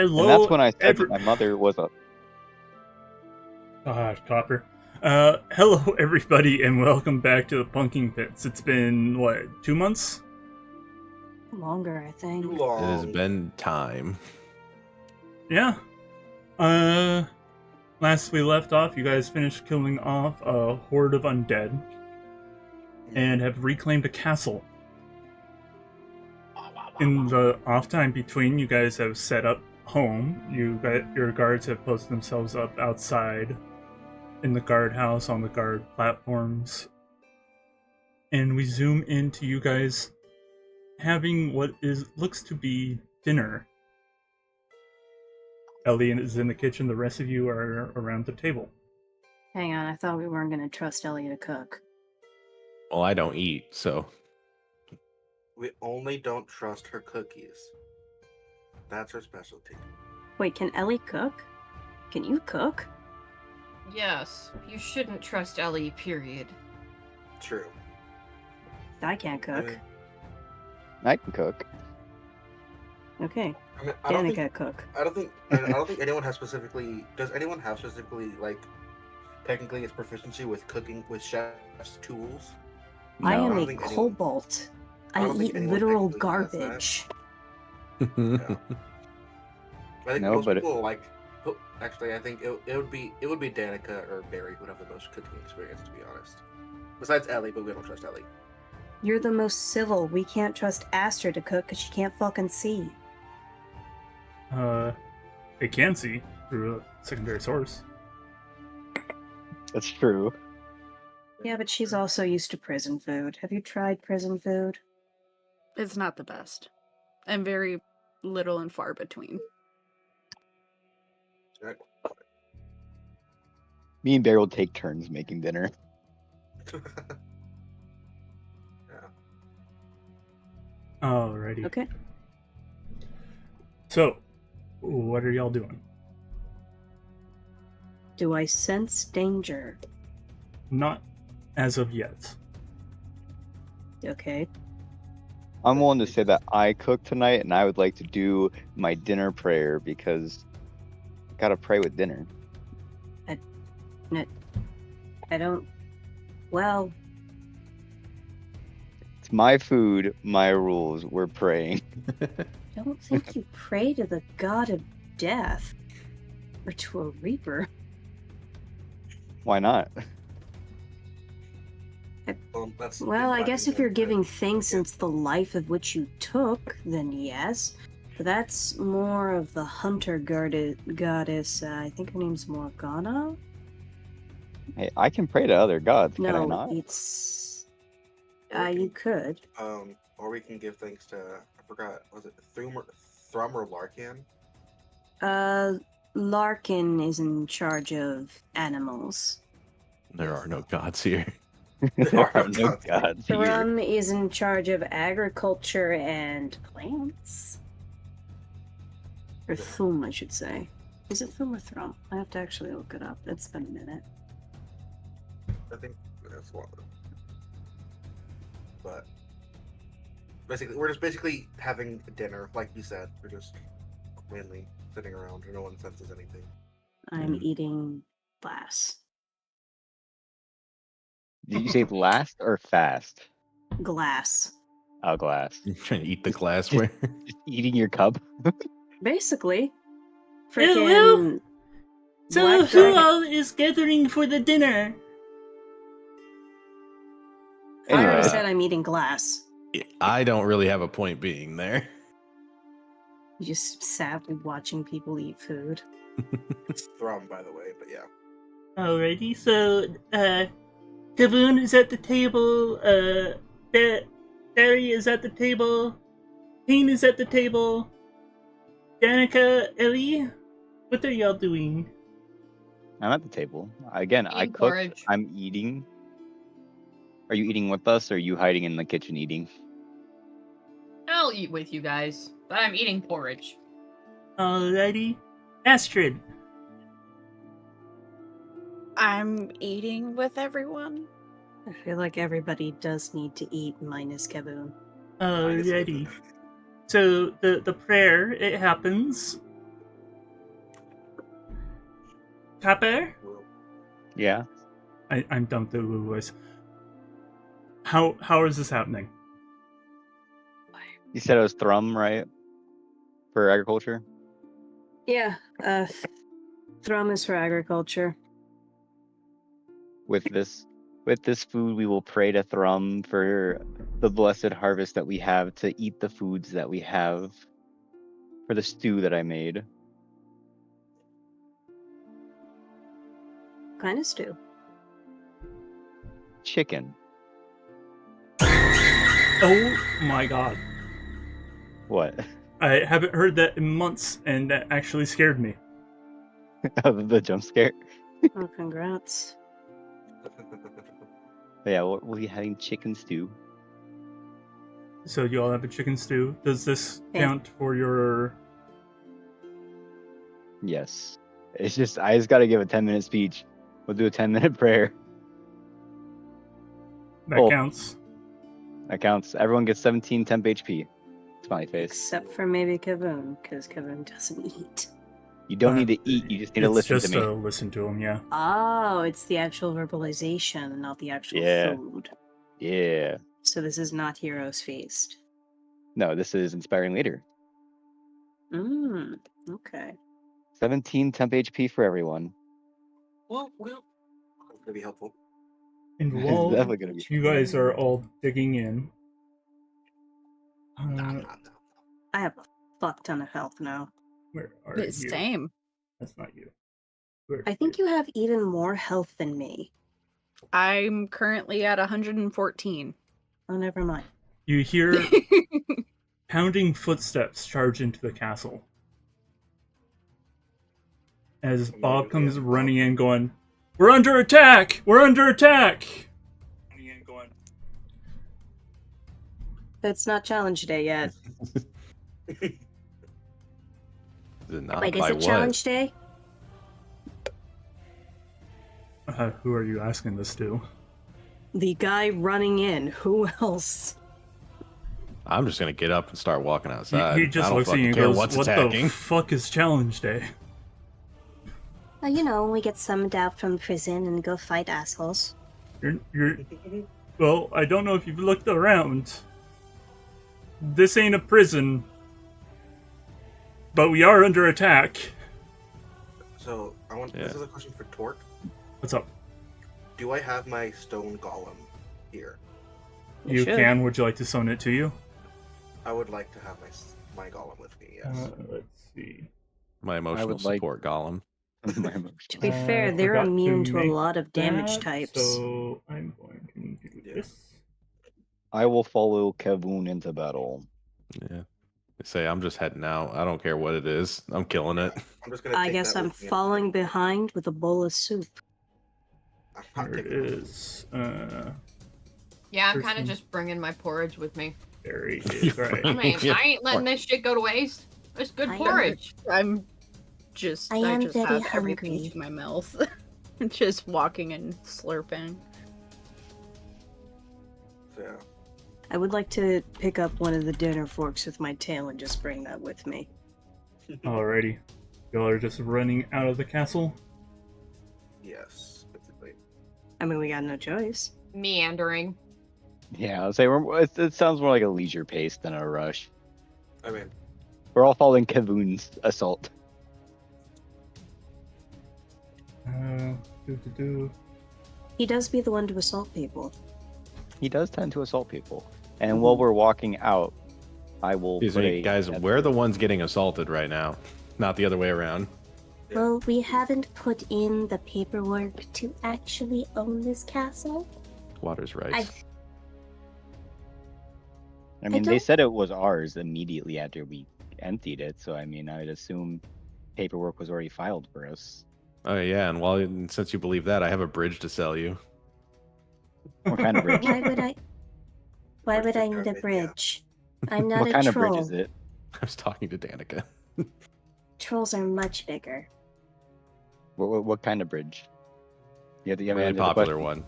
And that's Hello, when I said that my mother was a... Copper. Hello, everybody, and welcome back to the Punking Pits. It's been, what, 2 months? Longer, I think. Too It long. has been time. Yeah. Last we left off, you guys finished killing off a horde of undead and have reclaimed a castle. In the off time between, you guys have set up home. Your guards have posted themselves up outside in the guardhouse on the guard platforms. And we zoom into you guys having what looks to be dinner. Ellie is in the kitchen, the rest of you are around the table. Hang on, I thought we weren't going to trust Ellie to cook. Well, I don't eat, so We only don't trust her cookies. That's her specialty. Wait, can Ellie cook? Can you cook? Yes, you shouldn't trust Ellie, period. True. I can't cook. mean- I can cook. Okay, I mean, I don't think Danica cook. I don't think anyone has specifically. Does anyone have specifically technically its proficiency with cooking with chef's tools? I No. am don't a think anyone- kobold. I I don't think eat anyone literal technically has that. garbage. Yeah. I think No, most but people Actually, I think it would be Danica or Barry who would have the most cooking experience, to be honest. Besides Ellie, but we don't trust Ellie. You're the most civil. We can't trust Astra to cook because she can't fucking see. They can see through a secondary source. That's true. Yeah, but she's also used to prison food. Have you tried prison food? It's not the best. And very little and far between. Right? Me and Bear will take turns making dinner. Alrighty. Okay. So, what are y'all doing? Do I sense danger? Not as of yet. Okay. I'm willing to say that I cooked tonight, and I would like to do my dinner prayer because I gotta pray with dinner. I don't. Well, It's my food, my rules. We're praying. I don't think you pray to the god of death. Or to a reaper. Why not? Well, I guess if you're giving thanks since the life of which you took, then yes. But that's more of the hunter goddess. I think her name's Morgana? Hey, I can pray to other gods, can I No, not? it's. You could. Or we can give thanks to I forgot. Was it Thrum or Larkin? Larkin is in charge of animals. there are no gods here. There are no gods here. Thrum is in charge of agriculture and plants. Or Thum, I should say. Is it Thum or Thrum? I have to actually look it up. It's been a minute. I think that's one of them. But basically, we're just basically having dinner, like you said. We're just mainly sitting around, and no one senses anything. I'm eating glass. Did you say last or fast? Glass. Oh, glass. You're trying to eat the glassware. Just eating your cup? Basically. Hello? Freaking. So, Black who Dragon. all is gathering for the dinner? I already Anyway. said I'm eating glass. I don't really have a point being there. You just sadly watching people eat food. It's Thrum, by the way, but yeah. Alrighty, so, Kavoon is at the table, Barry is at the table, Kain is at the table, Danica, Ellie, what are y'all doing? I'm at the table. Again, I Eating cooked. porridge. I'm eating. Are you eating with us, or are you hiding in the kitchen eating? I'll eat with you guys, but I'm eating porridge. Alrighty, Astrid. I'm eating with everyone. I feel like everybody does need to eat minus Kaboom. Alrighty. So the prayer, it happens. Cape? Yeah. I'm dumb with the Ulu voice. How is this happening? You said it was Thrum, right? For agriculture? Yeah, Thrum is for agriculture. With this food we will pray to Thrum for the blessed harvest that we have, to eat the foods that we have, for the stew that I made. What kind of stew? Chicken. Oh my god. What? I haven't heard that in months, and that actually scared me. The jump scare? Oh, congrats. Yeah, we'll be having chicken stew. So you all have a chicken stew. Does this Yeah. count for your... Yes. It's just, I just gotta give a 10-minute speech. We'll do a 10-minute prayer. That Oh. counts? That counts. Everyone gets 17 temp HP. Smiley face. Except for maybe Kavun, because Kavun doesn't eat. You don't need to eat, you just need to It's listen just to me. to listen to him, yeah. Oh, it's the actual verbalization, not the actual Yeah. food. Yeah. So this is not Heroes Feast. No, this is Inspiring Leader. Okay. 17 temp HP for everyone. Well, it's gonna be helpful. And It's while definitely gonna be. you guys are all digging in, Nah. I have a fuck ton of health now. where are you? Same. That's not you. Where I think you have even more health than me. I'm currently at 114. Oh, never mind. You hear pounding footsteps charge into the castle. As Bob comes running in going, "We're under attack! We're under attack!" Running in going, It's not challenge day yet. Is it not Wait, is by it what? challenge day? who are you asking this to? The guy running in. Who else? I'm just gonna get up and start walking He, outside. he I just don't looks at fucking you and care goes, what's "What attacking. the fuck is challenge day?" You know, we get summoned out from prison and go fight assholes. You're well, I don't know if you've looked around. This ain't a prison, but we are under attack. So Yeah. this is a question for Tork. What's up? Do I have my stone golem here? You should. can. Would you like to summon it to you? I would like to have my golem with me. Yes. Let's see. My emotional would like- support golem. My emotion. To be I fair, they're forgot immune to a make lot of damage that, types. So I'm going to do Yeah. this. I will follow Kavun into battle. Yeah. They say I'm just heading out. I don't care what it is. I'm killing it. I'm just gonna. I take guess that I'm with me. falling behind with a bowl of soup. I'm not There it taking that. is. Yeah, I'm kind Person. of just bringing my porridge with me. There he is. Right. I mean, Yeah. I ain't letting this shit go to waste. It's good I- porridge. I'm just I I am just very have everything hungry. to my mouth. Just walking and slurping. So, yeah. I would like to pick up one of the dinner forks with my tail and just bring that with me. Alrighty. Y'all are just running out of the castle. Yes, basically. I mean, we got no choice. Meandering. Yeah, I'll say it sounds more like a leisure pace than a rush. I mean, We're all following Kavun's assault. He does be the one to assault people. He does tend to assault people. And while we're walking out, I will Excuse me, pray guys, at we're the ones getting assaulted right now, not the other way around. Yeah. Well, we haven't put in the paperwork to actually own this castle. Water's right. I mean, they don't- said it was ours immediately after we emptied it, so I mean, I'd assume paperwork was already filed for us. Oh yeah, and since you believe that, I have a bridge to sell you. What kind of bridge? Why would I? Why Where's would the I need a pyramid? Yeah. bridge? I'm not What a kind of troll. bridge is it? I was talking to Danica. Trolls are much bigger. What kind of bridge? You have to Really answer the popular question. one.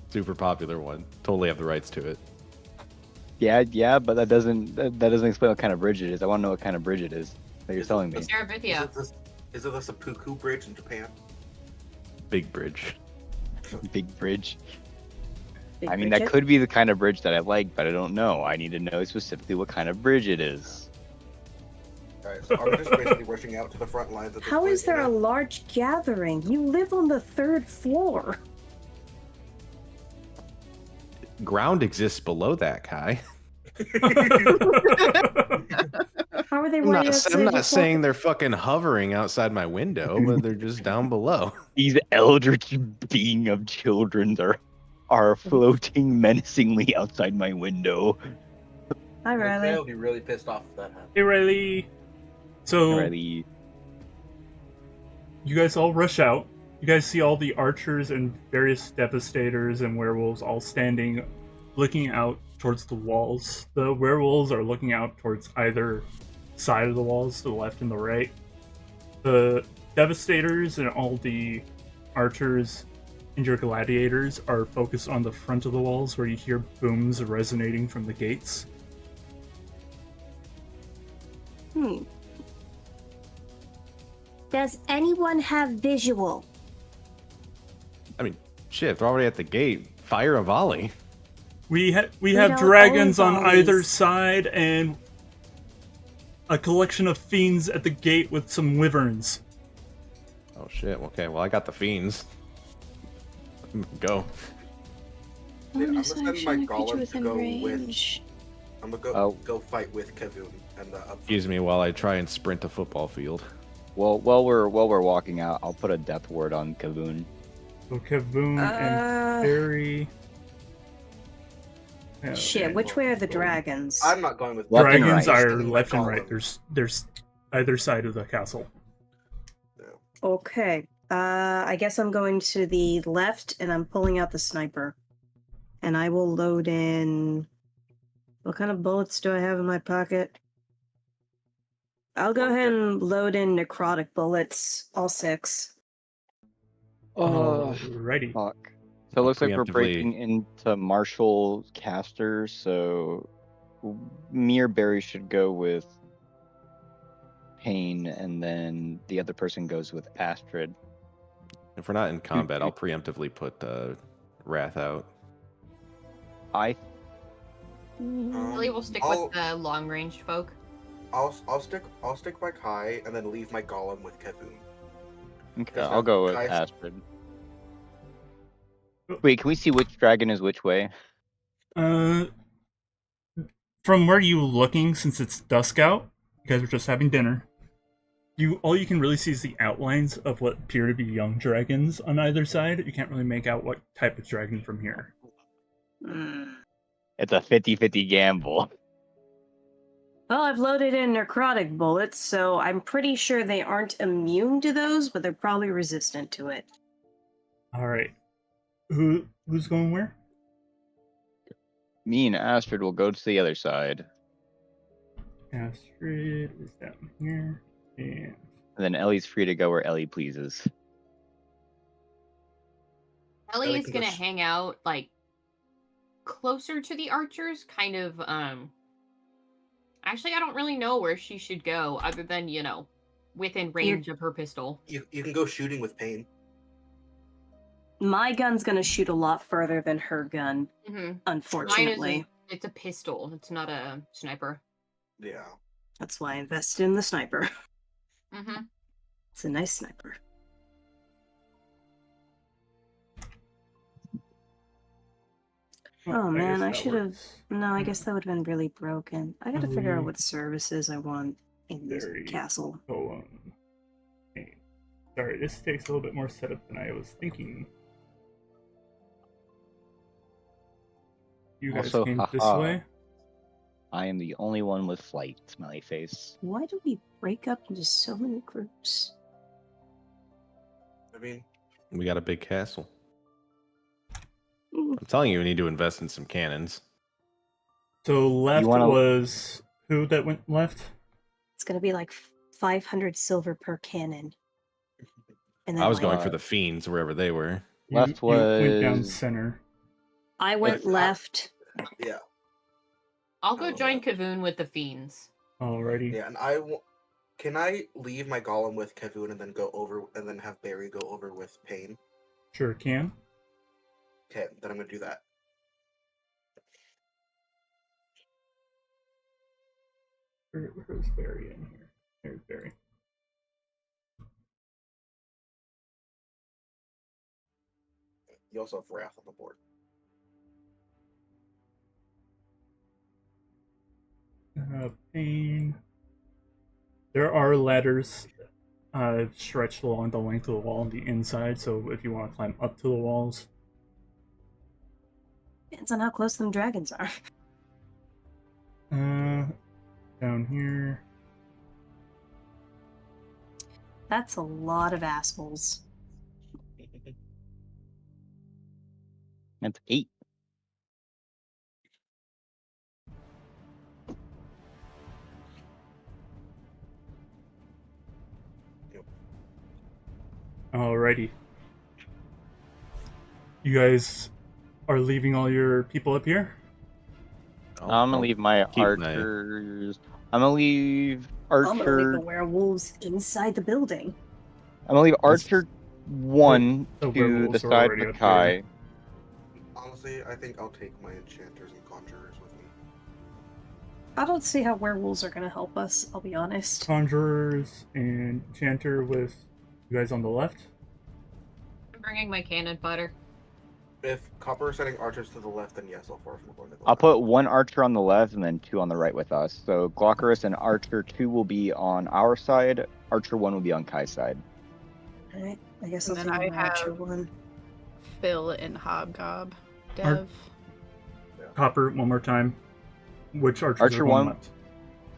Super popular one. Totally have the rights to it. Yeah, but that doesn't explain what kind of bridge it is. I want to know what kind of bridge it is that you're selling me. Sarabithia. Is it the seppuku bridge in Japan? big bridge. Big bridge. Big I mean, that Bridget? could be the kind of bridge that I like, but I don't know. I need to know specifically what kind of bridge it is. Alright, so are we just basically rushing out to the front lines at this How point, is there a you know? large gathering? You live on the 3rd floor. Ground exists below that, Kai. How are they I'm right not, outside I'm your not saying floor? they're fucking hovering outside my window, but they're just down below. These eldritch being of children are floating menacingly outside my window. Hi, Clay Riley. will be really pissed off if that happens. Hey, Riley. So Riley, you guys all rush out. You guys see all the archers and various devastators and werewolves all standing, looking out towards the walls. The werewolves are looking out towards either side of the walls, to the left and the right. The devastators and all the archers and your gladiators are focused on the front of the walls, where you hear booms resonating from the gates. Does anyone have visual? I mean, shit, if they're already at the gate, fire a volley. We have don't dragons own on either volleys. side and a collection of fiends at the gate with some wyverns. Oh shit, okay, well I got the fiends. Go. Yeah, I'm gonna Bonus send action, my a creature golem to within go range. I'm gonna go Oh. go fight with Kavun and the up. Excuse me while I try and sprint a football field. well, while we're walking out, I'll put a death word on Kavun. So Kavoon and Barry. Yeah, Shit, and which way are the dragons? I'm not going with Left and dragons right. are Sending my left and golem. right. There's either side of the castle. Okay. I guess I'm going to the left and I'm pulling out the sniper. And I will load in. What kind of bullets do I have in my pocket? I'll go ahead and load in necrotic bullets, all 6. Alrighty. Fuck. So it looks like we're Preemptively- breaking into Marshall Caster, so me or Barry should go with Pain, and then the other person goes with Astrid. If we're not in combat, I'll preemptively put Wrath out. I Ellie will stick I'll- with the long range folk. I'll stick by Kai and then leave my golem with Kavun. okay, Does I'll that- go with Kai's- Astrid. Wait, can we see which dragon is which way? From where you looking, since it's dusk out, you guys were just having dinner. All you can really see is the outlines of what appear to be young dragons on either side. You can't really make out what type of dragon from here. It's a 50-50 gamble. Well, I've loaded in necrotic bullets, so I'm pretty sure they aren't immune to those, but they're probably resistant to it. All right, who's going where? Me and Astrid will go to the other side, Astrid is down here, and and then Ellie's free to go where Ellie pleases. Ellie Ellie is can gonna go sh- hang out like closer to the archers, kind of actually I don't really know where she should go other than, within range of her pistol. You can go shooting with Pain. My gun's gonna shoot a lot further than her gun, Mm-hmm. unfortunately. It's a pistol. It's not a sniper. Yeah. That's why I invested in the sniper. Mm-hmm. It's a nice sniper. Oh I man, guess I that should have. works. No, I guess that would have been really broken. I gotta figure out Mm. what services I want in this Very castle. Hey. Sorry, this takes a little bit more setup than I was thinking. You guys Also, came this haha. way? I am the only one with flight, smiley face. Why do we break up into so many groups? I mean, We got a big castle. Mm, I'm telling you, we need to invest in some cannons. So left wanna- was who that went left? It's gonna be like 500 silver per cannon. And I was going like- for the fiends wherever they were. Left You went down was- center. I went It's not- left. yeah, I'll go Oh, join yeah. Kavoon with the fiends. Alrighty. yeah, and can I leave my golem with Kavun and then go over and then have Barry go over with Pain? Sure can. Okay, then I'm gonna do that. Where's Barry in here? There's Barry. You also have Wrath on the board. Pain. There are ladders stretched along the length of the wall on the inside, so if you want to climb up to the walls. Depends on how close them dragons are. Down here. That's a lot of assholes. That's 8. Alrighty. You guys are leaving all your people up here? I'm gonna leave my keep archers. I'm gonna leave I'm gonna leave Archer. the werewolves inside the building. I'm gonna leave Archer 1 The to the werewolves are side already with up Kai. Honestly, I think I'll take my enchanters and conjurers with me. I don't see how werewolves are gonna help us, I'll be honest. Conjurers and Enchanter with you guys on the left. I'm bringing my cannon fodder. If Copper is sending archers to the left, then yes, I'll force them going to the I'll left. put 1 Archer on the left and then 2 on the right with us. So Glaucurus and Archer 2 will be on our side. Archer 1 will be on Kai's side. Alright, I guess I'll And take then my I archer have- one. Phil and Hobgob. Ar- Dev. Copper, one more time. Which archers Archer are going 1. left?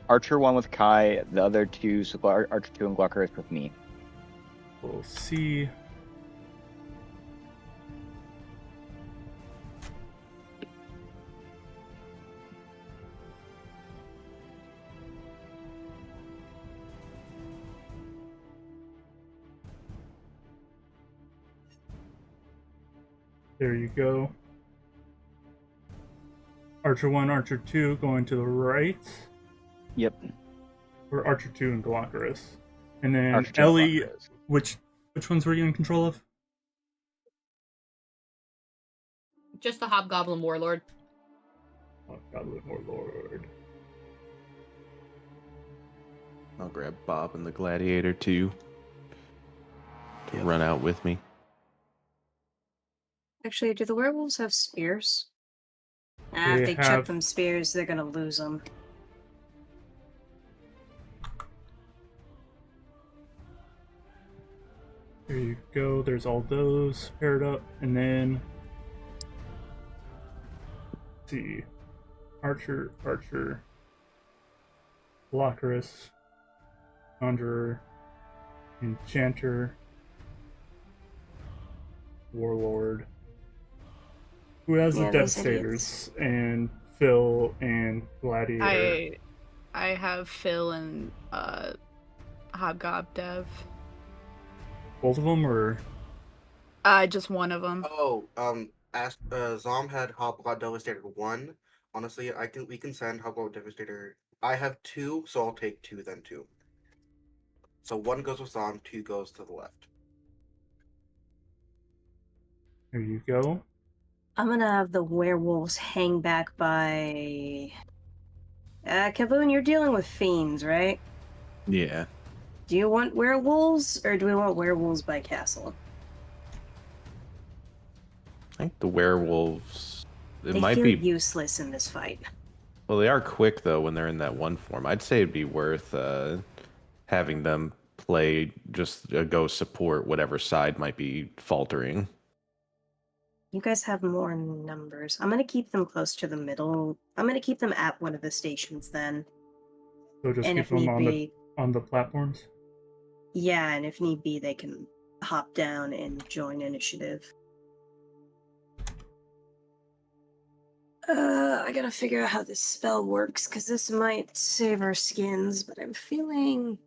Archer 1 with Kai, the other 2, so Archer 2 and Glaucurus with me. We'll see. There you go. Archer 1, Archer 2 going to the right. Yep. Or Archer 2 and Glaucurus. And then Archer 2 and Ellie, Glaucurus. which ones were you in control of? Just the Hobgoblin Warlord. Oh, Goblin Warlord. I'll grab Bob and the Gladiator too to run out with me. Actually, do the werewolves have spears? If They they chuck have- them spears, they're gonna lose them. There you go. There's all those paired up. And then, let's see. Archer, Glaucurus, Conjurer, Enchanter, Warlord. Who has Yeah, the those Devastators? And Phil and Gladiator. I have Phil and Hobgob Dev. Both of them, or Just one of them. Oh, Zom had Hobgoblin Devastator 1. Honestly, we can send Hobgoblin Devastator. I have 2, so I'll take 2 then 2. So 1 goes with Zom, 2 goes to the left. there you go. I'm gonna have the werewolves hang back by... Kavoon, you're dealing with fiends, right? Yeah. Do you want werewolves, or do we want werewolves by castle? I think the werewolves. It They might feel be. useless in this fight. Well, they are quick though when they're in that one form. I'd say it'd be worth having them play just go support whatever side might be faltering. You guys have more numbers. I'm gonna keep them close to the middle. I'm gonna keep them at one of the stations then. So just And keep if them need on be, the platforms. yeah, and if need be, they can hop down and join initiative. I gotta figure out how this spell works, because this might save our skins, but I'm feeling...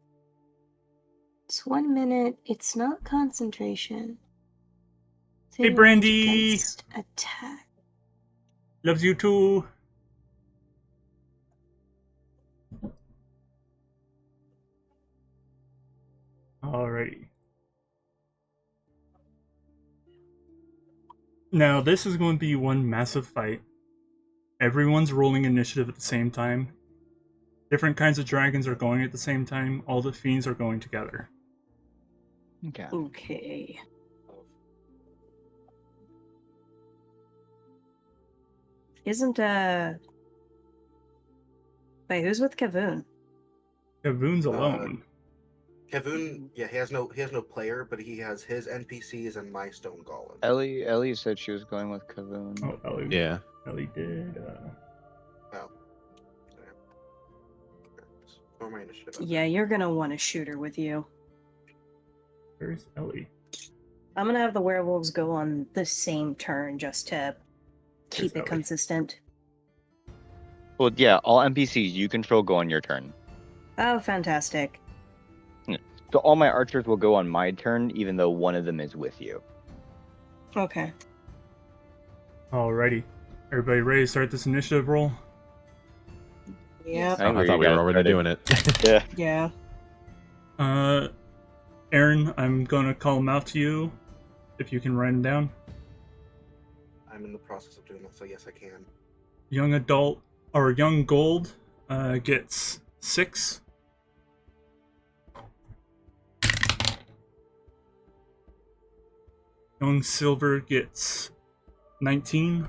It's 1 minute, it's not concentration. Hey, Advantage Brandy! against attack. Loves you too. Alrighty. Now, this is going to be one massive fight. Everyone's rolling initiative at the same time. Different kinds of dragons are going at the same time. All the fiends are going together. Okay. Okay. Isn't Wait, who's with Kavoon? Kavoon's alone. Kavoon, yeah, he has no player, but he has his NPCs and my stone golem. Ellie said she was going with Kavoon. Oh, Ellie. Yeah. Ellie did. Or my initiative. Yeah, you're gonna want to shoot her with you. Where's Ellie? I'm gonna have the werewolves go on the same turn just to keep it Ellie? consistent. Well, yeah, all NPCs you control go on your turn. Oh, fantastic. So all my archers will go on my turn, even though one of them is with you. Okay. Alrighty. Everybody ready to start this initiative roll? Yep. I I thought we were already doing it. Yeah. Yeah. Aaron, I'm gonna call them out to you. If you can write them down. I'm in the process of doing that, so yes, I can. Young adult or young gold gets 6. Young silver gets 19.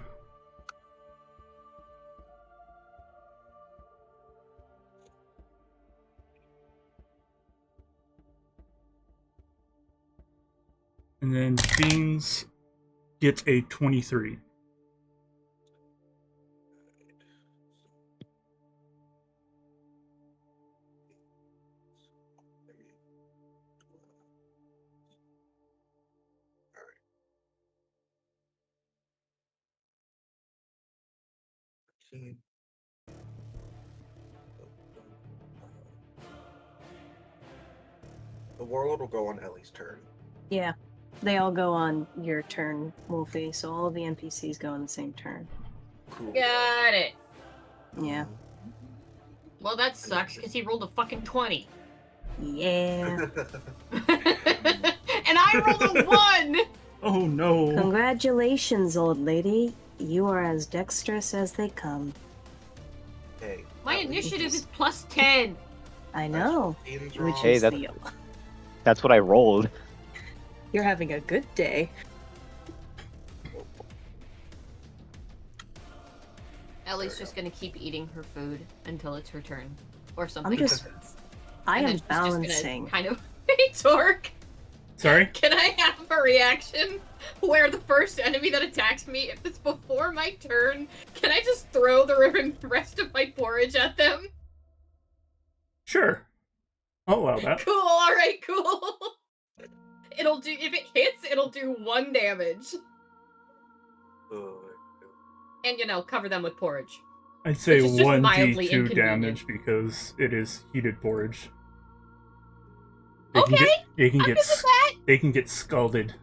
And then fiends get a 23. The warlord will go on Ellie's turn. Yeah. They all go on your turn, Wolfie, so all of the NPCs go on the same turn. Cool. Got it. Yeah. Well, that sucks because he rolled a fucking 20. Yeah. And I rolled a 1! Oh no! Congratulations, old lady. You are as dexterous as they come. Hey, My at least initiative is plus 10. I know. Fiends Which wrong. Hey, is that's- the... That's what I rolled. You're having a good day. Ellie's just gonna keep eating her food until it's her turn. Or something. I'm just... I And then am she's just gonna balancing. kind of... Hey, Tork! Sorry? Can I have a reaction where the first enemy that attacks me, if it's before my turn, can I just throw the rest of my porridge at them? Sure. I'll allow that. Cool, alright, cool. It'll do, if it hits, it'll do 1 damage. Oh, And, cover them with porridge. I'd say Which is just mildly 1d2 inconvenient. damage because it is heated porridge. Okay, They can I'm get good with that. they can get scalded.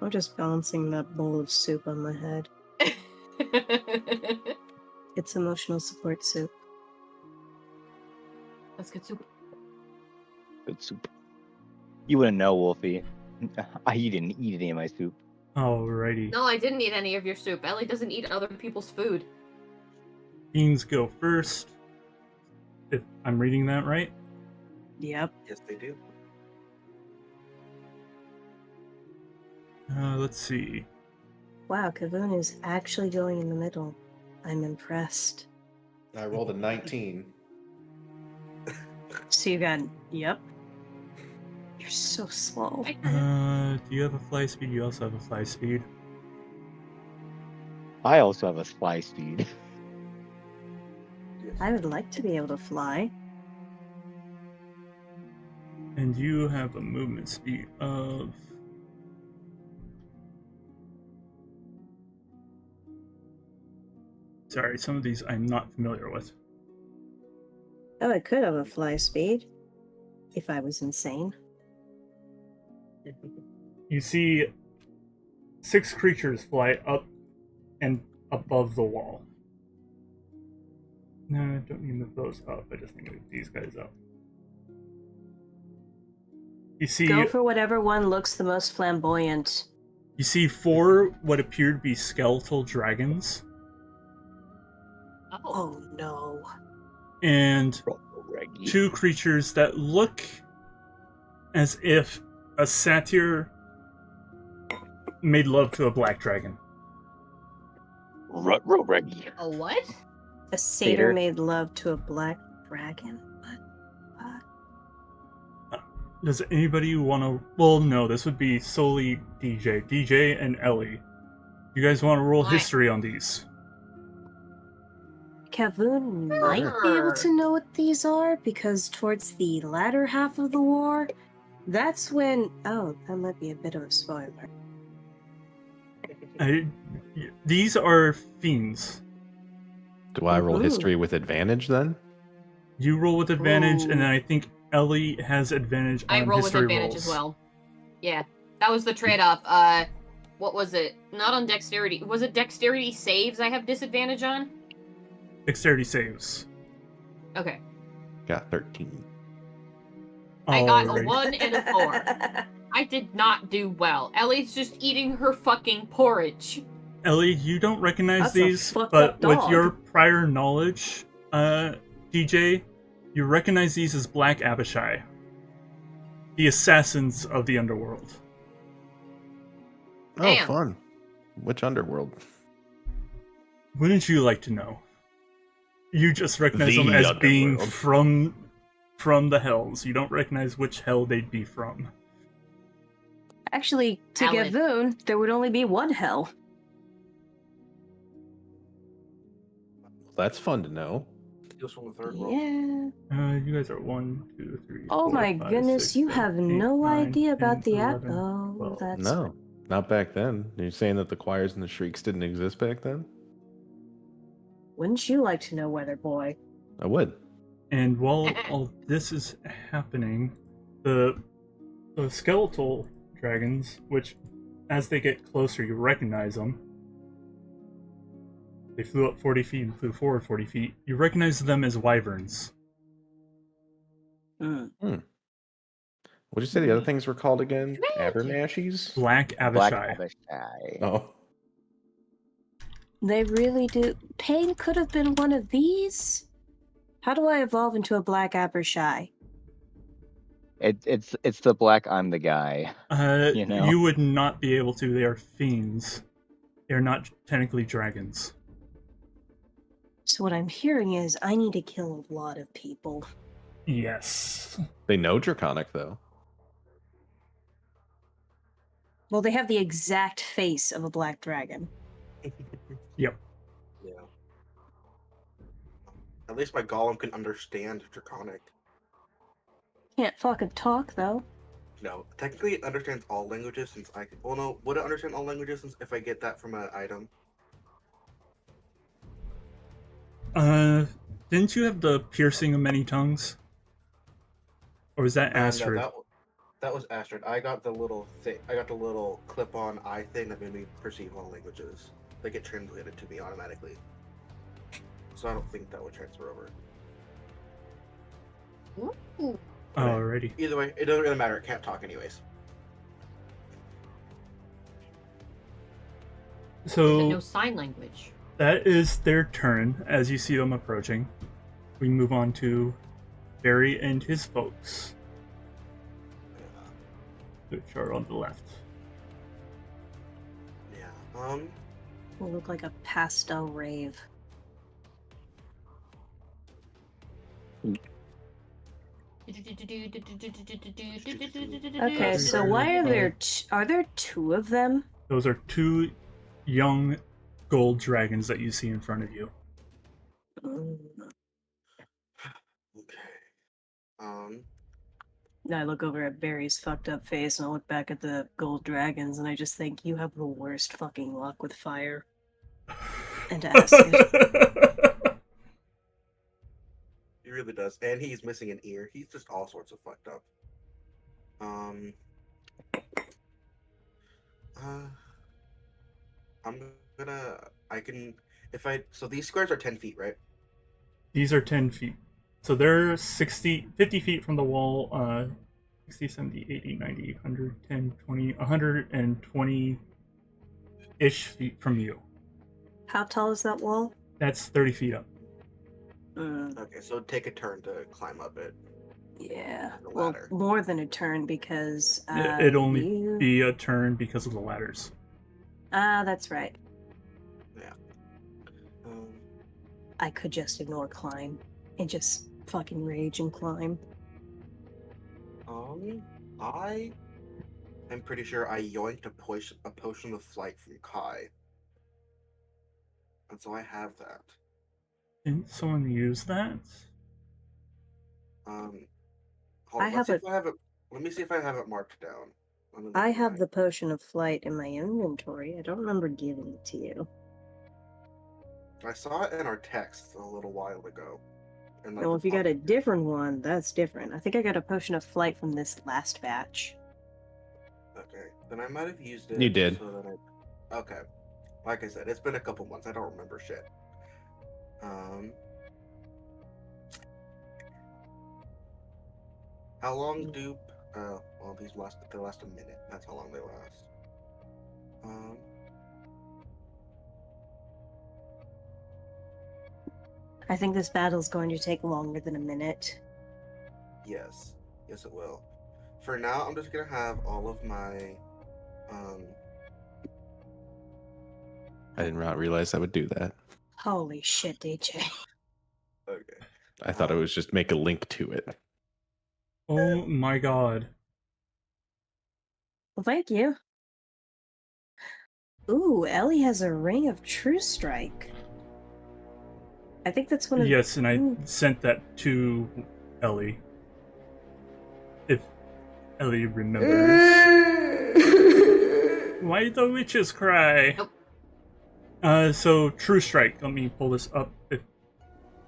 I'm just balancing that bowl of soup on my head. It's emotional support soup. That's good soup. Good soup. You wouldn't know, Wolfie. You didn't eat any of my soup. Alrighty. No, I didn't eat any of your soup. Ellie doesn't eat other people's food. Fiends go first. If I'm reading that right. Yep. yes, they do. Let's see. Wow, Kavoon is actually going in the middle. I'm impressed. I rolled a 19. So you got... Yep. You're so slow. Do you have a fly speed? You also have a fly speed. I also have a fly speed. Yes. I would like to be able to fly. And you have a movement speed of... Sorry, some of these I'm not familiar with. Oh, I could have a fly speed. If I was insane. You see 6 creatures fly up and above the wall. No, I don't need to move those up. I just need to move these guys up. You see, Go for whatever one looks the most flamboyant. you see 4 what appear to be skeletal dragons, Oh. Oh no. and Reggie. 2 creatures that look as if a satyr made love to a black dragon. Rutro Reggie. A what? A satyr made love to a black dragon. Does anybody want to? Well, no, this would be solely DJ. DJ and Ellie. You guys want to roll Why? history on these? Kavun might be able to know what these are because towards the latter half of the war, that's when. Oh, that might be a bit of a spoiler. These are fiends. Do I roll Ooh. history with advantage then? You roll with advantage, Ooh. and then I think Ellie has advantage on I roll with history advantage rolls. as well. Yeah, that was the trade-off. What was it? Not on dexterity. Was it dexterity saves I have disadvantage on? Dexterity saves. Okay. Got 13. I got a Alright. 1 and a 4. I did not do well. Ellie's just eating her fucking porridge. Ellie, you don't recognize That's a these, fucked but up with dog. your prior knowledge, DJ, you recognize these as Black Abishai, the assassins of the underworld. Oh, Damn. fun. Which underworld? Wouldn't you like to know? You just recognize The them as being underworld. from the hells. You don't recognize which hell they'd be from. Actually, to Valid. Gavoon, there would only be one hell. That's fun to know. Steals from the third roll. Yeah. You guys are 1, 2, 3. Oh 4, my 5, goodness, 6, you 7, have 8, no 9, idea 10, about the 11, Oh, 12. that's No, not back then. You're saying that the choirs and the shrieks didn't exist back then? Wouldn't you like to know, Weather Boy? I would. And while all this is happening, the skeletal dragons, which as they get closer, you recognize them. They flew up 40 feet and flew forward 40 feet. You recognize them as wyverns. Mm. What'd you say the other things were called again? Abernashies? Black Black Abishai. Abishai. Oh. They really do. Pain could have been one of these? How do I evolve into a black Abishai? It's the black I'm the guy. You know? You would not be able to. They are fiends. They're not technically dragons. So what I'm hearing is I need to kill a lot of people. Yes. They know Draconic, though. Well, they have the exact face of a black dragon. Yep. Yeah. At least my golem can understand Draconic. Can't fucking talk, though. No, technically it understands all languages since I can. Well, no, would it understand all languages since if I get that from an item? Didn't you have the piercing of many tongues? Or was that Astrid? No, that was Astrid. I got the little thing. I got the little clip-on eye thing that made me perceive all languages. They get translated to me automatically. So I don't think that would transfer over. Ooh. Alrighty. Either way, it doesn't really matter. It can't talk anyways. Is it So no sign language? that is their turn as you see them approaching. We move on to Barry and his folks, which are on the left. Yeah. Will look like a pastel rave. Okay, so why are there two of them? Those are 2 young gold dragons that you see in front of you. Okay. I look over at Barry's fucked up face and I look back at the gold dragons and I just think you have the worst fucking luck with fire and acid. He really does. And he's missing an ear. He's just all sorts of fucked up. So these squares are 10 feet, right? These are 10 feet. So they're 50 feet from the wall. 60, 70, 80, 90, 100, 10, 20, 120-ish feet from you. How tall is that wall? That's 30 feet up. Okay, so take a turn to climb up it. Yeah. The Well, ladder. more than a turn because It'd only you... be a turn because of the ladders. that's right. Yeah. I could just ignore climb and just fucking rage and climb. I am pretty sure I yoinked a potion of flight from Kai. And so I have that. Didn't someone use that? Hold I on, have let me see if I have it marked down. I have the potion of flight in my inventory. I don't remember giving it to you. I saw it in our text a little while ago. And Well, if you got a different one, that's different. I think I got a potion of flight from this last batch. Okay, then I might have used it. You did. So that okay. Like I said, it's been a couple months. I don't remember shit. How long do well, they last a minute. That's how long they last. I think this battle's going to take longer than a minute. Yes it will. For now, I'm just gonna have all of my I did not realize I would do that. Holy shit, DJ. Okay. I thought it was just make a link to it. Oh my god. Well, thank you. Ooh, Ellie has a ring of True Strike. I think that's one of Yes, and I sent that to Ellie. If Ellie remembers. Why the witches cry? Nope. So True Strike. Let me pull this up. If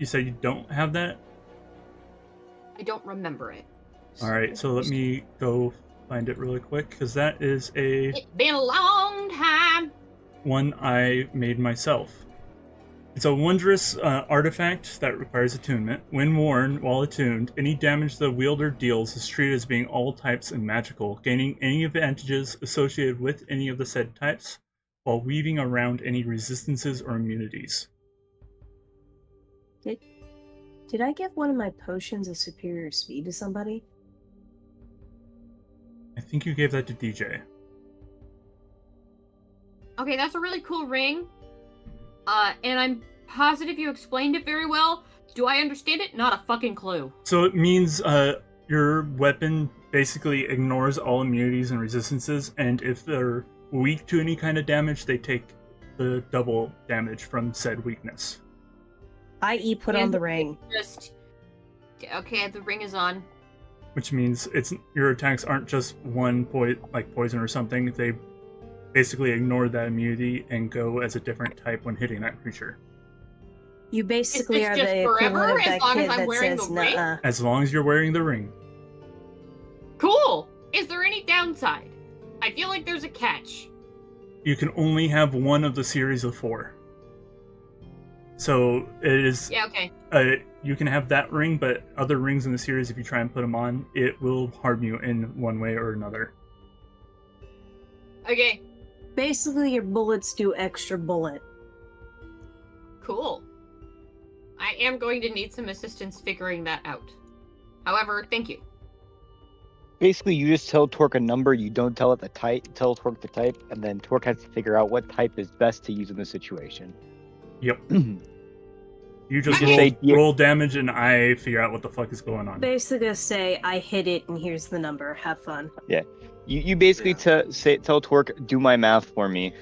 you say you don't have that. I don't remember it. Alright, so let me go find it really quick, because that is It's been a long time. one I made myself. It's a wondrous artifact that requires attunement. When worn while attuned, any damage the wielder deals is treated as being all types and magical, gaining any advantages associated with any of the said types, while weaving around any resistances or immunities. Did I give one of my potions of superior speed to somebody? I think you gave that to DJ. Okay, that's a really cool ring. And I'm positive you explained it very well. Do I understand it? Not a fucking clue. So it means your weapon basically ignores all immunities and resistances, and if they're weak to any kind of damage, they take the double damage from said weakness. I.e. put on the ring. Just okay, the ring is on. Which means your attacks aren't just one poison or something. They basically ignore that immunity and go as a different type when hitting that creature. You basically Is are this just the forever, equivalent of as that long kid as I'm that wearing says the ring? nuh-uh. As long as you're wearing the ring. Cool. Is there any downside? I feel like there's a catch. You can only have one of the series of 4. So it is. Yeah, okay. You can have that ring, but other rings in the series, if you try and put them on, it will harm you in one way or another. Okay, Basically, your bullets do extra bullet. cool. I am going to need some assistance figuring that out. However, thank you. Basically, you just tell Tork a number. You don't tell it the type. Tell Tork the type, and then Tork has to figure out what type is best to use in the situation. Yep. You just Okay. roll damage, and I figure out what the fuck is going on. Basically, just say, I hit it, and here's the number. Have fun. You basically tell Tork, do my math for me.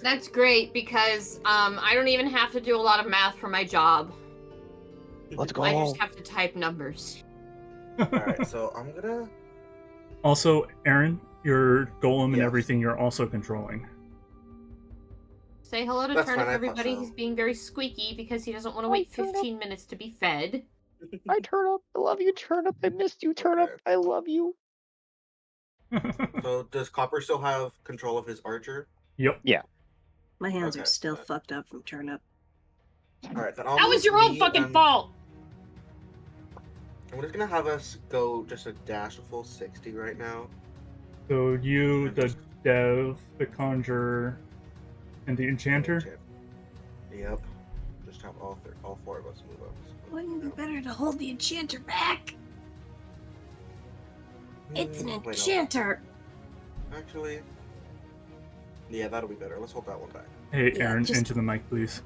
That's great because I don't even have to do a lot of math for my job. Let's go. I just have to type numbers. Alright, so I'm gonna Also, Aaron, your golem and Yes. everything you're also controlling. Say hello to That's Turnip, fine, I thought everybody. so. He's being very squeaky because he doesn't want to Hi, wait Turnip. 15 minutes to be fed. Hi, Turnip. I love you, Turnip. I missed you, Turnip. Okay. I love you. So does Copper still have control of his archer? Yep. My hands Okay. are still fucked up from turnip. Alright, then I'll That was move your own me fucking and- fault! I'm just gonna have us go just a dash a full 60 right now. So you, And the just- dev, the conjurer, and the enchanter. Yep. Just have all four of us move up. Wouldn't it be better to hold the enchanter back? It's an Wait, no. enchanter. Actually, yeah, that'll be better. Let's hold that one back. Hey, Yeah, Aaron, just- into the mic, please.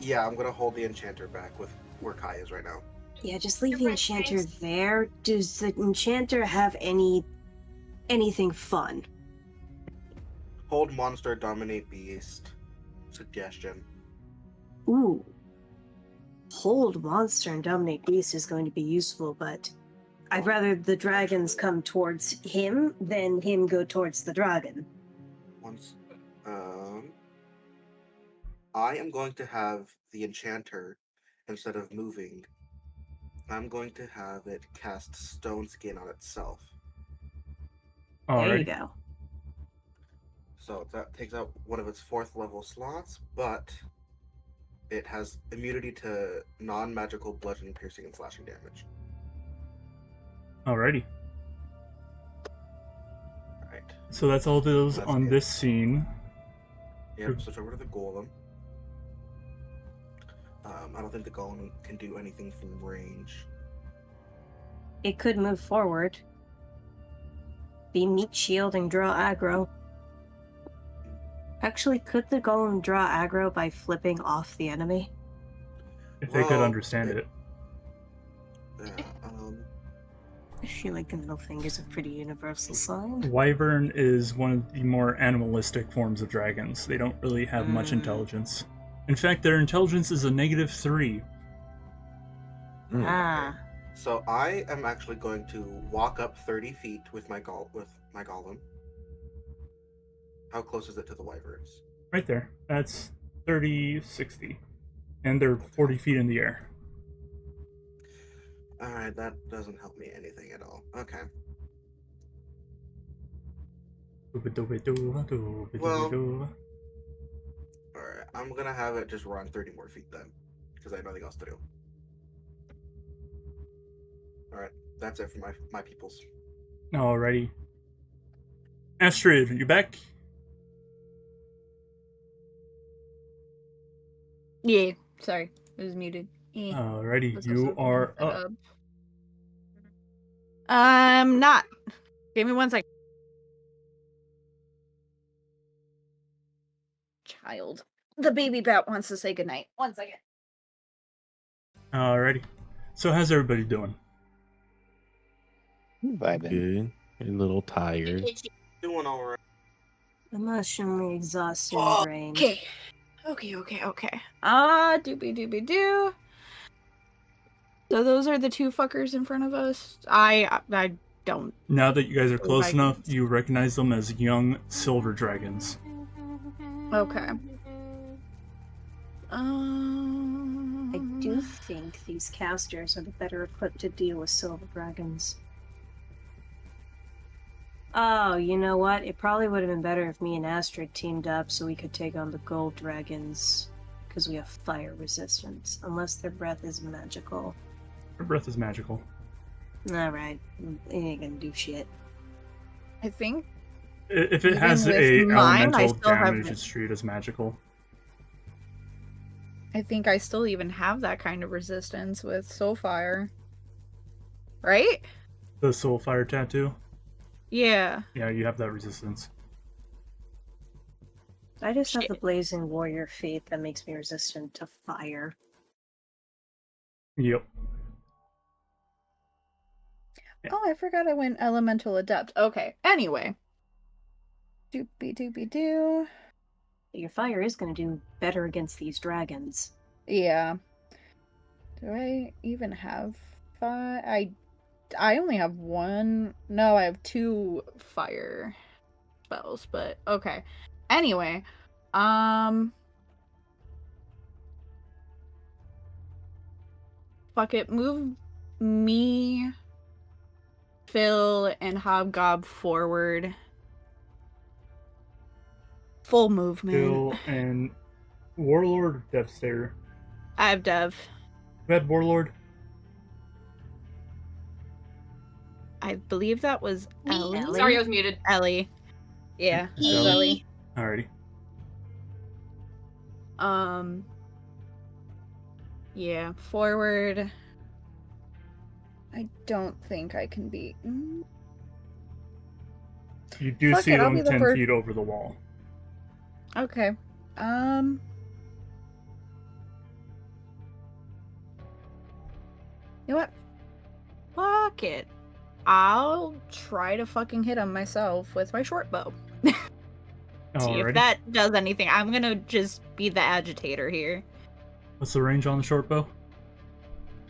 Yeah, I'm gonna hold the enchanter back with where Kai is right now. Yeah, just leave the enchanter there. Does the enchanter have anything fun? Hold monster, dominate beast. Suggestion. Ooh. Hold monster and dominate beast is going to be useful, but I'd rather the dragons come towards him than him go towards the dragon. Once, I am going to have the enchanter, instead of moving, I'm going to have it cast Stone Skin on itself. There you Alright. go. So that takes out one of its 4th level slots, but it has immunity to non-magical bludgeoning, piercing, and slashing damage. Alrighty. Alright. So that's all those That's on good. this scene. Yep, switch over to the golem. I don't think the golem can do anything from range. It could move forward. Be meat shield and draw aggro. Actually, could the golem draw aggro by flipping off the enemy? If they could Well, understand it. Yeah, I feel like the middle finger is a pretty universal sign. Wyvern is one of the more animalistic forms of dragons. They don't really have much Mm. intelligence. In fact, their intelligence is a -3. Mm. Ah. So I am actually going to walk up 30 feet with my golem. How close is it to the wyverns? Right there. That's 30, 60. And they're 40 feet in the air. Alright, that doesn't help me anything at all. Okay. Alright, I'm gonna have it just run 30 more feet then. Because I have nothing else to do. Alright, that's it for my peoples. Alrighty. Astrid, you back? Yeah, sorry, it was muted. Alrighty, Was you also are putting that up. up. I'm not. Give me 1 second. Child. The baby bat wants to say goodnight. 1 second. Alrighty. So how's everybody doing? Vibing. Good. You're a little tired. Doing alright. Emotionally exhausted and drained. Okay. Doobie doo. So those are the two fuckers in front of us. I don't. Now that you guys are close Dragons. enough, you recognize them as young silver dragons. Okay. I do think these casters are the better equipped to deal with silver dragons. Oh, you know what? It probably would have been better if me and Astrid teamed up so we could take on the gold dragons. Because we have fire resistance. Unless their breath is magical. Her breath is magical. Alright. It ain't gonna do shit. I think If it Even has with a mine, I elemental still have damage, it. it's treated as magical. I still even have that kind of resistance with Soulfire. Right? The Soulfire tattoo? Yeah. Yeah, you have that resistance. I just have Shit. the Blazing Warrior Fate that makes me resistant to fire. Yep. Oh, I forgot I went Elemental Adept. Okay. Anyway. Doopy doo. Your fire is gonna do better against these dragons. Yeah. Do I even have five? I only have one. No, I have 2 fire spells, but okay. Anyway, fuck it. Move me, Phil, and Hobgob forward. Full movement. Bill and Warlord or Devastator? I have Dev. Red Warlord? I believe that was Ellie. Ellie? Sorry, I was muted. Ellie. Yeah, it was Ellie. Ellie. Alrighty. Yeah, forward. I don't think I can be. You do Fuck see it, I'll them be the 10 first. feet over the wall. Okay. You know what? Fuck it. I'll try to fucking hit him myself with my short bow. See if Alrighty. that does anything. I'm gonna just be the agitator here. What's the range on the short bow?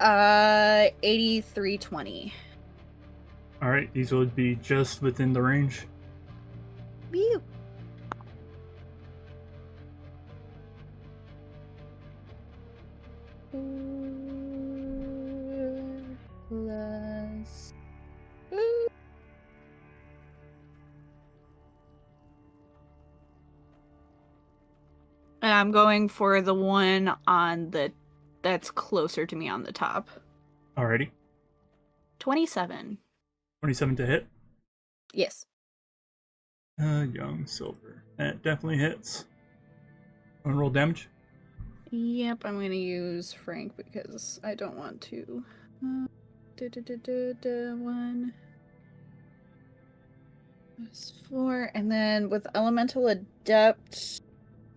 8320. Alright, these would be just within the range. Whew. Plus. And I'm going for the one on that's closer to me on the top. Alrighty. 27. 27 to hit. Yes. Young silver. That definitely hits. Wanna roll damage? Yep, I'm gonna use Frank because I don't want to. 1 plus 4, and then with Elemental Adept,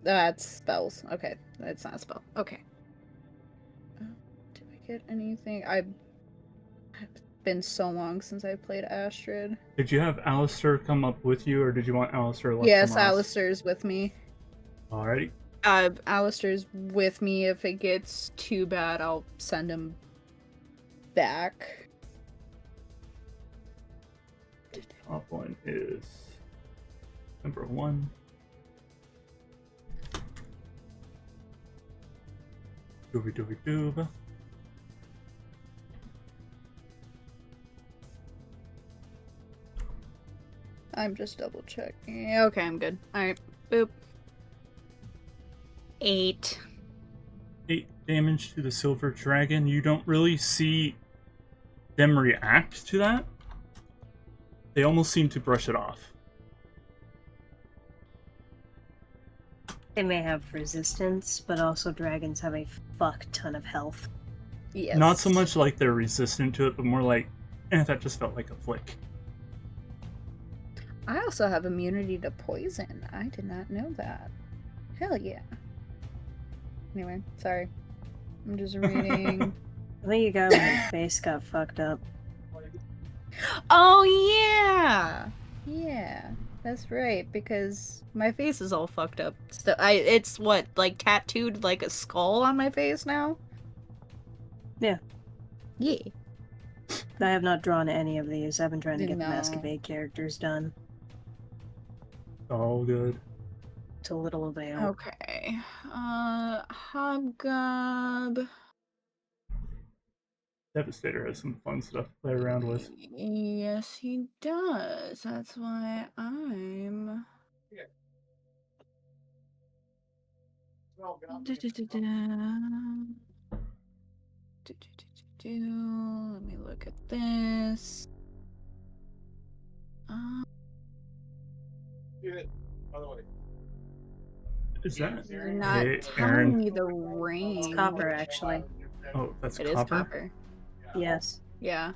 that's spells. Okay, that's not a spell. Okay. Did I get anything? It's been so long since I played Astrid. Did you have Alistair come up with you, or did you want Alistair left Yes, somewhere else? Alistair's with me. Alrighty. Alistair's with me. If it gets too bad, I'll send him back. Top one is number 1. Dooby doob. I'm just double checking. Okay, I'm good. Alright. Boop. 8. 8 damage to the silver dragon. You don't really see them react to that. They almost seem to brush it off. They may have resistance, but also dragons have a fuck ton of health. Yes. Not so much like they're resistant to it, but more like, that just felt like a flick. I also have immunity to poison. I did not know that. Hell yeah. Anyway, sorry. I'm just reading. I think you got when your face got fucked up. Oh yeah! Yeah. That's right, because my face is all fucked up. It's what, like tattooed like a skull on my face now? Yeah. Yeah. I have not drawn any of these. I've been trying to get No. the Masquerade characters done. All good. To little avail. Okay. Hobgob. Devastator has some fun stuff to play around with. Yes, he does. That's why I'm. Let me look at this. Is that? You're not Hey, telling Aaron. me the range. It's copper, actually. Oh, that's It is copper? copper. Yes. Yeah.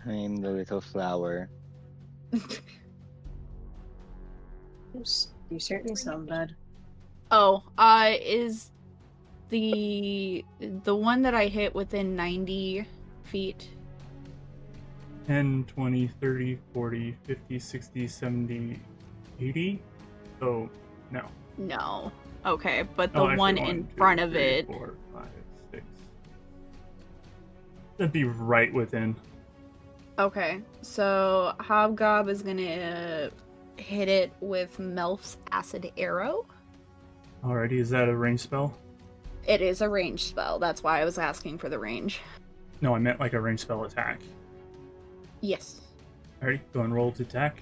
I'm the little flower. You certainly sound bad. Oh, is the one that I hit within 90 feet? 10, 20, 30, 40, 50, 60, 70, 80? So, no. No. Okay, but the Oh, actually, one in 1, 2, front of 3, it. 4, 5, 6. That'd be right within. Okay, so Hobgob is gonna hit it with Melf's Acid Arrow. Alrighty, is that a range spell? It is a range spell. That's why I was asking for the range. No, I meant like a range spell attack. Yes. Alright, go and roll to attack.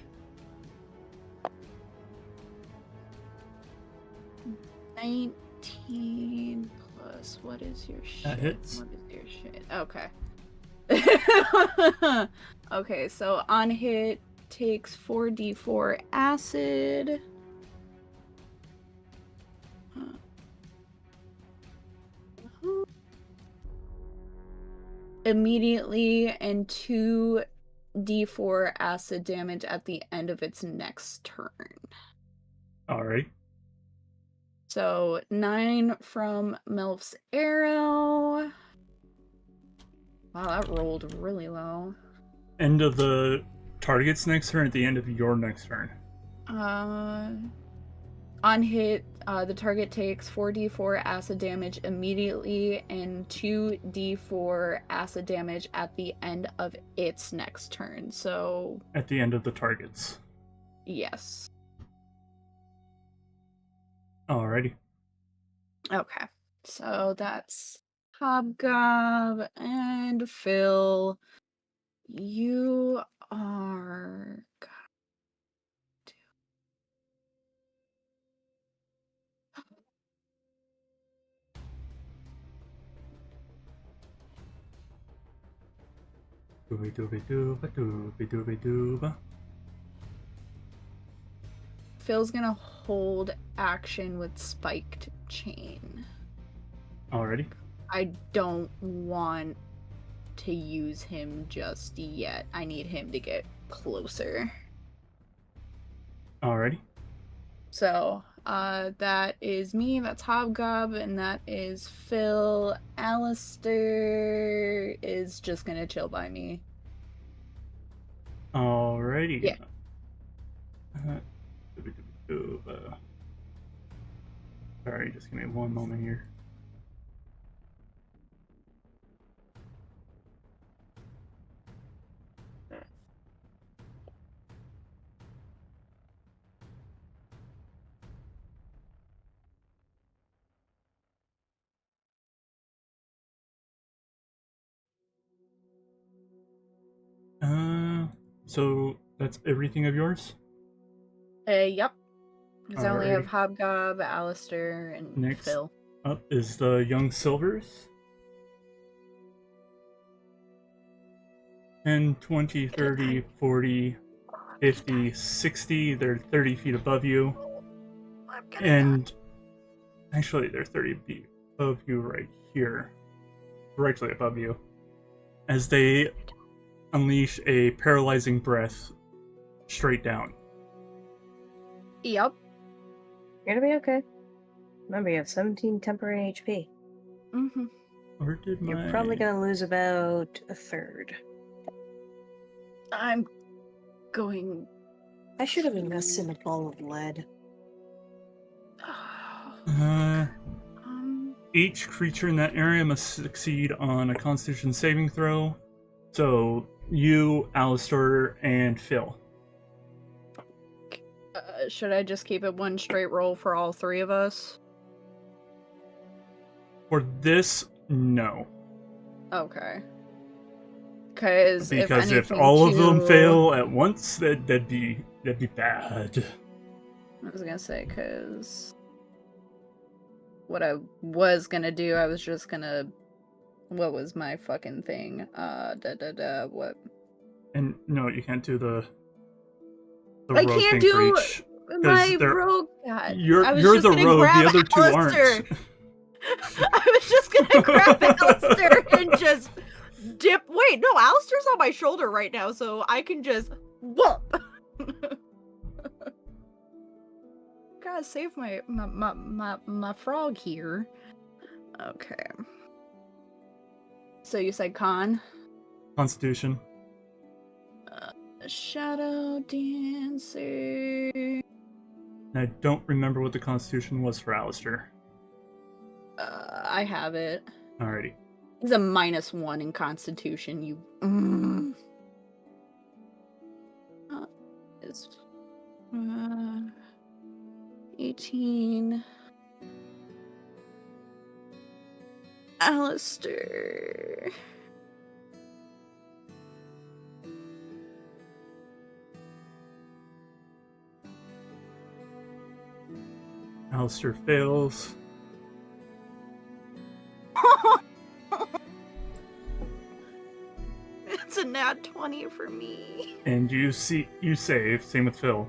19 plus what is your shit? That hits. What is your shit? Okay. Okay, so on hit takes 4d4 acid. Immediately, and 2d4 acid damage at the end of its next turn. Alright. So 9 from Melf's arrow. Wow, that rolled really low. End of the target's next turn, at the end of your next turn. On hit, the target takes 4d4 acid damage immediately and 2d4 acid damage at the end of its next turn. So, At the end of the target's. yes. Alrighty. Okay. So that's Hobgob and Phil. You are. Dooby dooby dooba dooby dooby dooba. Phil's gonna hold action with Spiked Chain. Alrighty. I don't want to use him just yet. I need him to get closer. Alrighty. So, that is me, that's Hobgob, and that is Phil. Alistair is just gonna chill by me. Alrighty. Yeah. Dooby dooby dooba. Sorry, just give me one moment here. So that's everything of yours? Yep. Because I only have Alrighty. Hobgob, Alistair, and Next Phil. up is the Young Silvers. 10, 20, 30, 40, 50, 60. They're 30 feet above you. And actually, they're 30 feet above you right here. Directly above you. As they unleash a paralyzing breath straight down. Yep. You're gonna be okay. Remember, you have 17 temporary HP. Mm-hmm. Where did my... You're probably gonna lose about a third. I'm going... I should have invested in a ball of lead. Each creature in that area must succeed on a Constitution saving throw. So, you, Alistair, and Phil. Should I just keep it one straight roll for all three of us? For this, no. Okay. Because if all of them fail at once, that'd be bad. I was gonna say, because what I was gonna do, I was just gonna... What was my fucking thing? What? And no, you can't do the I rogue can't thing do for each. my rogue. God, You're I was the just gonna rogue, grab the other two Alistair. aren't. I was just gonna grab Alistair and just dip. Wait, no, Alistair's on my shoulder right now, so I can just whoop. Gotta save my frog here. Okay. So you said con? Constitution. Shadow Dancer. I don't remember what the Constitution was for Alistair. I have it. Alrighty. He's a -1 in Constitution. You. It's 18. Alistair. Alistair fails. It's a nat 20 for me. And you save. Same with Phil.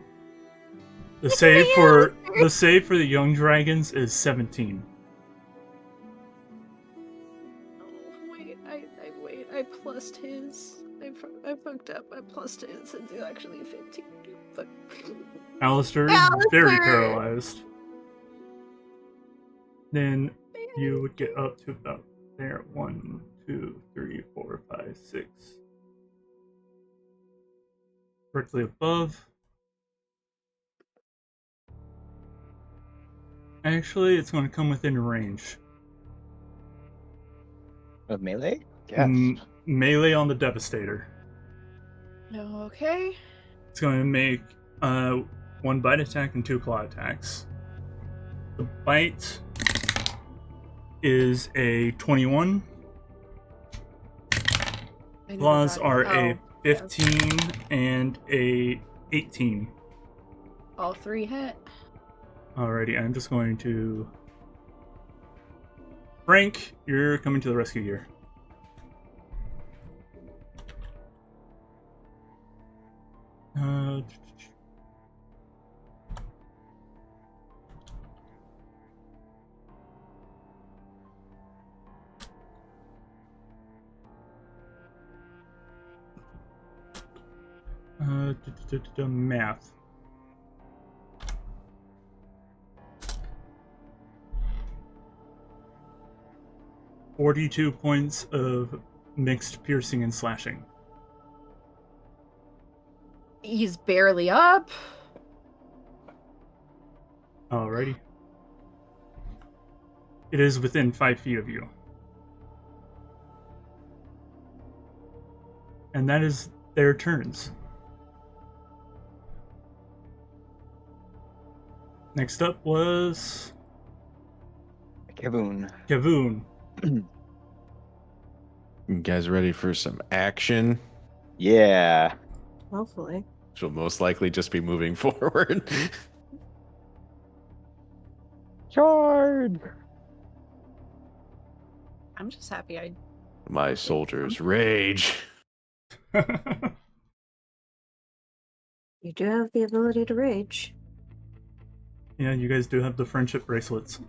The save for the young dragons is 17. Oh, wait, I plussed his. I fucked up. I plussed his. It's actually 15. But... Alistair is very paralyzed. Then you would get up to about there. 1, 2, 3, 4, 5, 6. Directly above. Actually, it's going to come within range. Of melee? Yes. Melee on the Devastator. Okay. It's going to make 1 bite attack and 2 claw attacks. The bite is a 21. Claws are a 15 and a 18. All 3 hit. Alrighty, I'm just going to... Frank, you're coming to the rescue here. Math. $42 points of mixed piercing and slashing. He's barely up. Alrighty. It is within 5 feet of you. And that is their turns. Next up was... Kavoon. Kavoon. You guys ready for some action? Yeah. Hopefully. Which will most likely just be moving forward. Charge! I'm just happy I... My soldiers rage. You do have the ability to rage. Yeah, you guys do have the friendship bracelets.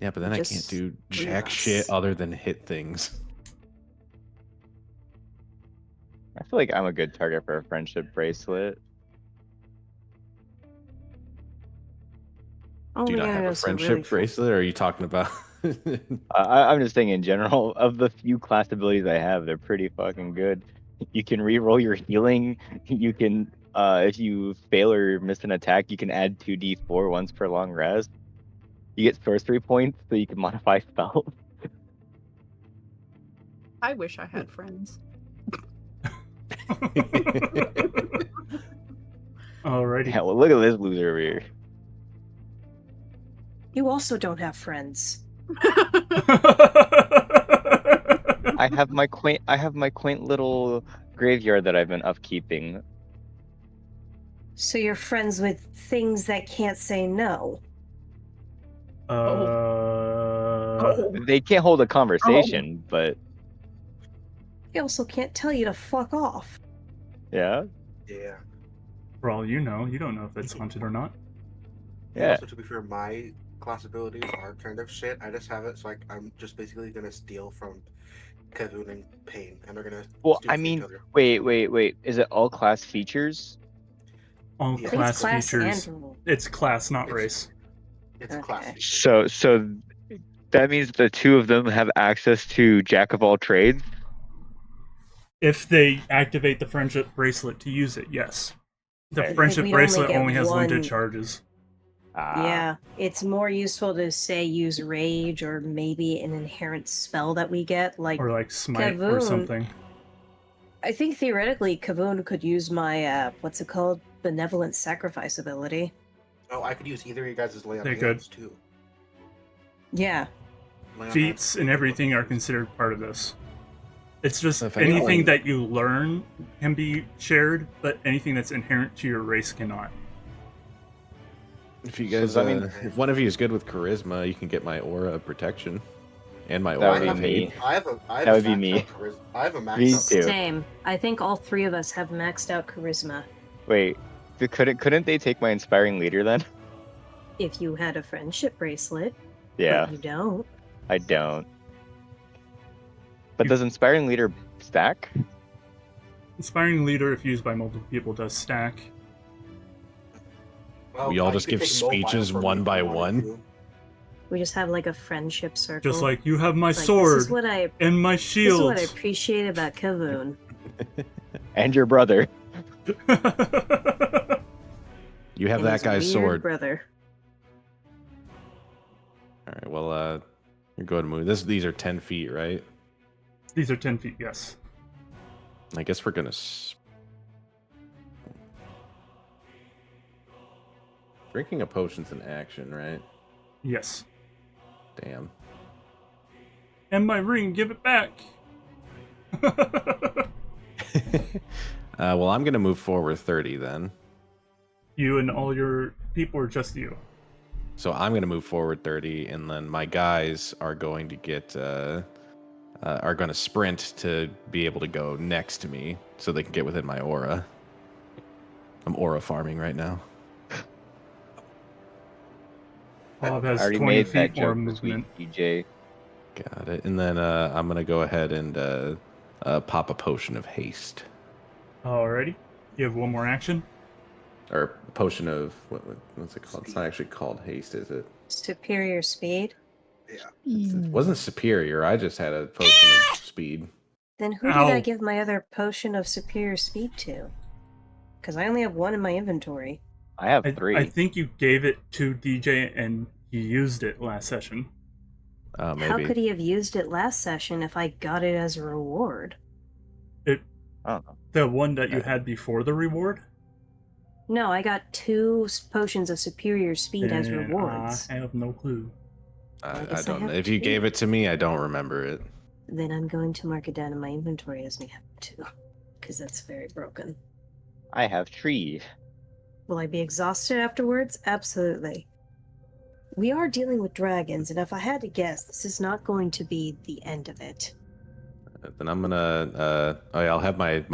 Yeah, but then I can't do jack shit other than hit things. I feel like I'm a good target for a friendship bracelet. Do you not have a friendship bracelet, or are you talking about... I'm just saying in general, of the few class abilities I have, they're pretty fucking good. You can re-roll your healing. You can, if you fail or miss an attack, you can add 2d4 once per long rest. You get sorcery points, so you can modify spells. I wish I had friends. Alrighty. Yeah, well, look at this loser over here. You also don't have friends. I have my quaint little graveyard that I've been upkeeping. So you're friends with things that can't say no. They can't hold a conversation, but They also can't tell you to fuck off. yeah. Yeah. For all you know if it's haunted or not. Yeah. Also, to be fair, my class abilities are kind of shit. I just have it, so I'm just basically gonna steal from Kavoon and Pain, and they're gonna. Well, steal I from mean, each other. wait. Is it all class features? All Yeah. I think it's class class features. and It's class, not It's- race. It's Okay. class. So that means the two of them have access to Jack of all trades. If they activate the friendship bracelet to use it, yes. The Okay. friendship We'd only bracelet get only has one- limited charges. Yeah, it's more useful to say use rage or maybe an inherent spell that we get, like Or like smite or Kavoon. something. I think theoretically Kavoon could use my what's it called? Benevolent sacrifice ability. Oh, I could use either of you guys' lay on They hands too. Yeah. Lay on Feats hands. and everything are considered part of this. It's just If anything anyone- that you learn can be shared, but anything that's inherent to your race cannot. If you guys, So, I mean- if one of you is good with charisma, you can get my aura of protection, And my That aura would of be me. hate. I have a That would be maxed me. out I have a maxed Me out too. Same. I think all three of us have maxed out charisma. Wait, couldn't they take my inspiring leader then? If you had a friendship bracelet, Yeah, but you don't. I don't. But does inspiring leader stack? Inspiring leader, if used by multiple people, does stack. Well, We all I just could give take mobile speeches from one you if by you wanted one? to. We just have like a friendship circle. Just like, you have my It's like, sword This is what I. and my This is what I shield. appreciate about Kavun. And your brother. You have and that his guy's weird sword. brother. All right. Well, you're going to move. These are 10 feet, right? These are 10 feet, yes. I guess we're gonna. Drinking a potion's an action, right? Yes. Damn. And my ring, give it back. Well, I'm gonna move forward 30 then. You and all your people, or just you? So I'm gonna move forward 30, and then my guys are going to get are going to sprint to be able to go next to me, so they can get within my aura. I'm aura farming right now. Bob I has already 20 made feet that more joke this week, movement. DJ. Got it. And then I'm gonna go ahead and pop a potion of haste, Alrighty. You have one more action? or a potion of what's it called? It's not actually called haste, is it? Superior speed. It wasn't superior. I just had a potion of speed. Then who did Ow. I give my other potion of superior speed to? Because I only have one in my inventory. I have 3. I think you gave it to DJ and he used it last session. Maybe. How could he have used it last session if I got it as a reward? I don't know. The one that you had before the reward? No, I got 2 potions of superior speed as And rewards. I have no clue. I I guess I don't. have If you two. gave it to me, I don't remember it. Then I'm going to mark it down in my inventory as me having 2. Because that's very broken. I have 3. Will I be exhausted afterwards? Absolutely. We are dealing with dragons, and if I had to guess, this is not going to be the end of it. Then I'm gonna. Oh yeah, I'll have my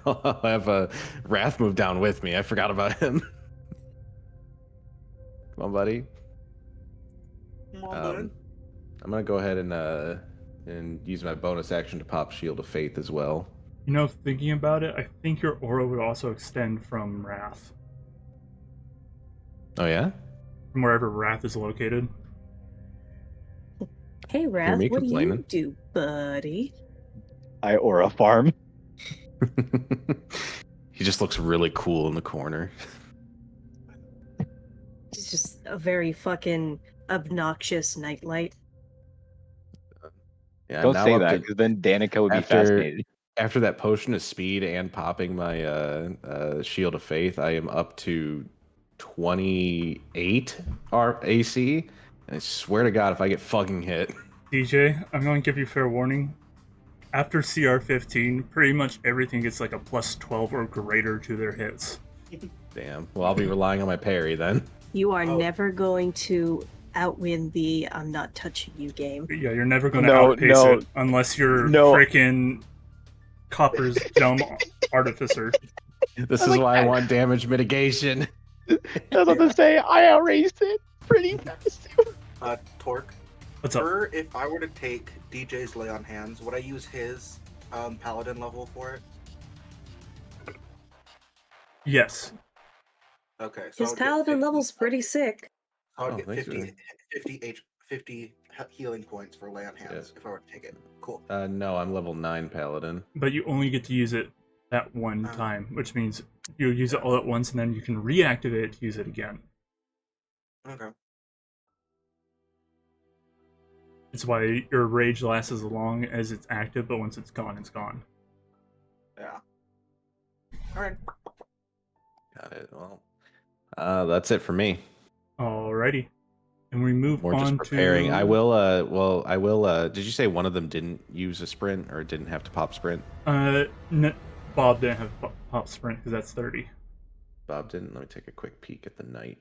I'll have Wrath move down with me. I forgot about him. Come on, buddy. Come on, bud. I'm gonna go ahead and use my bonus action to pop Shield of Faith as well. You know, thinking about it, I think your aura would also extend from Wrath. Oh yeah. From wherever Wrath is located. Hey, Wrath, me what complaining? do you do, buddy? I aura farm. He just looks really cool in the corner. He's just a very fucking obnoxious nightlight. Yeah, Don't now say up that, to- because then Danica would be after- fascinated. After that potion of speed and popping my Shield of Faith, I am up to 28 AC. And I swear to God, if I get fucking hit. DJ, I'm going to give you fair warning. After CR 15, pretty much everything gets like a plus 12 or greater to their hits. Damn. Well, I'll be relying on my parry then. You are Oh. never going to outwin the I'm not touching you game. But yeah, you're never going to No, outpace no. it unless you're No. freaking Copper's dumb artificer. This is why I want damage mitigation. I was about to say, I outraced it pretty fast. Tork. What's up? For if I were to take DJ's Lay on Hands, would I use his paladin level for it? Yes. Okay. So His I would get paladin 50 level's pretty sick. I would Oh, get thanks, 50 healing points for Lay on Hands if I were to take it. Cool. No, I'm level 9 paladin. But you only get to use it that one Oh. time, which means you use it all at once and then you can reactivate it to use it again. Okay. It's why your rage lasts as long as it's active, but once it's gone, it's gone. Yeah. All right. Got it. Well, that's it for me. Alrighty. And we move More on just preparing. to... I will. I will. Did you say one of them didn't use a sprint or didn't have to pop sprint? Bob didn't have pop sprint because that's 30. Bob didn't. Let me take a quick peek at the knight.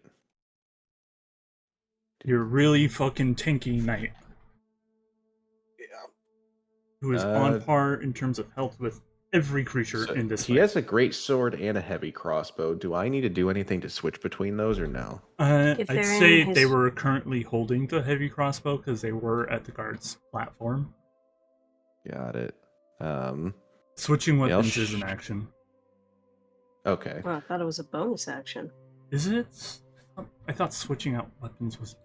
You're really fucking tanky knight. Yeah. who is on par in terms of health with every creature So in this he fight. has a great sword and a heavy crossbow. Do I need to do anything to switch between those or no? If I'd they're say in they his- were currently holding the heavy crossbow because they were at the guard's platform. Got it. Switching Yeah, I'll weapons is an action. Okay. Oh, I thought it was a bonus action. Is it? I thought switching out weapons was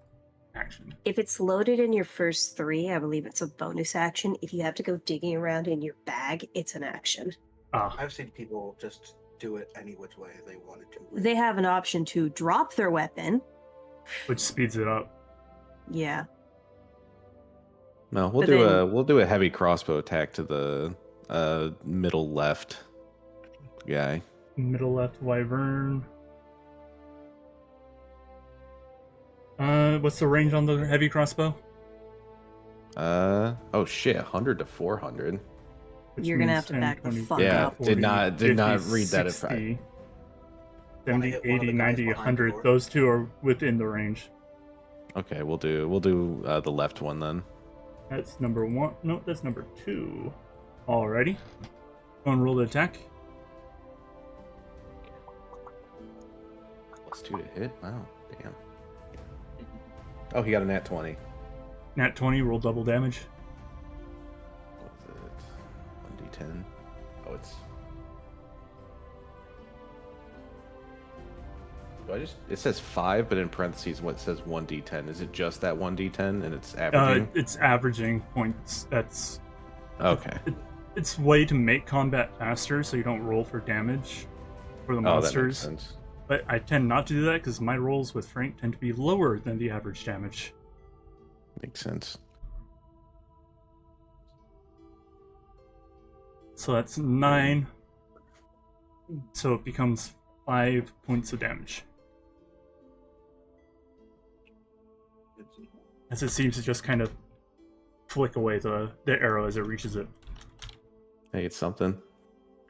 action. If it's loaded in your first 3, I believe it's a bonus action. If you have to go digging around in your bag, it's an action. Ah, I've seen people just do it any which way they wanted to. They have an option to drop their weapon. which speeds it up. Yeah. No, we'll But do then- we'll do a heavy crossbow attack to the middle left guy. Middle left wyvern. What's the range on the heavy crossbow? Oh shit, 100 to 400. Which You're gonna means have to 10, back the 20, fuck 30, Yeah, up. did not 50, read that if 60, Wanna 70, hit one of 80, the guys 90, behind 100. door? Those two are within the range. Okay, we'll do the left one then. That's number 1. No, that's number 2. Alrighty. Go and roll the attack. +2 to hit. Wow, damn. Oh, he got a nat 20. Nat 20, roll double damage. What was it? 1d10. Oh, it's. It says 5, but in parentheses, what says 1d10? Is it just that 1d10 and it's averaging? It's averaging points. That's Okay. it's way to make combat faster, so you don't roll for damage for the Oh, that makes monsters. sense. But I tend not to do that because my rolls with Frank tend to be lower than the average damage. Makes sense. So that's 9. So it becomes 5 points of damage. As it seems to just kind of flick away the arrow as it reaches it. Hey, it's something.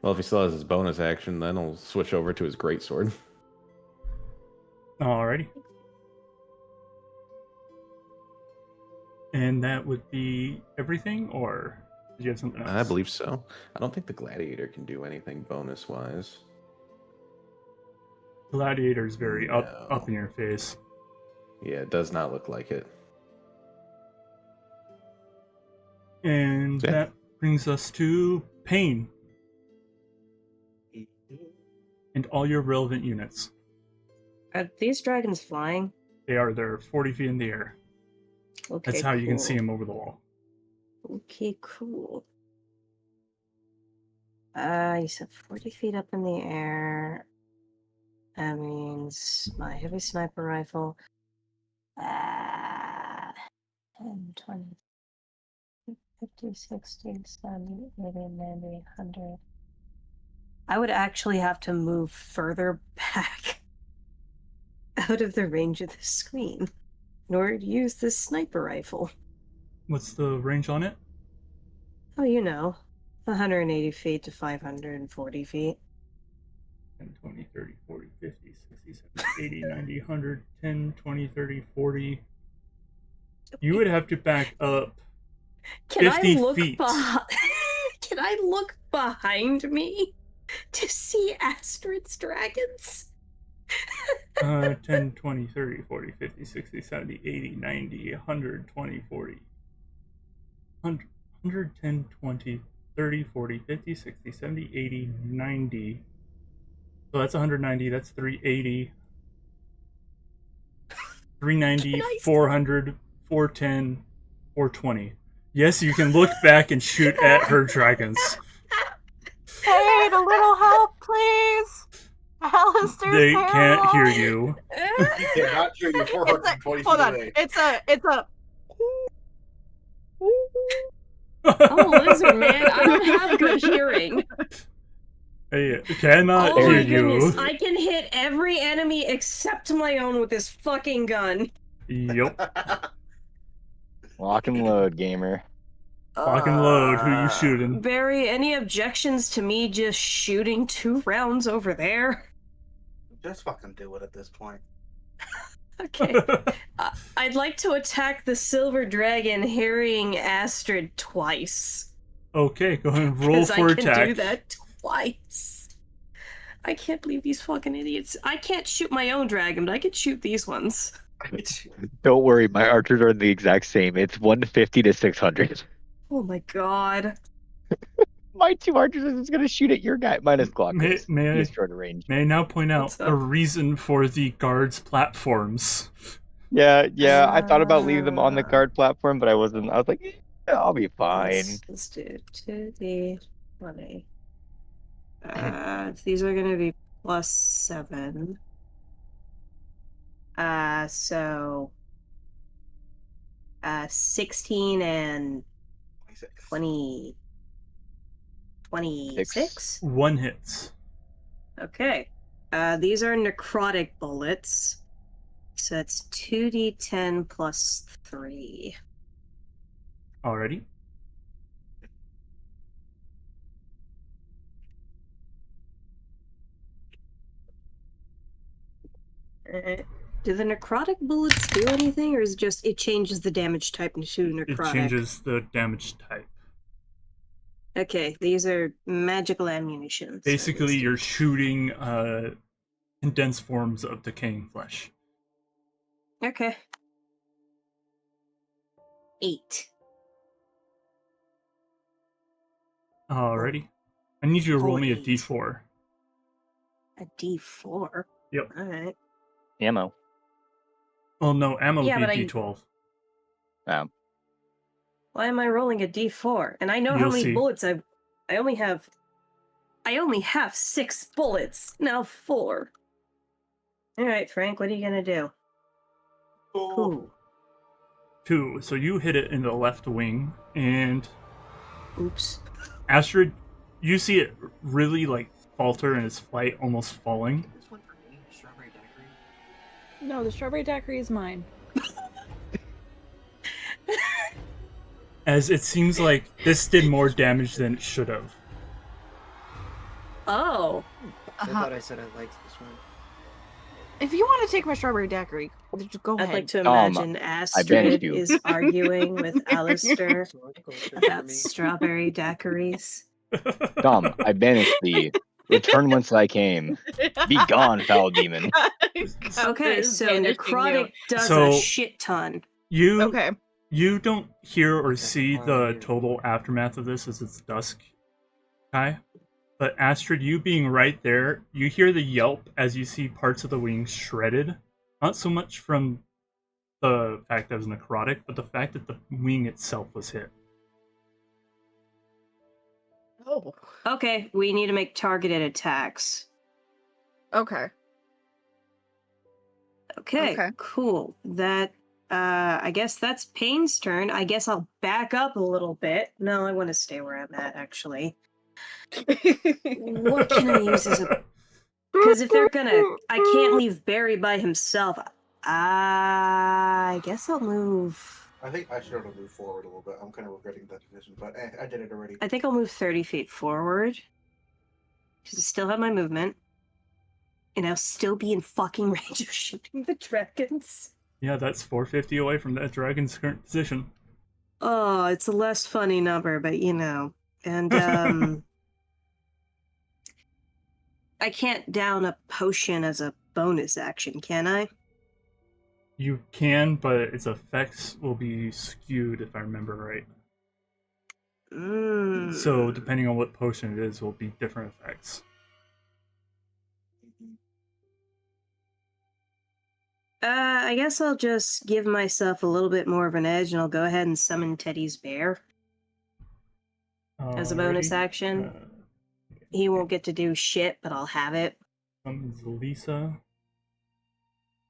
Well, if he still has his bonus action, then he'll switch over to his greatsword. Alrighty. And that would be everything, or did you have something else? I believe so. I don't think the gladiator can do anything bonus-wise. Gladiator's very No. up in your face. Yeah, it does not look like it. And Okay. that brings us to Pain and all your relevant units. Are these dragons flying? They're 40 feet in the air. Okay, That's how you can see cool. them over the wall. Okay, cool. You said 40 feet up in the air. That means my heavy sniper rifle. 10, 20, 50, 60, 70, 80, 90, 100. I would actually have to move further back out of the range of the screen in order to use this sniper rifle. What's the range on it? Oh, you know, 180 feet to 540 feet. 10, 20, 30, 40, 50, 60, 70, 80, 90, 100, 10, 20, 30, 40. You would have to back up. Can 50 I look feet. Can I look behind me to see Astrid's dragons? 10, 20, 30, 40, 50, 60, 70, 80, 90, 100, 20, 40. 100, 10, 20, 30, 40, 50, 60, 70, 80, 90. So that's 190, that's 380. 390, Can I- 400, 410, 420. Yes, you can look back and shoot at her dragons. Hey, a little help, please. Alistair's They can't hear paralyzed. you. He did not hear you It's 420 a, hold feet on. away. It's a. I'm a lizard, man. I don't have good hearing. I cannot Oh hear my you. goodness, I can hit every enemy except my own with this fucking gun. Yup. Lock and load, gamer. Lock and load, who you shooting? Barry, any objections to me just shooting 2 rounds over there? Just fucking do it at this point. Okay. I'd like to attack the silver dragon harrying Astrid twice. Okay, go ahead and roll Because I for can attack. do that twice. I can't believe these fucking idiots. I can't shoot my own dragon, but I can shoot these ones. Don't worry, my archers are the exact same. It's 150 to 600. Oh my god. My 2 archers are just gonna shoot at your guy minus clock. May He's I short range. may I now point out What's up? a reason for the guards' platforms. Yeah, I thought about leaving them on the guard platform, but I wasn't. I was like, yeah, I'll be fine. Let's do 2d20. These are gonna be +7. So 16 and 20. 26? One hits. Okay. These are necrotic bullets. So that's 2d10 plus 3. Alrighty. Do the necrotic bullets do anything, or is it just it changes the damage type to necrotic? It changes the damage type. Okay, these are magical ammunition. so Basically, let's do- you're shooting condensed forms of decaying flesh. Okay. 8. Alrighty. I need you to roll me a Eight. d4. A d4? Yep. Alright. Ammo. Well, no, ammo Yeah, would but be I- d12. Why am I rolling a d4? And I know how You'll many see. bullets I only have 6 bullets. Now 4. Alright, Frank, what are you gonna do? Ooh. 2. So you hit it in the left wing, and Oops. Astrid, you see it really like falter in its flight, almost falling. This one for me, strawberry daiquiri. No, the strawberry daiquiri is mine. As it seems like this did more damage than it should have. Oh. I thought I said I liked this one. If you want to take my strawberry daiquiri, just go I'd ahead. like to Tom, imagine banished Astrid you. is arguing with Alistair Sword culture for about me. strawberry daiquiris. Dom, I banished thee. Return whence I came. Be gone, foul demon. Okay, so necrotic does So- a shit ton. You Okay. you don't hear or Okay, see fine, the dude. total aftermath of this as it's dusk, Kai. But Astrid, you being right there, you hear the yelp as you see parts of the wings shredded. Not so much from the fact that it was necrotic, but the fact that the wing itself was hit. Oh. Okay, we need to make targeted attacks. Okay. Okay, cool. That, I guess that's Payne's turn. I guess I'll back up a little bit. No, I want to stay where I'm at, actually. What can I use as a... Because if they're gonna... I can't leave Barry by himself. I guess I'll move... I think I should have moved forward a little bit. I'm kind of regretting that decision, but I did it already. I think I'll move 30 feet forward. Because I still have my movement. And I'll still be in fucking range of shooting the dragons. Yeah, that's 450 away from that dragon's current position. Oh, it's a less funny number, but you know. And, I can't down a potion as a bonus action, can I? You can, but its effects will be skewed if I remember right. So, depending on what potion it is, will be different effects. I guess I'll just give myself a little bit more of an edge and I'll go ahead and summon Teddy's bear as a bonus Alrighty. action. He won't get to do shit, but I'll have it. Summons Lisa.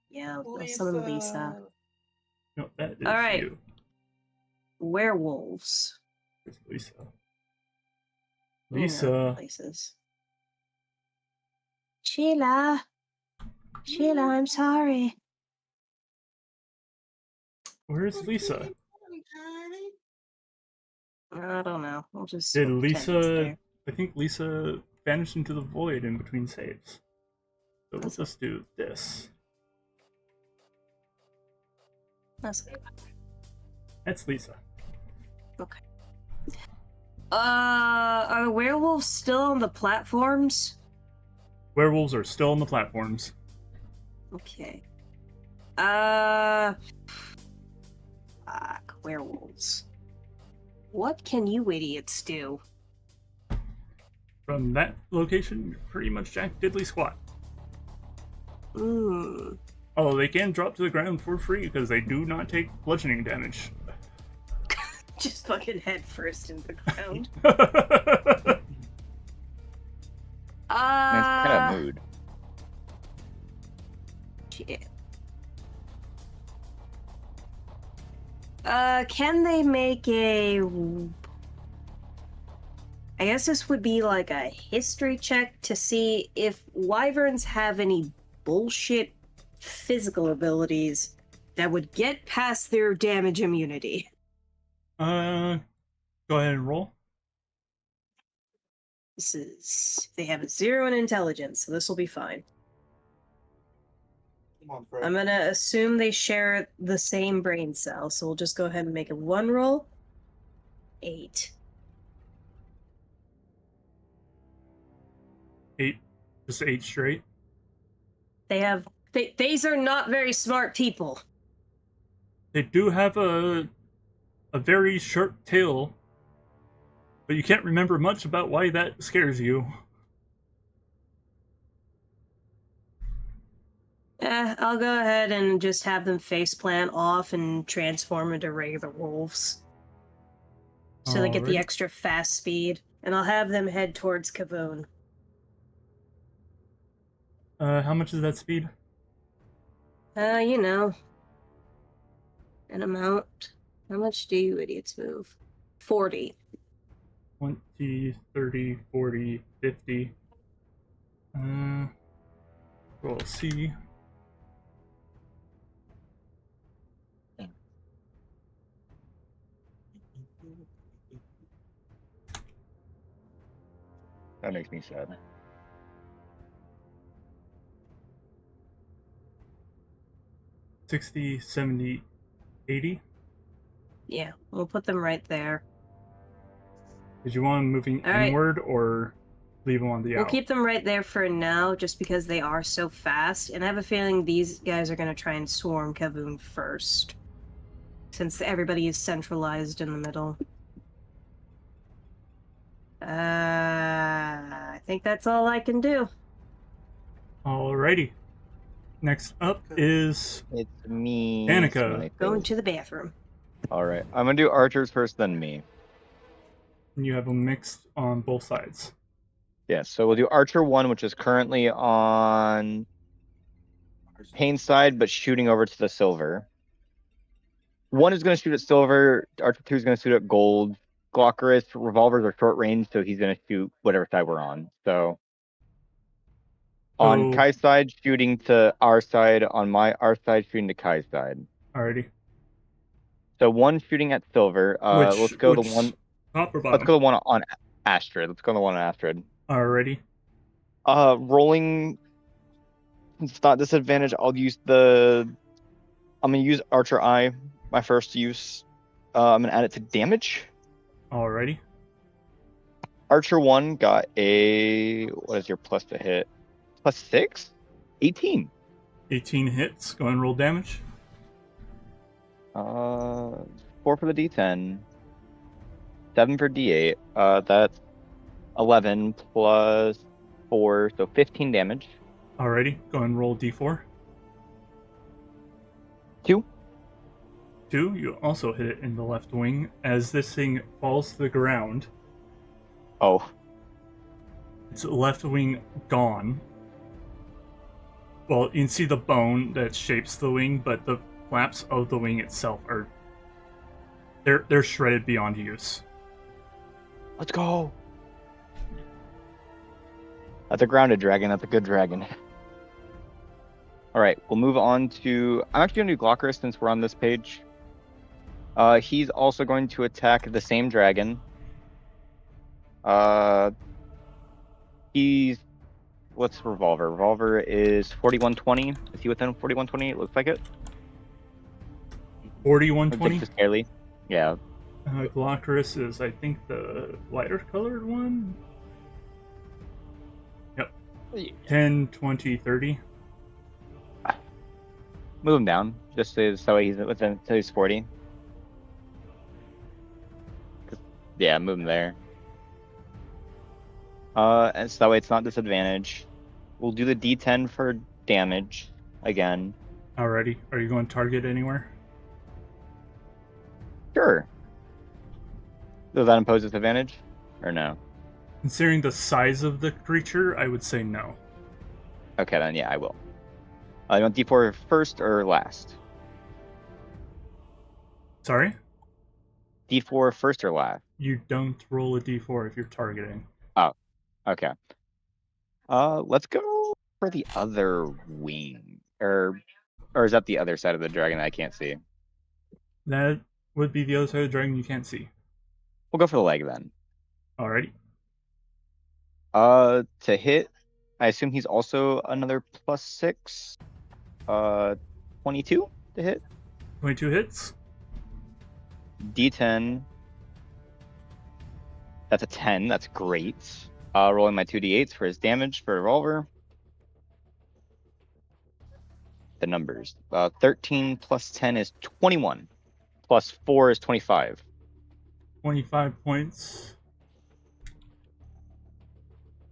Yeah, I'll summon Lisa. No, that is Alright. you. Werewolves. It's Lisa. You know, Lisa. places. Sheila. Sheila, I'm sorry. Where's Lisa? I don't know. I'll just. Did pretend it's Lisa? there. I think Lisa vanished into the void in between saves. So let's just do this. That's That's Lisa. okay. Are the werewolves still on the platforms? Werewolves are still on the platforms. Okay. Fuck, werewolves. What can you idiots do? From that location, you're pretty much Jack Diddley squat. Although they can drop to the ground for free because they do not take bludgeoning damage. Just fucking head first into the ground. It's kind of mood. Shit. Can they make a... I guess this would be like a history check to see if wyverns have any bullshit physical abilities that would get past their damage immunity. Go ahead and roll. They have a 0 in intelligence, so this will be fine. Come on, Fred. I'm gonna assume they share the same brain cell, so we'll just go ahead and make a 1 roll. 8. 8. Just 8 straight. These are not very smart people. They do have a very sharp tail, but you can't remember much about why that scares you. I'll go ahead and just have them faceplant off and transform into regular wolves. So they get the Alright. extra fast speed. And I'll have them head towards Kavoon. How much is that speed? You know. An amount. How much do you idiots move? 40. 20, 30, 40, 50. Roll C. That makes me sad. $60, $70, $80. Yeah, we'll put them right there. Did you want them moving All right. inward or leave them on the We'll out? keep them right there for now, just because they are so fast. And I have a feeling these guys are going to try and swarm Kavoon first. Since everybody is centralized in the middle. I think that's all I can do. Alrighty. Next up is It's me. Danica. smelly Going face. to the bathroom. All right, I'm gonna do archers first, then me. you have them mixed on both sides. Yes, so we'll do Archer 1, which is currently on Kain's side, but shooting over to the silver. 1 is going to shoot at silver, Archer 2 is going to shoot at gold. Glockerus revolvers are short range, so he's going to shoot whatever side we're on. So on So- Kai's side, shooting to our side. On our side, shooting to Kai's side. Alrighty. So 1 shooting at silver. Let's go the one. Top or Let's bottom? go the one on Astrid. Let's go the one on Astrid. Alrighty. Rolling. It's not disadvantage. I'm gonna use Archer Eye, my first use. I'm gonna add it to damage. Alrighty. Archer 1 got a, what is your plus to hit? Plus 6? 18. 18 hits. Go and roll damage. 4 for the D10. 7 for D8. That's 11 plus 4, so 15 damage. Alrighty. Go and roll D4. 2. 2. You also hit it in the left wing as this thing falls to the ground. Oh. Its left wing gone. Well, you can see the bone that shapes the wing, but the flaps of the wing itself are they're shredded beyond use. Let's go. That's a grounded dragon. That's a good dragon. All right, we'll move on to... I'm actually going to do Glockerus since we're on this page. He's also going to attack the same dragon. What's Revolver? Revolver is 4120. Is he within 4120? It looks like it. 4120. Just barely. Yeah. Glocris is, I think, the lighter colored one. Yep. 10, 20, 30. Move him down, just so he's within, so he's 40. Yeah, move him there. And so that way it's not disadvantage. We'll do the D10 for damage again. Alrighty. Are you going to target anywhere? Sure. Does that impose disadvantage, or no? Considering the size of the creature, I would say no. Okay, then yeah, I will. You want D4 first or last? Sorry? D4 first or last? You don't roll a d4 if you're targeting. Oh, okay. Let's go for the other wing, or is that the other side of the dragon that I can't see? That would be the other side of the dragon you can't see. We'll go for the leg then. Alrighty. To hit, I assume he's also another +6. 22 to hit. 22 hits. D10. That's a 10. That's great. Rolling my 2d8s for his damage for revolver. The numbers. 13 plus 10 is 21. Plus 4 is 25. 25 points.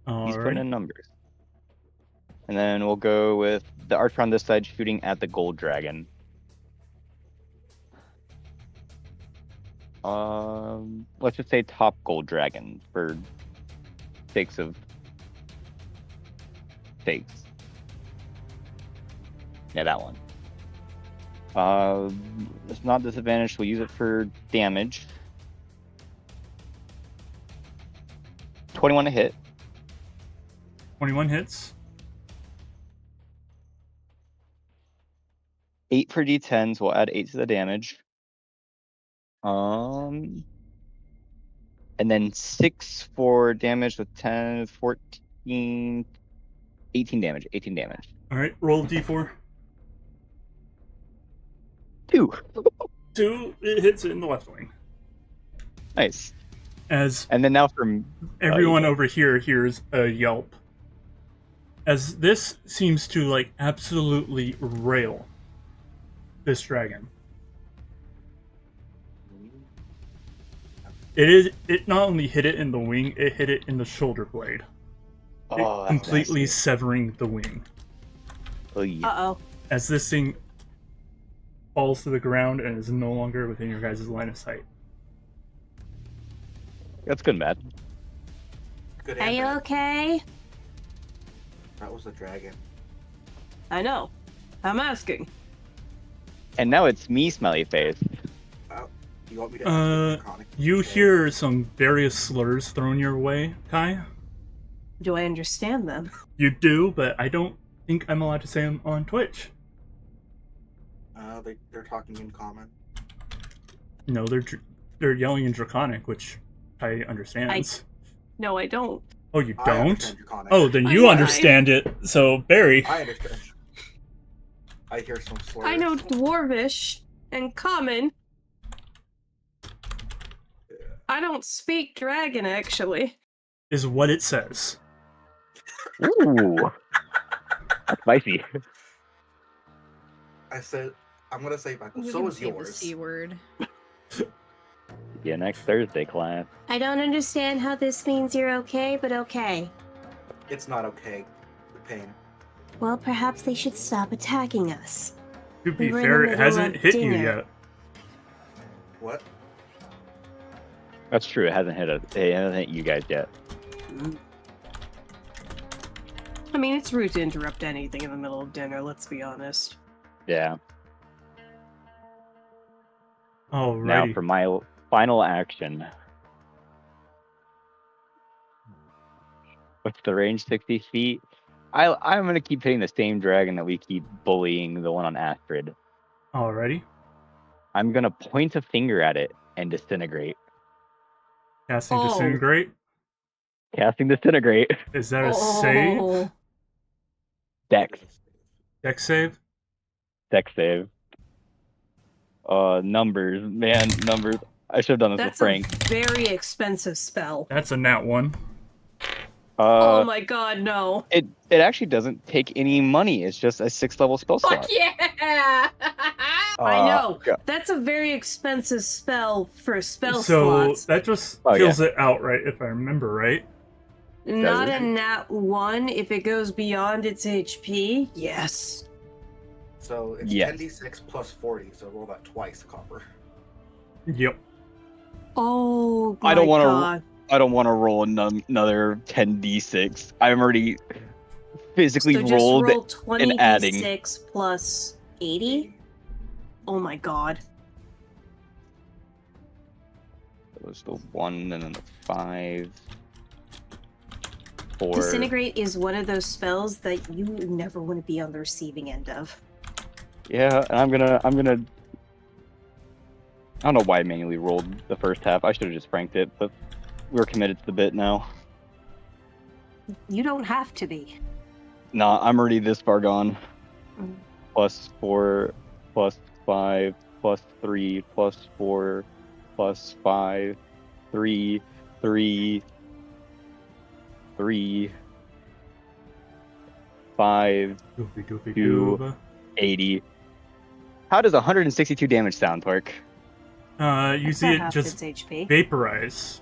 He's putting in numbers. And then we'll go with the archer on this side shooting at the gold dragon. Let's just say top gold dragon for sakes of sakes. Yeah, that one. It's not disadvantaged. We'll use it for damage. 21 to hit. 21 hits. 8 for D10s. We'll add 8 to the damage. And then 6 for damage with 10, 14, 18 damage. 18 damage. Alright, roll d4. 2. 2, it hits it in the left wing. Nice. As And then now from everyone over here hears a yelp. As this seems to, like, absolutely rail this dragon. It not only hit it in the wing, it hit it in the shoulder blade. Oh, Completely nasty. severing the wing. Oh, yeah. Uh-oh. As this thing falls to the ground and is no longer within your guys' line of sight. That's good, Matt. Good Are you answer. okay? That was the dragon. I know. I'm asking. And now it's me, Smelly Face. You want me to ask You hear some various slurs thrown your way, Kai. Do I understand them? You do, but I don't think I'm allowed to say them on Twitch. They're talking in common. No, they're yelling in Draconic, which I understand. No, I don't. Oh, you I don't? understand Draconic. Oh, then you understand it. So, Barry. I understand. I hear some slurs. I know Dwarvish and Common. I don't speak Dragon, actually. Is what it says. Ooh. That's spicy. I said, I'm gonna say Michael. You So can is say the yours. C word. Yeah, next Thursday, class. I don't understand how this means you're okay, but okay. It's not okay. The pain. Well, perhaps they should stop attacking us. To be We were in fair, the it middle hasn't of hit you dinner. yet. What? That's true. It hasn't hit us. It hasn't hit you guys yet. I mean, it's rude to interrupt anything in the middle of dinner, let's be honest. Yeah. Now Alrighty. for my final action. What's the range? 60 feet. I'm gonna keep hitting the same dragon that we keep bullying, the one on Astrid. Alrighty. I'm gonna point a finger at it and disintegrate. Casting Oh. Disintegrate. Casting disintegrate. Is that a save? Oh. Dex. Dex save? Dex save. Numbers, man, numbers. I should have done this That's with a Frank. very expensive spell. That's a nat 1. Oh my god, no. It actually doesn't take any money. It's just a 6th level spell Fuck slot. yeah! I know. God. That's a very expensive spell for spell So slots. that just Oh, kills it outright, if I remember right. Not it? a nat 1 if it goes beyond its HP. Yes. So it's Yes. 10d6 plus 40, so roll that twice, copper. Yep. Oh my I don't wanna- god. I don't want to roll another 10d6. I'm already physically So just rolled roll and adding. 20d6 plus 80? Oh my god. It was the 1 and then the 5. 4. Disintegrate is one of those spells that you never want to be on the receiving end of. Yeah, and I'm gonna. I don't know why I manually rolled the first half. I should have just franked it, but we're committed to the bit now. You don't have to be. Nah, I'm already this far gone. Mm. Plus 4, plus 5, plus 3, plus 4, plus 5, 3, 3, 3, 5, Doofy doofy You- dooba. 80. How does 162 damage sound, Tork? You That's see not it half just its HP. vaporize.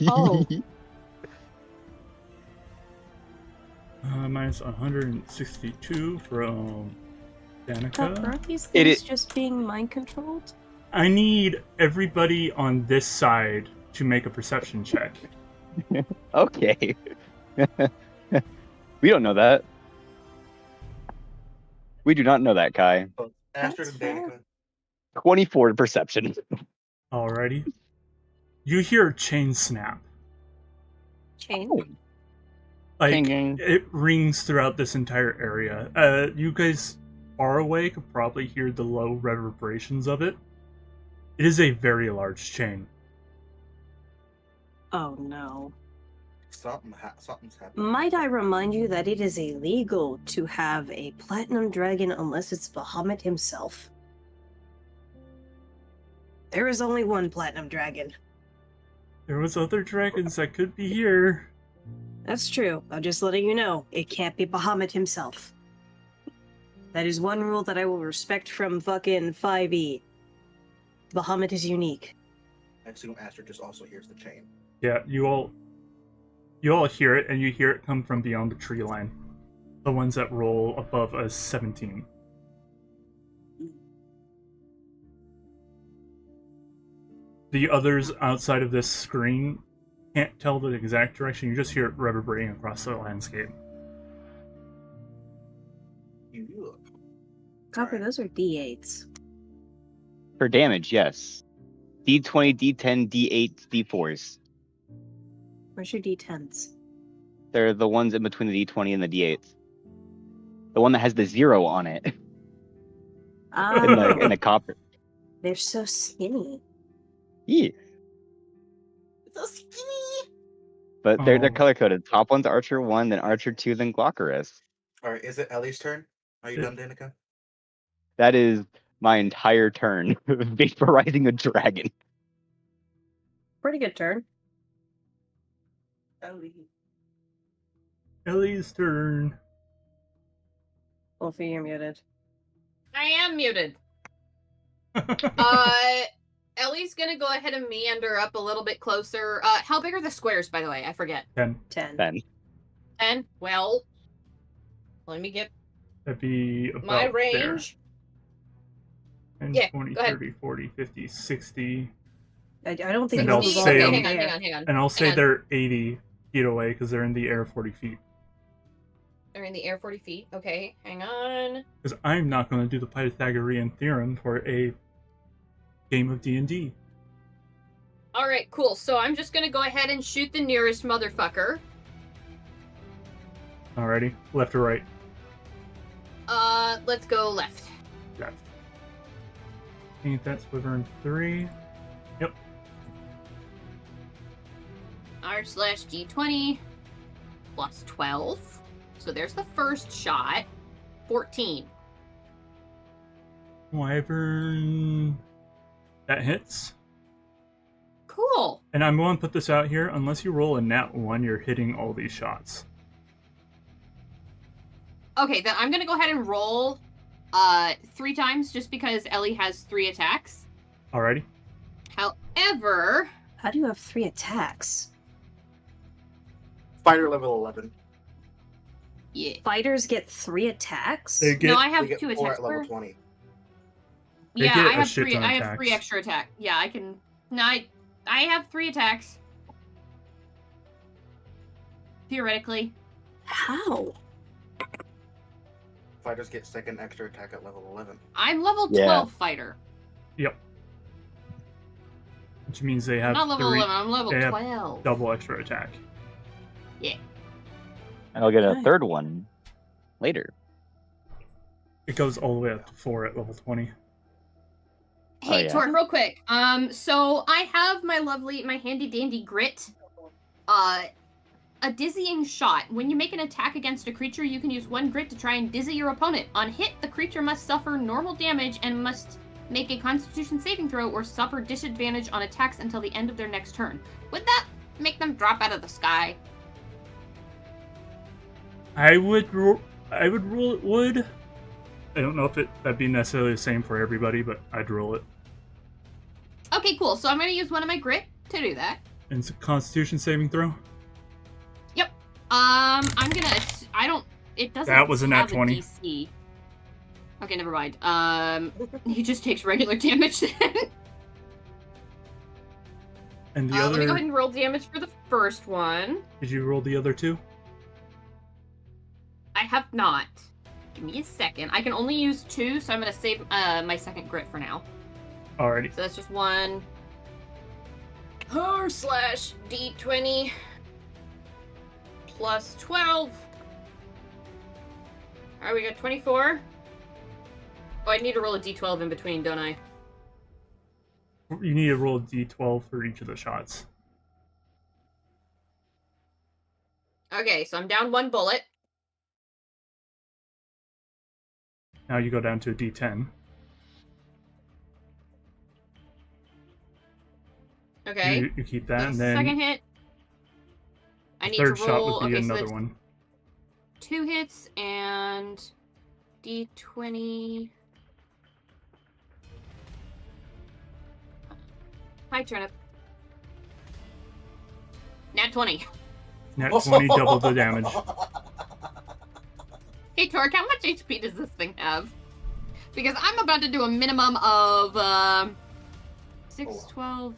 Oh. Minus 162 from Danica. Aren't these It things is- just being mind controlled? I need everybody on this side to make a perception check. Okay. We don't know that. We do not know that, Kai. So Astrid That's and fair. Danica. 24 perception. Alrighty. You hear a chain snap. Chain? Like, Ding. it rings throughout this entire area. You guys far away could probably hear the low reverberations of it. It is a very large chain. Oh no. Something's happening. Might I remind you that it is illegal to have a platinum dragon unless it's Bahamut himself. There is only one platinum dragon. There was other dragons that could be here. That's true. I'm just letting you know. It can't be Bahamut himself. That is one rule that I will respect from fucking 5e. Bahamut is unique. I assume Astrid just also hears the chain. Yeah, you all hear it, and you hear it come from beyond the tree line. The ones that roll above a 17. The others outside of this screen can't tell the exact direction. You just hear it reverberating across the landscape. You Copper, Alright. those are d8s. For damage, yes. D20, D10, D8, D4s. Where's your d10s? They're the ones in between the D20 and the D8. The one that has the 0 on it in Ah, the copper. they're so skinny. Yeah. So skinny! But they're Oh. color coded. Top one's Archer 1, then Archer 2, then Glockerus. Alright, is it Ellie's turn? Are you Yeah. done, Danica? That is my entire turn. Vaporizing a dragon. Pretty good turn. Ellie. Ellie's turn. Wolfie, you're muted. I am muted. Ellie's gonna go ahead and meander up a little bit closer. How big are the squares, by the way? I forget. 10. 10. Then 10? Well, let me get That'd be about my there. range. 10, Yeah, 20, go ahead. 30, 40, 50, 60. I don't think And it's I'll all say the I'm- way hang there. on. And I'll say Hang on. they're 80 feet away because they're in the air 40 feet. They're in the air 40 feet. Okay, hang on. Because I'm not going to do the Pythagorean theorem for a game of D&D. Alright, cool. So I'm just gonna go ahead and shoot the nearest motherfucker. Alrighty, left or right? Let's go left. Left. Ain't that Wyvern 3? Yep. R/D20 plus 12. So there's the first shot. 14. Wyvern. That hits. Cool. And I'm going to put this out here. Unless you roll a nat 1, you're hitting all these shots. Okay, then I'm gonna go ahead and roll 3 times just because Ellie has 3 attacks. Alrighty. However, How do you have 3 attacks? Fighter level 11. yeah. Fighters get 3 attacks? They get No, I have We get 2 4 attacks. at level 20. They Yeah, get I a have shit 3. ton of I have 3 attacks. extra attack. Yeah, I can. No, I have 3 attacks. Theoretically. How? Fighters get second extra attack at level 11. I'm level Yeah. 12 fighter. Yep. Which means they I'm have not level 3 11, I'm level they have 12. double extra attack. Yeah. And I'll get a Okay. third one later. It goes all the way up to 4 at level 20. Hey, yeah. Tork, real quick. So I have my handy dandy grit. A dizzying shot. When you make an attack against a creature, you can use 1 grit to try and dizzy your opponent. On hit, the creature must suffer normal damage and must make a Constitution saving throw or suffer disadvantage on attacks until the end of their next turn. Would that make them drop out of the sky? I would rule it would. I don't know if that'd be necessarily the same for everybody, but I'd roll it. Okay, cool. So I'm gonna use 1 of my grit to do that. And it's a Constitution saving throw. I'm gonna. I don't. It doesn't. That was a nat have 20. DC. Okay, never mind. He just takes regular damage then. And the Let me go other. ahead and roll damage for the first one. Did you roll the other 2? I have not. Give me a second. I can only use 2, so I'm gonna save my second grit for now. Alrighty. So that's just 1. / D20 plus 12. Alright, we got 24. Oh, I need to roll a D12 in between, don't I? You need to roll a d12 for each of the shots. Okay, so I'm down 1 bullet. Now you go down to a d10. Okay. You keep that, The and then second hit. I the need third to shot roll. would be Okay, so another that's one. 2 hits and D20. Hi, Turnip. Nat 20. Nat 20, double the damage. Hey, Tork, how much HP does this thing have? Because I'm about to do a minimum of 6, 12,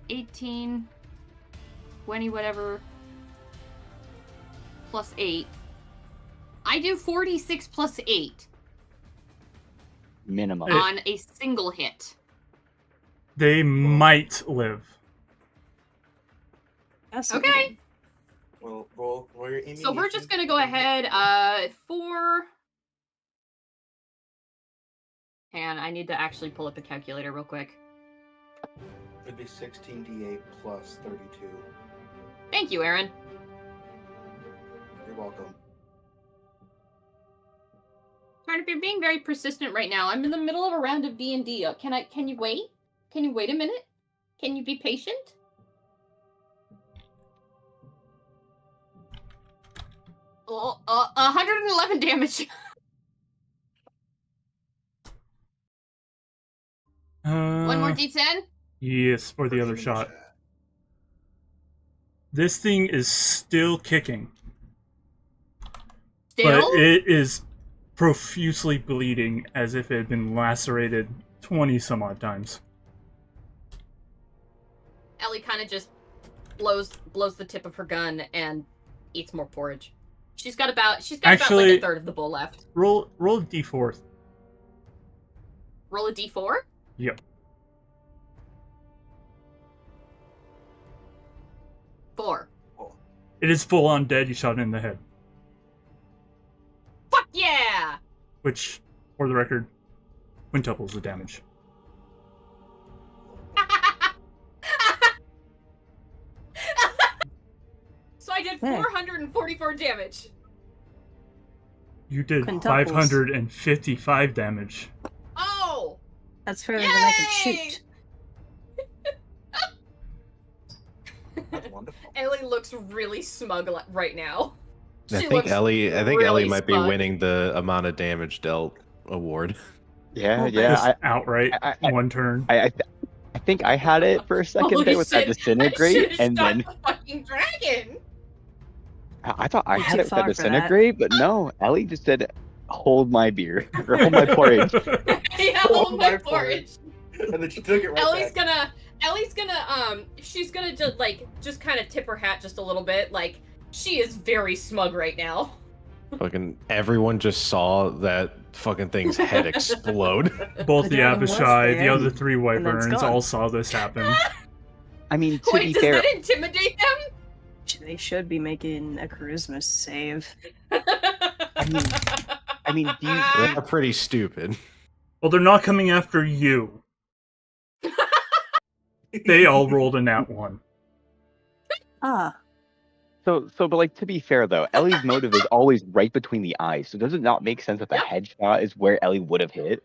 18, 20, whatever, plus 8. I do 46 plus 8 Minimum. on a single hit. They might live. That's Okay. Well, roll your ammunition. So we're just gonna go ahead, 4. And I need to actually pull up the calculator real quick. It'd be 16d8 plus 32. Thank you, Aaron. You're welcome. Turnip, you're being very persistent right now. I'm in the middle of a round of D&D. Can you wait? Can you wait a minute? Can you be patient? Oh, 111 damage. One more D10? Yes, for the other shot. This thing is still kicking, Still? but it is profusely bleeding as if it had been lacerated 20 some odd times. Ellie kind of just blows the tip of her gun and eats more porridge. She's got about like Actually- a third of the bowl left. Roll a d4. Roll a D4? Yep. 4. It is full on dead. You shot it in the head. Fuck yeah! Which, for the record, quintuples the damage. So I did Hey. 444 damage. You did Quintuples. 555 damage. Oh That's further than I can Yay! shoot. That's wonderful. Ellie looks really smug right now. I She think looks Ellie really might be smug. winning the amount of damage dealt award. Yeah, Oh, Just yeah. outright, I one turn. I think I had it for a second Holy there with that shit, disintegrate, I should've and shot then the fucking dragon. I thought I You're had too it with that far for that. disintegrate, but no, Ellie just said, "Hold my beer or hold my porridge." Yeah, hold my porridge. And then she took it right Ellie's back. gonna she's gonna just kind of tip her hat just a little bit. Like, she is very smug right now. Fucking everyone just saw that fucking thing's head explode. Both The the dragon was Abishai, the there, other three and then it's wyverns gone. all saw this happen. I mean, to Wait, be does fair, that intimidate them? They should be making a charisma save. I mean, do you? They're pretty stupid. Well, they're not coming after you. They all rolled a nat 1. Ah, But like to be fair though, Ellie's motive is always right between the eyes. So does it not make sense that the Yep. headshot is where Ellie would have hit?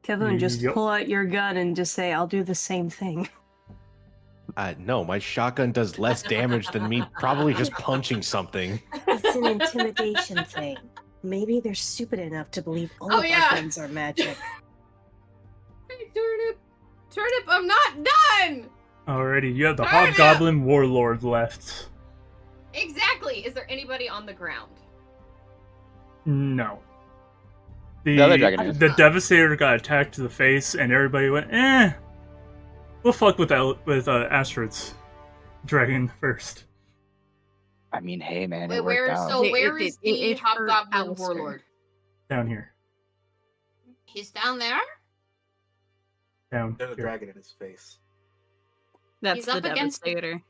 Kevin, just Yep. pull out your gun and just say, "I'll do the same thing." No, my shotgun does less damage than me probably just punching something. It's an intimidation thing. Maybe they're stupid enough to believe all Oh, of yeah. our guns are magic. Hey, Turnip, I'm not done! Alrighty, you have the Turn it Hobgoblin Warlord left. Exactly. Is there anybody on the ground? No. The other dragon is. The Devastator got attacked to the face, and everybody went, we'll fuck with Astrid's dragon first. I mean, hey man, Wait, it worked out. where is the It hurt Hobgoblin Alistair. Warlord? Down here. He's down there? Down There's a here. dragon in his face. That's He's the up against the- Devastator.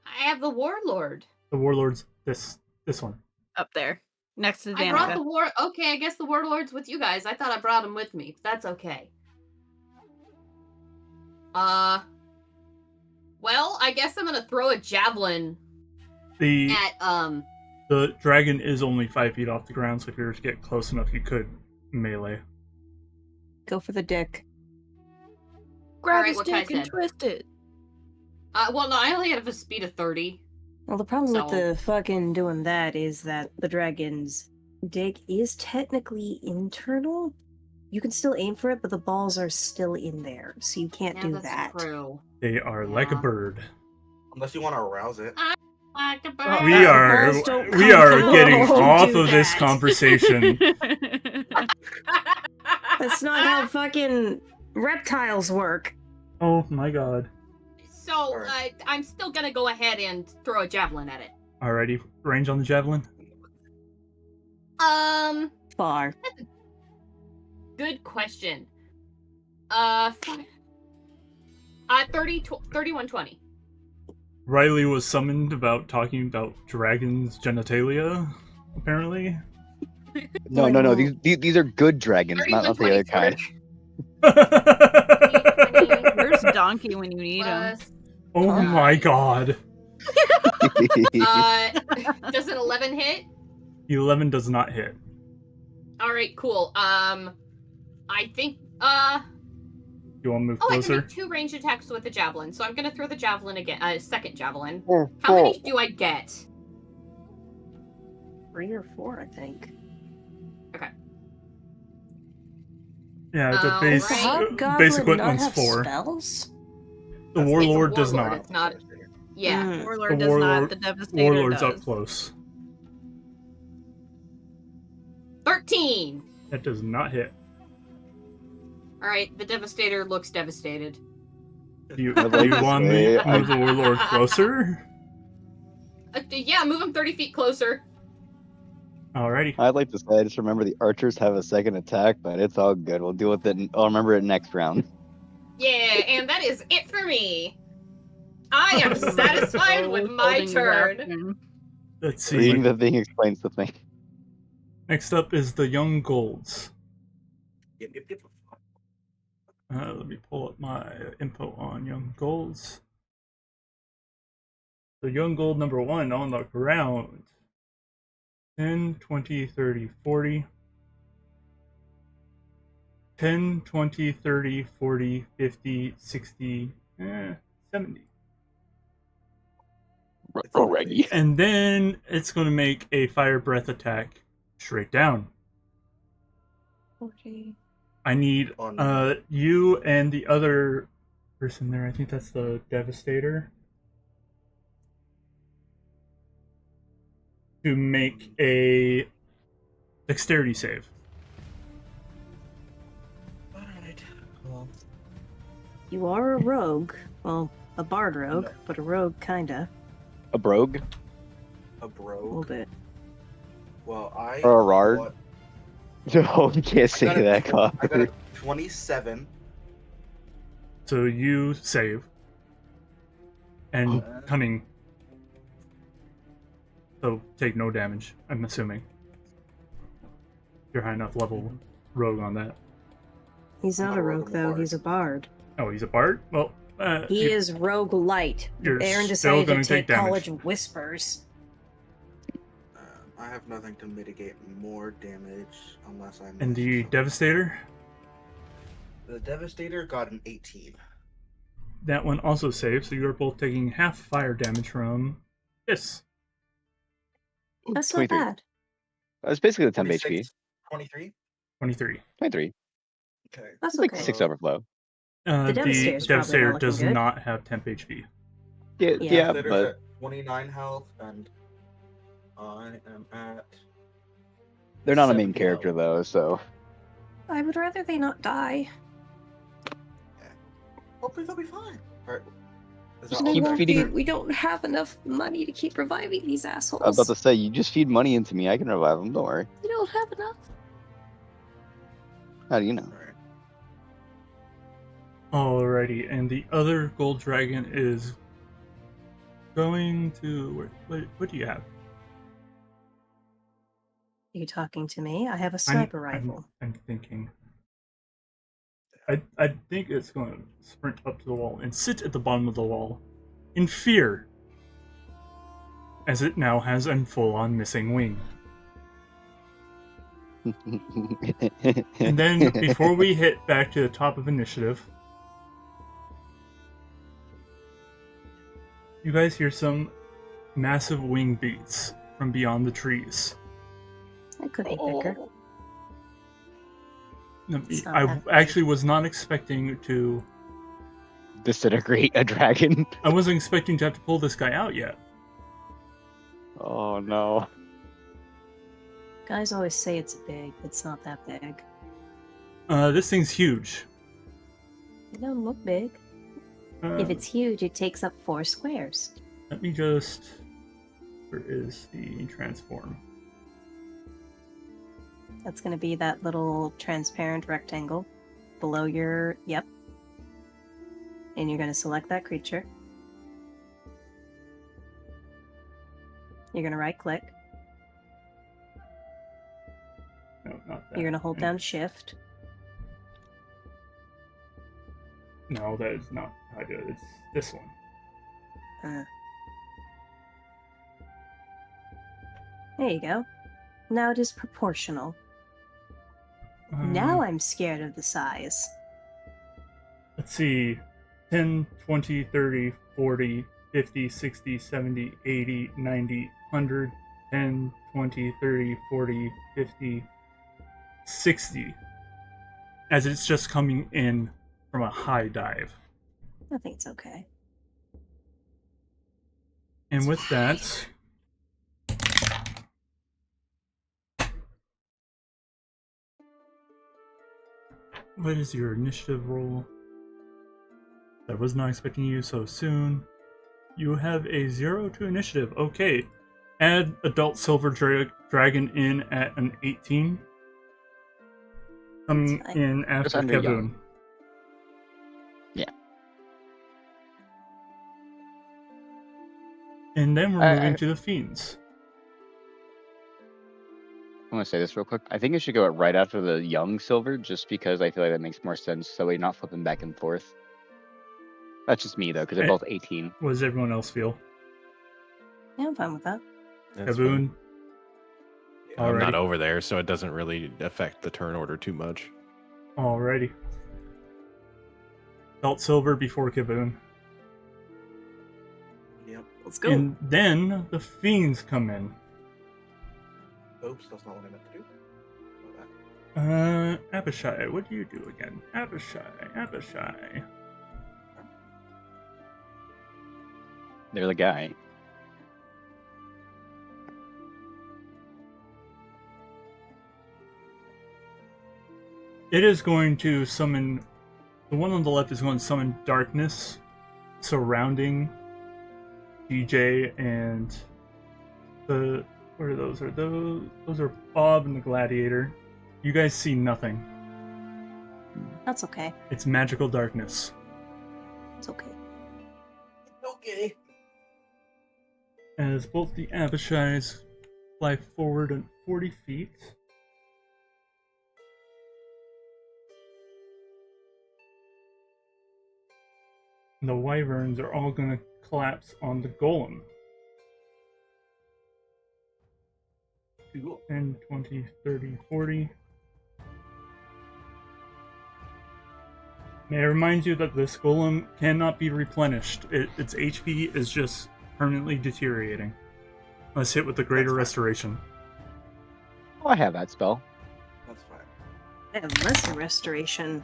I have the Warlord. The Warlord's this one. Up there. Next to I brought Danica. the Okay, I guess the Warlord's with you guys. I thought I brought him with me. That's okay. Well, I guess I'm gonna throw a javelin The at the dragon is only 5 feet off the ground, so if you were to get close enough, you could melee. Go for the dick. Grab Alright, his what Kai dick and said. twist it. well, no, I only have a speed of 30. Well, the problem with So- the fucking doing that is that the dragon's dick is technically internal. You can still aim for it, but the balls are still in there, so you can't Yeah, do that's that. true. They are like a Yeah. bird. Unless you want to arouse it. Like a Oh, bird. We the are balls don't we come are through. getting Don't off do of this that. conversation. That's not how fucking reptiles work. Oh my god. So, Alright. I'm still gonna go ahead and throw a javelin at it. Alrighty, range on the javelin. Far. Good question. 3120. Riley was summoned about talking about dragons' genitalia, apparently. No. These are good dragons, not the other 3120 kind. Where's Donkey when you need him? plus, Oh my god. does an 11 hit? 11 does not hit. All right, cool. I think You want to move I can closer? make 2 range attacks with the javelin, so I'm gonna throw the javelin again. Second javelin. Oh, How many do I get? 3 or 4, I think. Yeah, the Alright. base Does the Hobgoblin basic not equipment's have 4. spells? The It's a warlord does warlord, not. It's not. Yeah. Mm. Warlord The does not. The Devastator Warlord's does. up close. 13. That does not hit. All right, the Devastator looks devastated. Do you, I like do you this want way. me to move the warlord closer? Yeah, move him 30 feet closer. Alrighty. I'd like to say, I just remember the archers have a second attack, but it's all good. We'll deal with it. I'll remember it next round. Yeah, and that is it for me. I am satisfied with my Holding turn. weapon. Let's see. Reading the thing explains the thing. Next up is the Young Golds. Yep. Let me pull up my info on Young Golds. The Young Gold number 1 on the ground. 10, 20, 30, 40. 10, 20, 30, 40, 50, 60, 70. Oh, Reggie. And then it's going to make a fire breath attack straight down. 40. I need Oh, no. you and the other person there. I think that's the Devastator. To make a dexterity save. Alright. Well, You are a rogue. Well, a bard rogue, No. but a rogue kinda. A brogue a A little brogue. bit. Well, I. or a rard? what- No, you can't say I got a that, tw- I got Copper. a 27. So you save. And cunning. So take no damage, I'm assuming. You're high enough level rogue on that. He's not Not a a rogue, rogue, I'm a though. bard. He's a bard. Oh, he's a bard? Well, He you- is rogue light. You're Aaron still decided gonna to take take damage. College of Whispers. I have nothing to mitigate more damage unless I'm. And the Devastator? The Devastator got an 18. That one also saves, so you're both taking half fire damage from this. That's 23. not bad. That's basically the 10 HP. 26, 23? 23. 23. Okay. That's It's like okay. 6 overflow. The Devastator's probably Devastator not does looking good. not have temp HP. Yeah, Yeah. yeah, Devastator's but at 29 health, and I am at. they're not a 70 main character, health. though, so. I would rather they not die. Hopefully they'll be fine. Alright. Just keep won't feeding- be- We don't have enough money to keep reviving these assholes. I was about to say, you just feed money into me, I can revive them, don't worry. We don't have enough. How do you know? Alright. Alrighty, and the other gold dragon is going to... What do you have? Are you talking to me? I have a sniper rifle. I'm thinking. I think it's going to sprint up to the wall and sit at the bottom of the wall in fear, as it now has a full-on missing wing. And then, before we hit back to the top of initiative, you guys hear some massive wing beats from beyond the trees. It could be thicker. It's not I that big. actually was not expecting to... Disintegrate a dragon. I wasn't expecting to have to pull this guy out yet. Oh no. Guys always say it's big. It's not that big. This thing's huge. It don't look big. If it's huge, it takes up 4 squares. Let me just... Where is the transform? That's going to be that little transparent rectangle below your... Yep. And you're going to select that creature. You're going to right-click. No, not that. You're going to hold down Shift. No, that is not how I do it. It's this one. There you go. Now it is proportional. Now I'm scared of the size. Let's see. 10, 20, 30, 40, 50, 60, 70, 80, 90, 100, 10, 20, 30, 40, 50, 60. As it's just coming in from a high dive. I think it's okay. And with that... What is your initiative roll? I was not expecting you so soon. You have a 0 to initiative. Okay. Add adult silver dragon in at an 18. Coming That's fine. in after Just under Kevin. young. Yeah. And then we're I- moving to the fiends. I want to say this real quick. I think it should go right after the young silver, just because I feel like that makes more sense, so we're not flipping back and forth. That's just me, though, because they're both 18. What does everyone else feel? Yeah, I'm fine with that. That's Kevin? I'm not Alrighty. over there, so it doesn't really affect the turn order too much. Alrighty. Felt silver before Kaboom. Yep. Let's go. And then the fiends come in. Oops, that's not what I meant to do. Oh, that. Abishai, what do you do again? Abishai. They're the guy. It is going to summon. The one on the left is going to summon darkness surrounding DJ and the. What are those? Are those are Bob and the Gladiator. You guys see nothing. That's okay. It's magical darkness. It's okay. Okay. As both the Abishais fly forward at 40 feet. And the wyverns are all going to collapse on the golem. Cool. 10, 20, 30, 40. May I remind you that this golem cannot be replenished. Its HP is just permanently deteriorating. Unless hit with the Greater Restoration. Oh, I have that spell. That's fine. I have lesser restoration.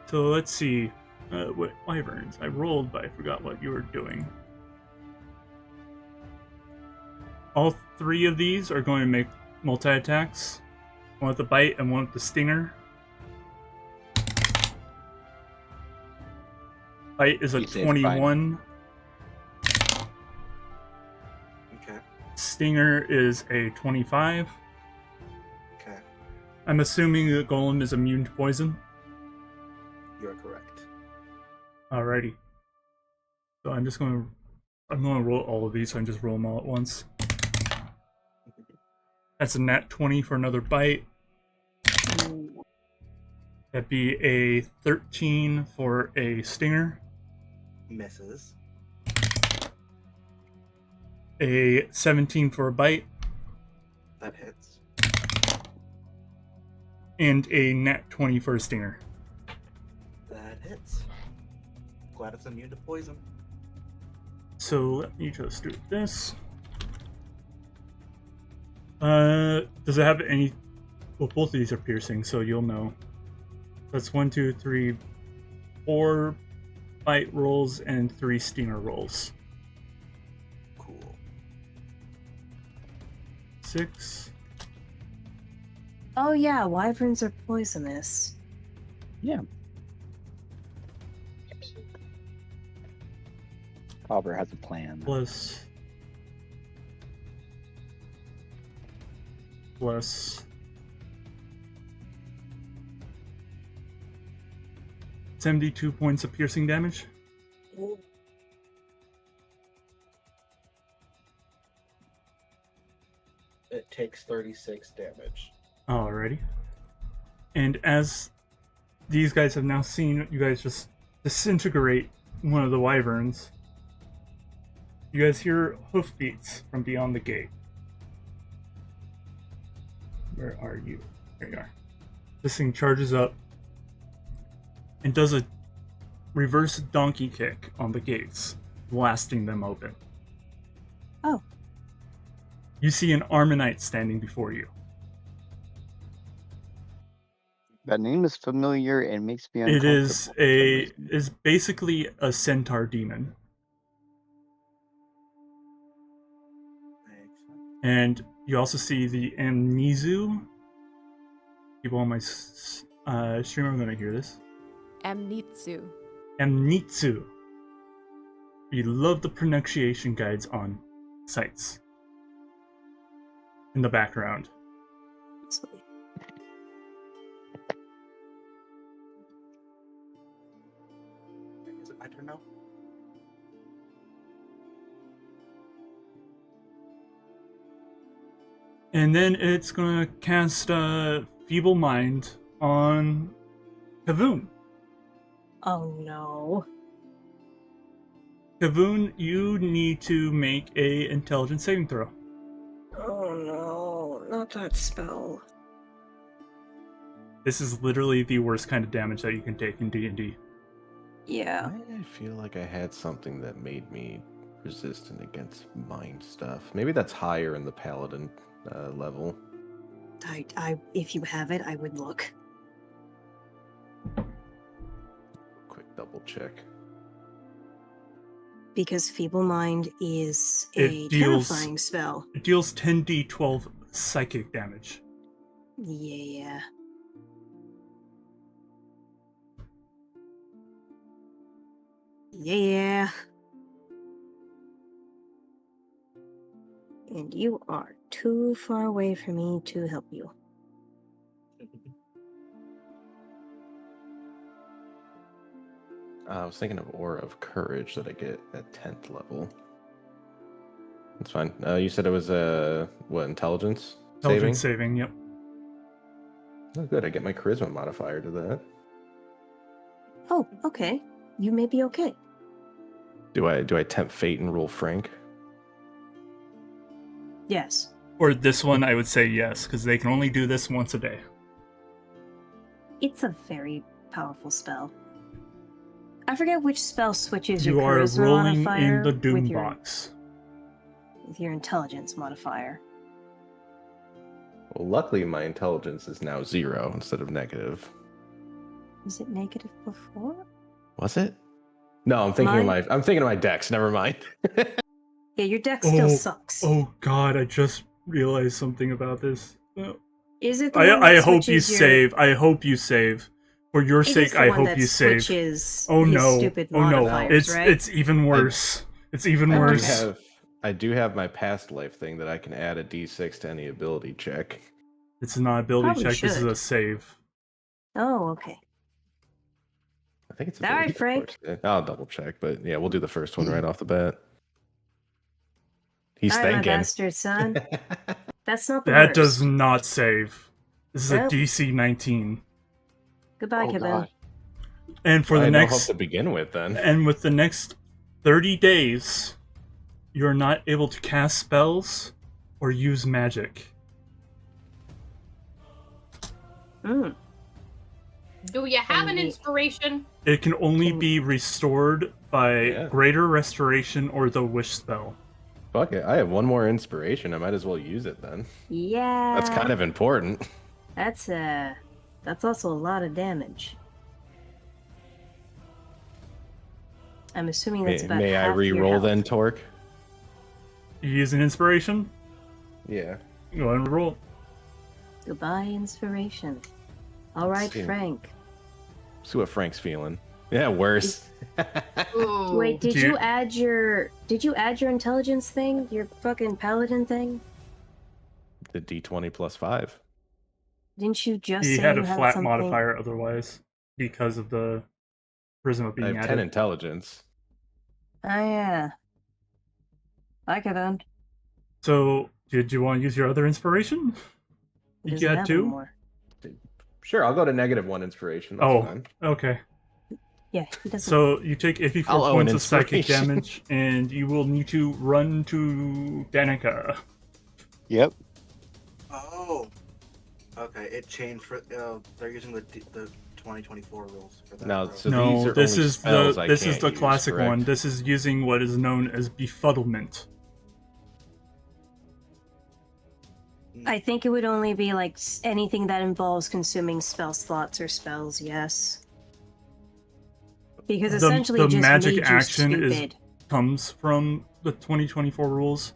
So let's see. What wyverns? I rolled, but I forgot what you were doing. All three of these are going to make multi-attacks. One with the bite and one with the stinger. Bite is a You say it's 21. Okay. Stinger is a 25. Okay. I'm assuming the golem is immune to poison. You're correct. Alrighty. So I'm going to roll all of these, so I can just roll them all at once. That's a nat 20 for another bite. That'd be a 13 for a stinger. Misses. A 17 for a bite. That hits. And a nat 20 for a stinger. That hits. Glad it's immune to poison. So let me just do this. Does it have any... Well, both of these are piercing, so you'll know. That's 1, 2, 3, 4 bite rolls and 3 stinger rolls. Cool. 6. Oh yeah, wyverns are poisonous. Yeah. Cobber has a plan. Plus 72 points of piercing damage. It takes 36 damage. Alrighty. And as these guys have now seen you guys just disintegrate one of the wyverns, you guys hear hoofbeats from beyond the gate. Where are you? There you are. This thing charges up and does a reverse donkey kick on the gates, blasting them open. Oh. You see an Armonite standing before you. That name is familiar and makes me It uncomfortable. is basically a centaur demon. And you also see the Amnesu. People on my stream are going to hear this. Amnitsu. Amnitsu. We love the pronunciation guides on sites. In the background. Absolutely. Is it my turn now? And then it's going to cast a Feeble Mind on Kavoon. Oh no. Kavoon, you need to make a intelligence saving throw. Oh no, not that spell. This is literally the worst kind of damage that you can take in D&D. Yeah. Why did I feel like I had something that made me resistant against mind stuff? Maybe that's higher in the paladin level. If you have it, I would look. Quick double check. Because Feeble Mind is It a deals- terrifying spell. It deals 10d12 psychic damage. Yeah. Yeah. And you are too far away from me to help you. I was thinking of Aura of Courage that I get at 10th level. That's fine. You said it was what, intelligence? Intelligence saving, yep. Oh, good. I get my charisma modifier to that. Oh, okay. You may be okay. Do I tempt fate and roll frank? Yes. Or this one, I would say yes, because they can only do this once a day. It's a very powerful spell. I forget which spell switches You your are charisma rolling modifier in the doom with your, box. with your intelligence modifier. Well, luckily my intelligence is now 0 instead of negative. Was it negative before? Was it? No, I'm thinking of my dex. Never mind. Yeah, your deck still Oh, sucks. Oh god, I just realized something about this. Is it the one that I hope you switches your... save. I hope you save. For your It is sake, the I one hope that you save. switches Oh his no. stupid Oh no. modifiers, right? It's even worse. It's even worse. I do have my past life thing that I can add a d6 to any ability check. It's not ability Probably check, this is should. a save. Oh, okay. I think it's All right, ability check Frank. first. I'll double check, but yeah, we'll do the first one right off the bat. He's All right, my thinking. bastard son. That's not the That worst. does not save. This is Nope. a DC 19. Goodbye, Oh, Kevin. God. And for I the had no next hope to begin with, then. and with the next 30 days, you're not able to cast spells or use magic. Mm. Do you have an Indeed. inspiration? It can only be restored by Yeah. Greater Restoration or the Wish spell. Fuck it, I have one more inspiration. I might as well use it then. Yeah. That's kind of important. That's also a lot of damage. I'm assuming that's about May I half your re-roll health. then, Tork? You use an inspiration? Yeah. Go ahead and roll. Goodbye, inspiration. All right, see. Frank. See what Frank's feeling. Yeah, worse. Ooh. Wait, did Do you you- add your intelligence thing? Your fucking paladin thing? The d20 plus 5. Didn't you just He say had you a had flat something? modifier otherwise because of the Prism I being have 10 added. intelligence. Oh yeah. Bye, Kevin. So, did you want to use your other inspiration? He You doesn't got have two? one more. Sure, I'll go to -1 inspiration. That's Oh, fine. okay. Yeah, he doesn't. So you take 84 I'll owe an points of psychic inspiration. damage, and you will need to run to Danica. Yep. Oh. Okay, it changed for. They're using the 2024 rules for that. No, bro. so these are this only is spells the I this is can't the use, classic one. correct? This is using what is known as befuddlement. I think it would only be like anything that involves consuming spell slots or spells. Yes. Because essentially, the it just magic made you action stupid. comes from the 2024 rules,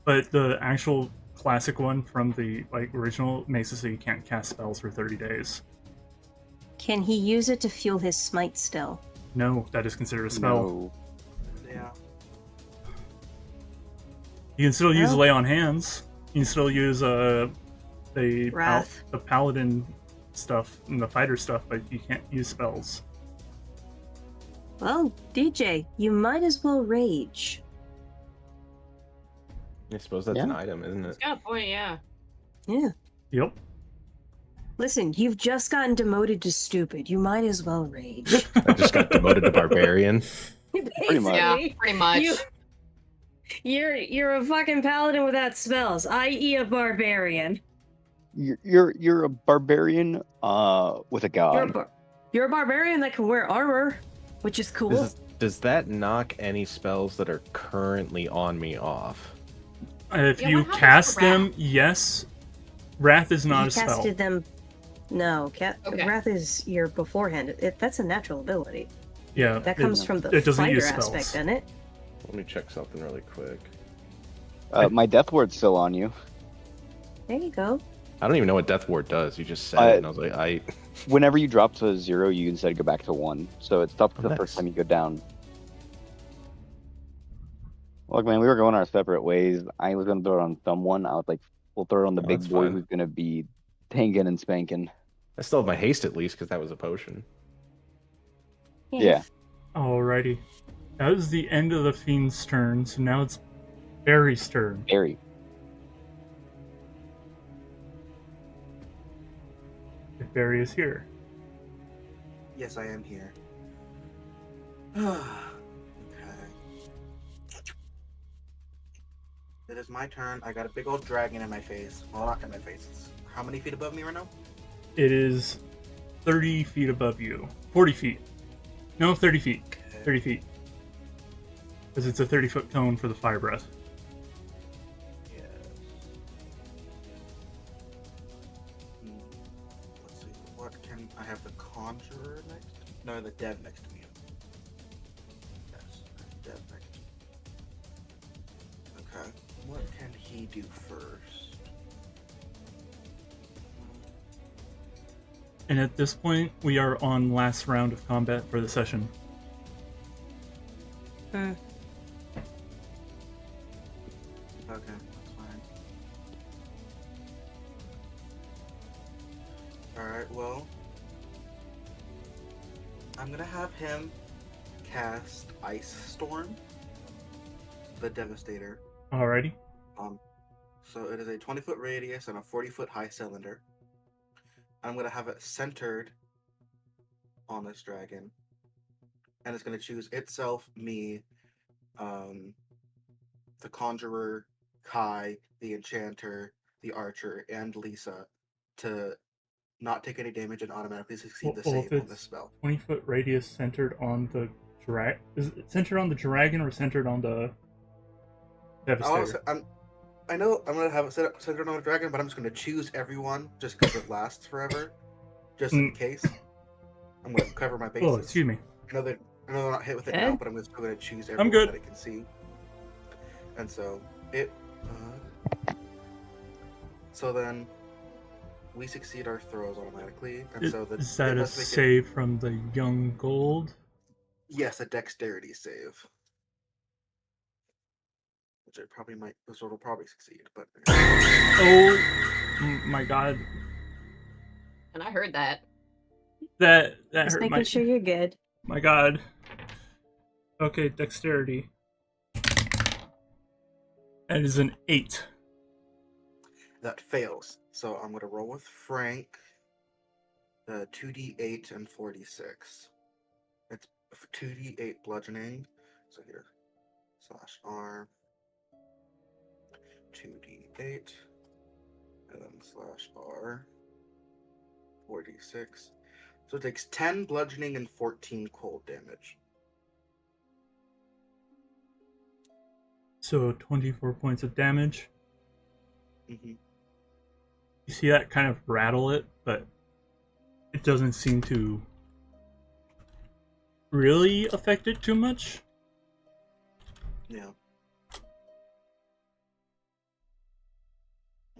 but the actual classic one from the original makes it so you can't cast spells for 30 days. Can he use it to fuel his smite still? No, that is considered a spell. No. Yeah. You can still use Well- lay on hands. You can still use Wrath. the paladin stuff and the fighter stuff, but you can't use spells. Well, DJ, you might as well rage. I suppose that's Yeah. an item, isn't it? It's got a point, yeah. Yeah. Yep. Listen, you've just gotten demoted to stupid. You might as well rage. I just got demoted to barbarian. Pretty much. Yeah, Basically, pretty much. You're a fucking paladin without spells, i.e. a barbarian. You're a barbarian with a god. You're a barbarian that can wear armor, which is cool. Does that knock any spells that are currently on me off? If Yeah, you what happens cast to Wrath? them, yes. Wrath is not He a spell. casted them. No, Okay. Wrath is your beforehand. That's a natural ability. Yeah, That comes from the it doesn't fighter use spells. aspect, doesn't it? Let me check something really quick. My death ward's still on you. There you go. I don't even know what Death Ward does. You just said it, and I was like, Whenever you drop to 0, you instead go back to 1. So it stops the nice. first time you go down. Look, man, we were going our separate ways. I was gonna throw it on someone. I was like, we'll throw it on the Oh, big that's boy fine. who's gonna be tanking and spanking. I still have my haste at least because that was a potion. Yeah. Alrighty. That was the end of the Fiend's turn, so now it's Barry's turn. Very. If Barry is here. Yes, I am here. Okay. It is my turn. I got a big old dragon in my face. Well, not in my face. It's how many feet above me right now? It is 30 feet above you. 40 feet. No, 30 feet. 30 feet. Because it's a 30-foot cone for the fire breath. Yes. Let's see. What can I have the conjurer next? No, the dev next to me. Yes, dev next to me. Okay. What can he do first? And at this point, we are on last round of combat for the session. Okay, that's fine. Alright, well, I'm gonna have him cast Ice Storm, the Devastator. Alrighty. So it is a 20-foot radius and a 40-foot high cylinder. I'm gonna have it centered on this dragon, and it's gonna choose itself, me, the Conjurer, Kai, the Enchanter, the Archer, and Lisa to not take any damage and automatically succeed the Well, if save on this it's spell. 20-foot radius centered on the dragon. Is it centered on the dragon or centered on the Devastator? I know I'm gonna have it centered on a dragon, but I'm just gonna choose everyone just because it lasts forever, just in case. I'm gonna cover my bases. Oh, excuse me. I know they're not hit with it now, but I'm still gonna choose I'm everyone good. that I can see. And so it. So then we succeed our throws automatically, and so Is that a save from the young gold? Yes, a dexterity save. Which it probably might. This one will probably succeed, but. Oh my god. And I heard that. That Just hurt making sure you're good. My god. Okay, dexterity. That is an 8. That fails. So I'm gonna roll with Frank. 2d8 and 46. It's 2d8 bludgeoning. So here, /R. 2d8, and then /R. 46. So it takes 10 bludgeoning and 14 cold damage. So 24 points of damage. Mm-hmm. You see that kind of rattle it, but it doesn't seem to really affect it too much. Yeah.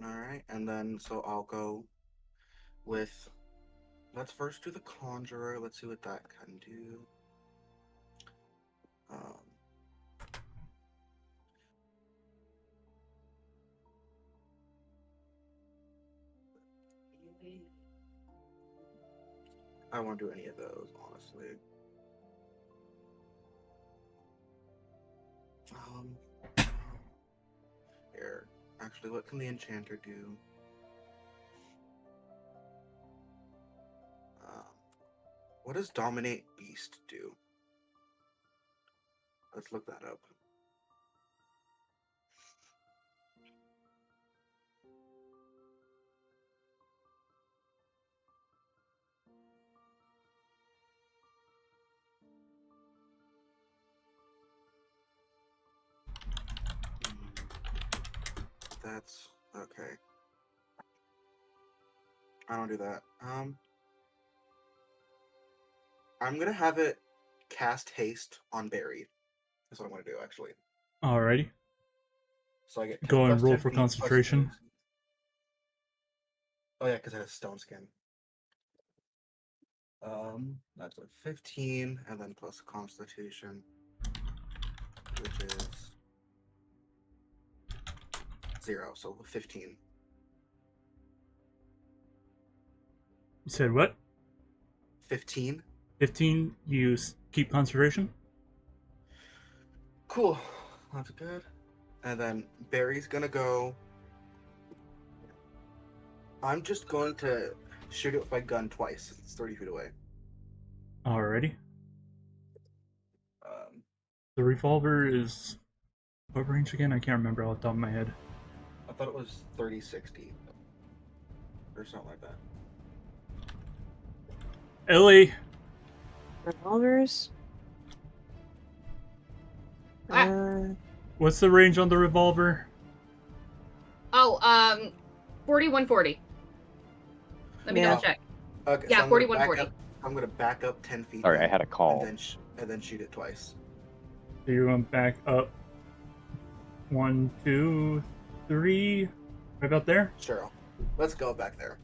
Alright, and then so I'll go with. Let's first do the Conjurer. Let's see what that can do. I won't do any of those, honestly. Here. Actually, what can the Enchanter do? What does Dominate Beast do? Let's look that up. That's okay. I don't do that. I'm gonna have it cast haste on Barry. That's what I'm gonna do actually. Alrighty. So I get 10 Go and plus roll 10 for feet plus concentration. six. Oh yeah, because I have stone skin. That's a 15, and then plus Constitution, which is 0, so 15. You said what? 15. 15. You keep concentration. Cool. That's good. And then Barry's gonna go. I'm just going to shoot it with my gun twice since it's 30 feet away. Alrighty. Um, The revolver is what range again? I can't remember off the top of my head. I thought it was 30-60 or something like that. Ellie, Revolvers? what's the range on the revolver? Oh, 4140. Let me Yeah. double check. Okay, Yeah, I'm gonna back 4140. up- I'm gonna back up 10 feet. Sorry, I then, had a call. And then shoot it twice. So you went back up. 1, 2, 3. Right about there. Sure. Let's go back there.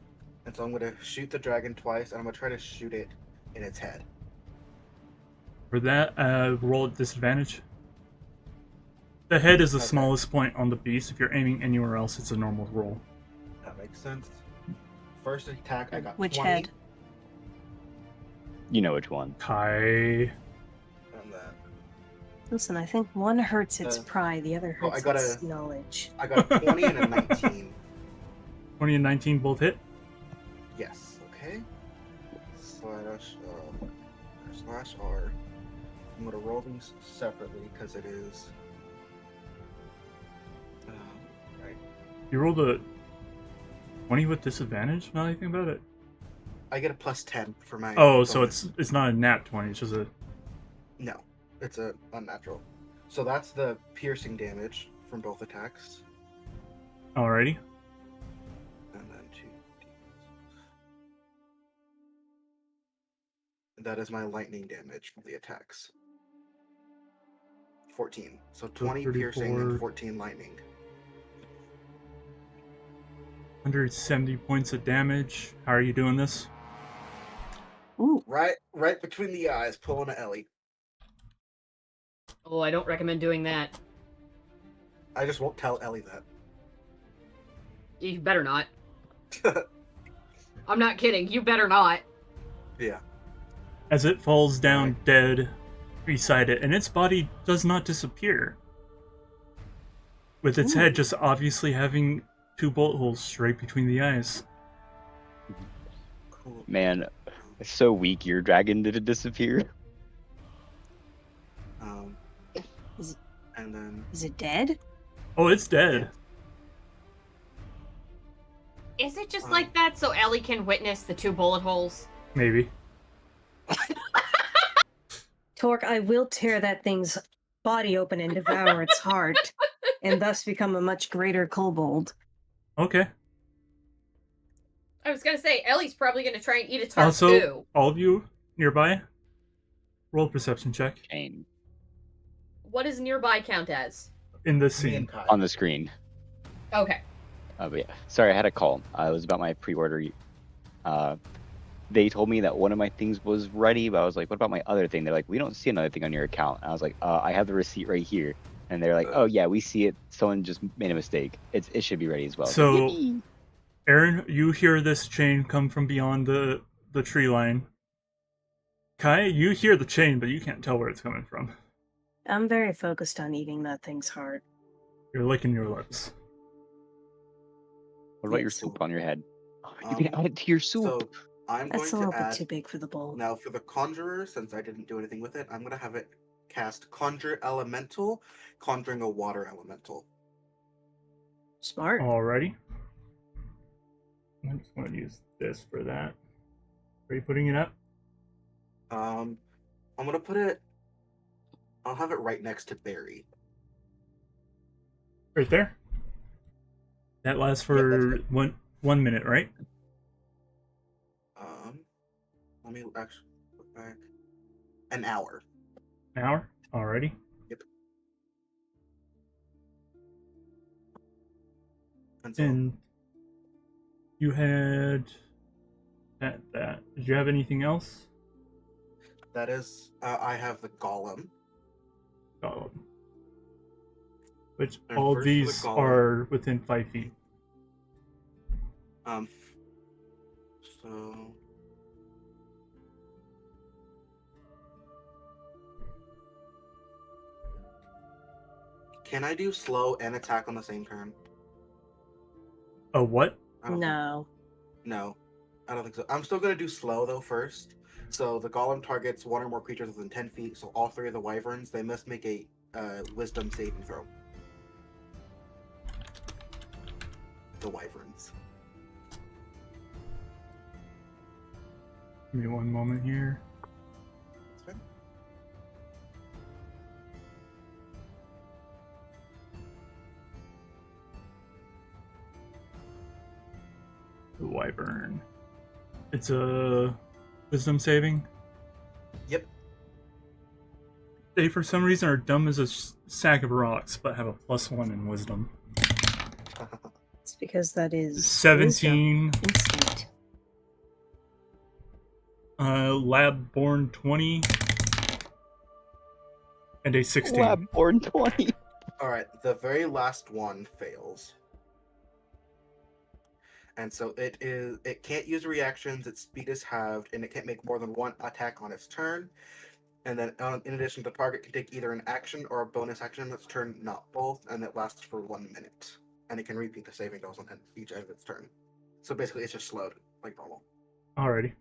And so I'm gonna shoot the dragon twice, and I'm gonna try to shoot it in its head. For that, roll at disadvantage. The head is the Okay. smallest point on the beast. If you're aiming anywhere else, it's a normal roll. That makes sense. First attack, I got Which 20, head? You know which one. Kai. And then Listen, I think one hurts its Uh, pride, the other oh, I hurts got its knowledge. I got a 20 and a 19. 20 and 19 both hit. Yes. Okay. Slash R. I'm gonna roll these separately because it is. Right. You rolled a 20 with disadvantage. Not anything about it. I get a plus 10 for my. Oh, so bonus. it's not a nat 20. It's just a. No, it's a unnatural. So that's the piercing damage from both attacks, Alrighty. and then 2. That is my lightning damage from the attacks. 14. So 20 piercing 34. and 14 lightning. 170 points of damage. How are you doing this? Ooh, Right between the eyes, pulling a Ellie. Oh, I don't recommend doing that. I just won't tell Ellie that. You better not. I'm not kidding. You better not. Yeah. As it falls down dead beside it, and its body does not disappear. With its head just obviously having 2 bullet holes straight between the eyes. Cool. Man, it's so weak your dragon didn't disappear. Is it- And then is it dead? Oh, it's dead. Is it just like that so Ellie can witness the 2 bullet holes? Maybe. Tork, I will tear that thing's body open and devour its heart, and thus become a much greater kobold. Okay. I was gonna say, Ellie's probably gonna try and eat its heart Also, too. all of you nearby, roll a perception check Kain What does nearby count as? in this me scene. and Kai. on the screen. Okay. But yeah, sorry, I had a call. It was about my pre-order. They told me that one of my things was ready, but I was like, "What about my other thing?" They're like, "We don't see another thing on your account." And I was like, "I have the receipt right here." And they're like, "Oh yeah, we see it. Someone just made a mistake. It should be ready as well." So- Yippee. Aaron, you hear this chain come from beyond the tree line. Kai, you hear the chain, but you can't tell where it's coming from. I'm very focused on eating that thing's heart. You're licking your lips. What about your Yes. soup on your head? You can add it to your soup. So I'm That's a going little to bit add too big for the bowl. now for the conjurer. Since I didn't do anything with it, I'm gonna have it cast conjure elemental, conjuring a water elemental. Smart. Alrighty. I'm just going to use this for that. Are you putting it up? I'm gonna put it. I'll have it right next to Barry. Right there? That lasts for that's 1 minute, right? Let me actually look back. An hour. An hour? Alrighty. Yep. And so And you had that. Did you have anything else? that is, I have the golem. Oh. Which And all of first for the these golem. are within 5 feet. So can I do slow and attack on the same turn? A what? I don't No. No, I don't think so. I'm still gonna do slow though first. So the golem targets one or more creatures within 10 feet. So all three of the wyverns, they must make a wisdom saving throw. The wyverns. Give me 1 moment here. That's fine. The wyvern. It's a wisdom saving. Yep. They, for some reason, are dumb as a sack of rocks, but have a +1 in wisdom. It's because that is 17. wisdom. Instinct. Lab born 20. And a 16. Lab born 20. All right, the very last one fails. And so it can't use reactions, its speed is halved, and it can't make more than one attack on its turn. And then in addition, the target can take either an action or a bonus action on its turn, not both, and it lasts for 1 minute. And it can repeat the saving throws on each end of its turn. So basically it's just slowed, like normal. Alrighty.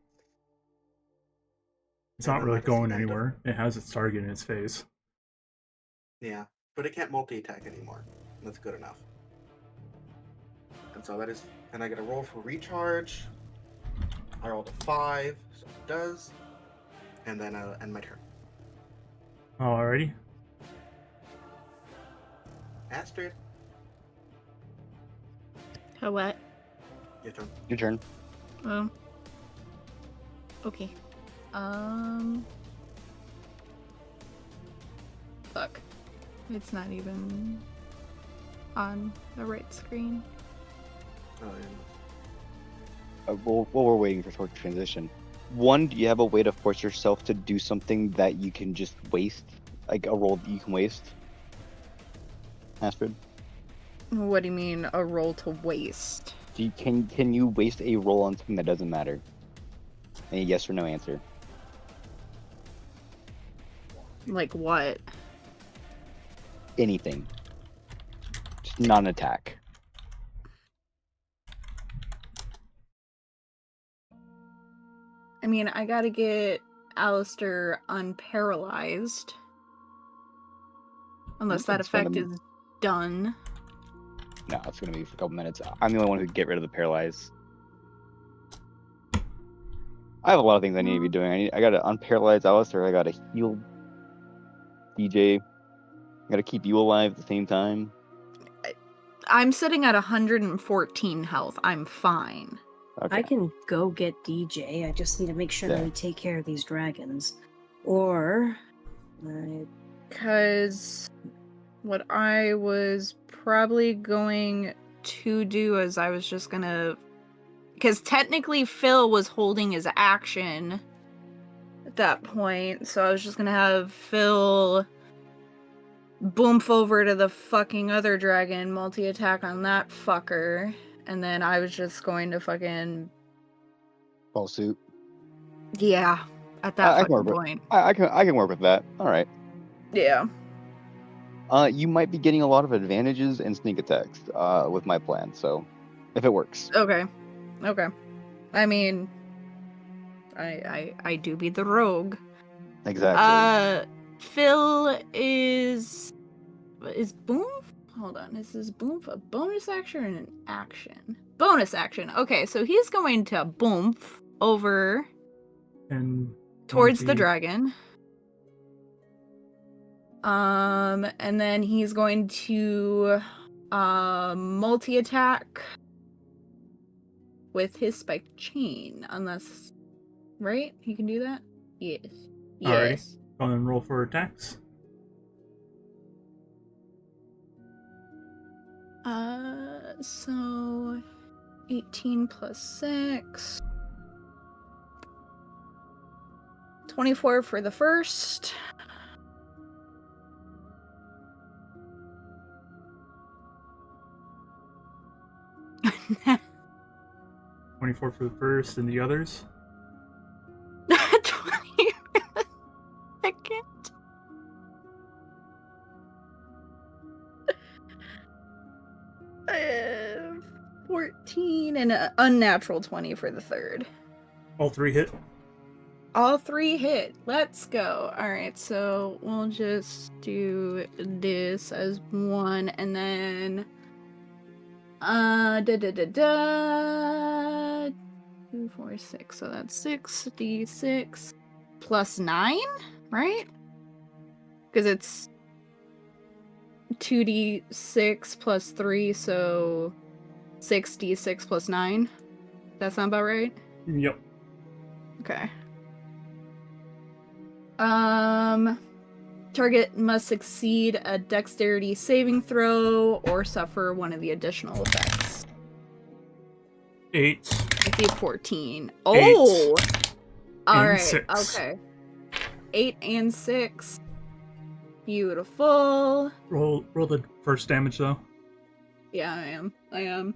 It's And not then really that is going the end of- anywhere. It has its target in its face. Yeah, but it can't multi-attack anymore. That's good enough. And so that is, and I get a roll for recharge. I rolled a 5, so it does. And then end my turn. Alrighty. Astrid, How what? your turn. Your turn. Okay. Fuck. It's not even on the right screen. Oh, While we're waiting for Tork to transition, one, do you have a way to force yourself to do something that you can just waste, like a roll that you can waste? Astrid, What do you mean, a roll to waste? can you waste a roll on something that doesn't matter? Any yes or no answer? Like what? Anything. Just not an attack. I mean, I gotta get Alistair unparalyzed. Unless that It's fine, effect is done. No, it's gonna be for a couple minutes. I'm the only one who can get rid of the paralyze. I have a lot of things I need to be doing. I gotta unparalyze Alistair. I gotta heal DJ. I gotta keep you alive at the same time. I'm sitting at 114 health. I'm fine. Okay. I can go get DJ. I just need to make sure that Yeah. we take care of these dragons. Or Because what I was probably going to do is I was just gonna... Because technically Phil was holding his action at that point, so I was just gonna have Phil boomf over to the fucking other dragon, multi-attack on that fucker, and then I was just going to fucking... Ball suit. Yeah, at that I can fucking work point. I can work with that. All right. Yeah. You might be getting a lot of advantages and sneak attacks with my plan. So, if it works. Okay. Okay. I mean, I do be the rogue. Exactly. Phil is boom? Hold on, is this boom a bonus action or an action? Bonus action. Okay, so he's going to boom over And towards the 20. dragon. And then he's going to multi-attack with his spiked chain, unless, right? He can do that? Yes. Alrighty. Yes. Go and roll for attacks. So 18 plus 6. 24 for the first. $24 for the first, and the others. 20 for the second. 14 and an unnatural 20 for the third. All 3 hit. All 3 hit. Let's go. Alright, so we'll just do this as 1 and then 2, 4, 6. So that's 6d6 plus 9, right? Because it's 2d6 plus 3, so 6d6 plus 9. That sound about right? Yep. Okay. Target must succeed a dexterity saving throw or suffer one of the additional effects. 8. I did 14. Oh! Alright, 6. okay. 8 and 6. Beautiful. Roll the first damage though. Yeah, I am.